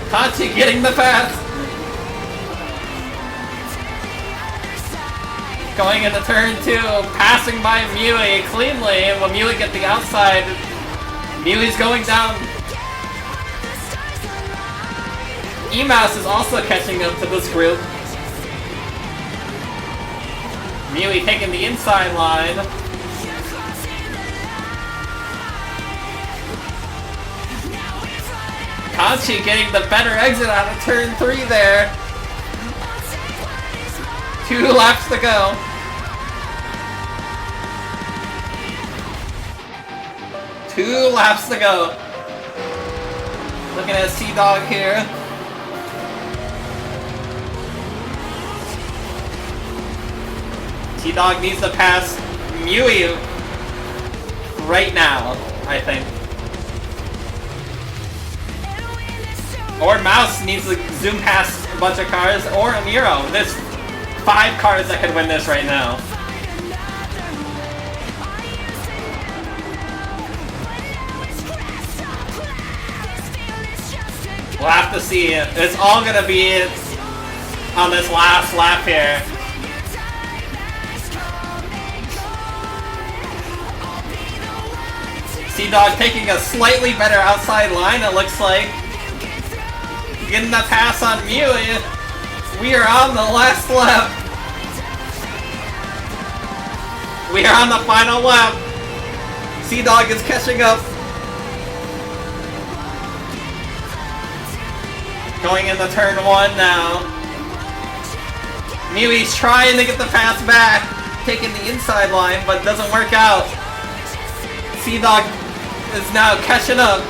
A: Kanshi getting the pass. Going into turn 2, passing by Miui cleanly, and will Miui get the outside? Miui's going down. Emaus is also catching up to this group. Miui taking the inside line. Kanshi getting the better exit out of turn 3 there. 2 laps to go. Two laps to go. Looking at Sea-Dog here. Sea-Dog needs to pass Miui right now, I think. Or Mouse needs to zoom past a bunch of cars, or Amiro. There's 5 cars that could win this right now. We'll have to see. It's all gonna be on this last lap here. Sea-Dog taking a slightly better outside line, it looks like. Getting the pass on Miui. We are on the last lap. We are on the final lap. Sea-Dog is catching up. Going into turn 1 now. Miui's trying to get the pass back. Taking the inside line, but doesn't work out. Sea-Dog is now catching up.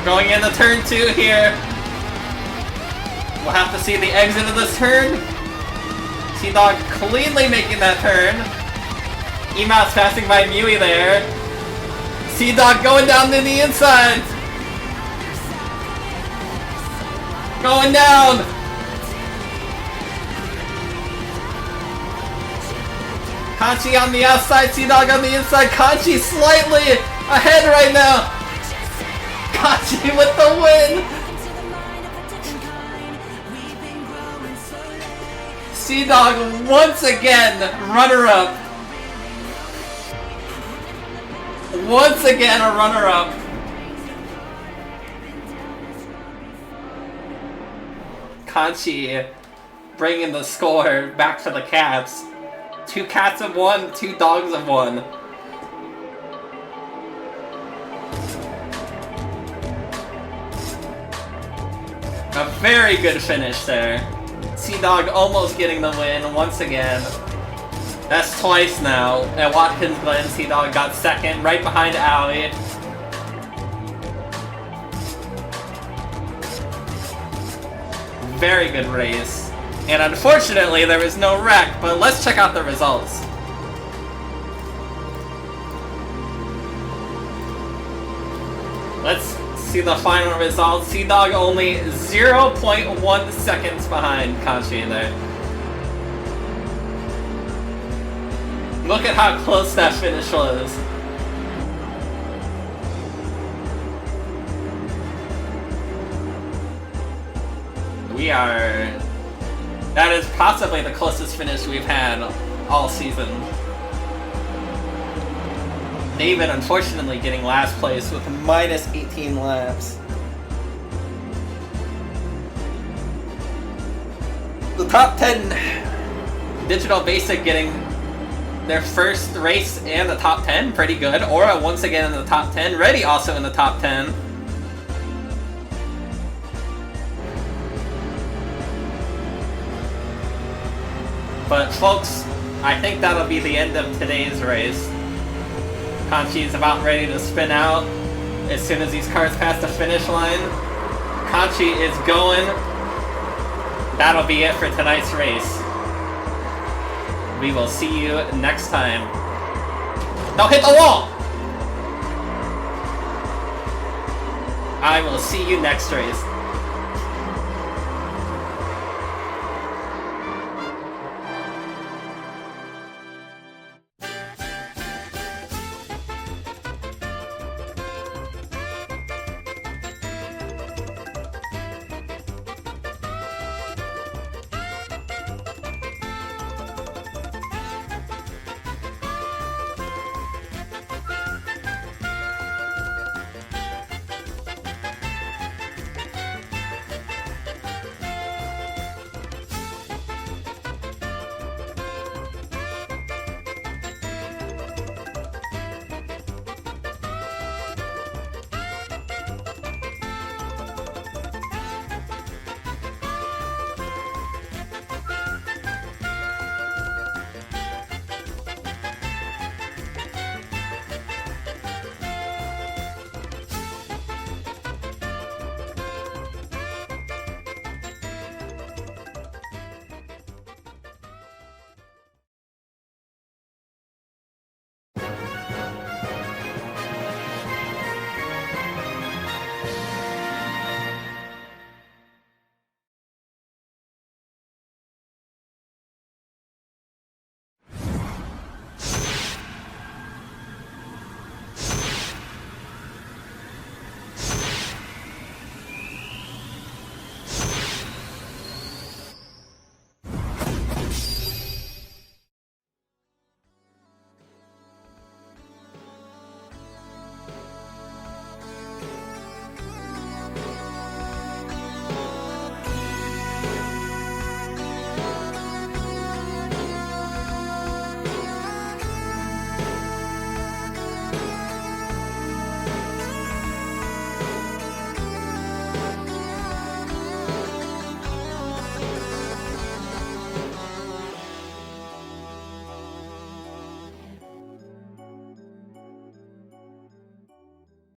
A: Going into turn 2 here. We'll have to see the exit of this turn. Sea-Dog cleanly making that turn. Emaus passing by Miui there. Sea-Dog going down to the inside. Going down. Kanshi on the outside, Sea-Dog on the inside. Kanshi slightly ahead right now. Kanshi with the win! Sea-Dog once again, runner-up. Once again, a runner-up. Kanchi bringing the score back for the cats. 2 cats of 1, 2 dogs of 1. A very good finish there. Sea-Dog almost getting the win once again. That's twice now. At Watkins Glen, Sea-Dog got second, right behind Allie. Very good race. And unfortunately, there was no wreck, but let's check out the results. Let's see the final results. Sea-Dog only 0.1 seconds behind Kanchi there. Look at how close that finish was. That is possibly the closest finish we've had all season. David unfortunately getting last place with minus 18 laps. The top 10, Digital Basic getting their first race in the top 10, pretty good. Aura once again in the top 10, Reddy also in the top 10. But folks, I think that'll be the end of today's race. Kanchi's about ready to spin out as soon as these cars pass the finish line. Kanchi is going. That'll be it for tonight's race. We will see you next time. Don't hit the wall! I will see you next race.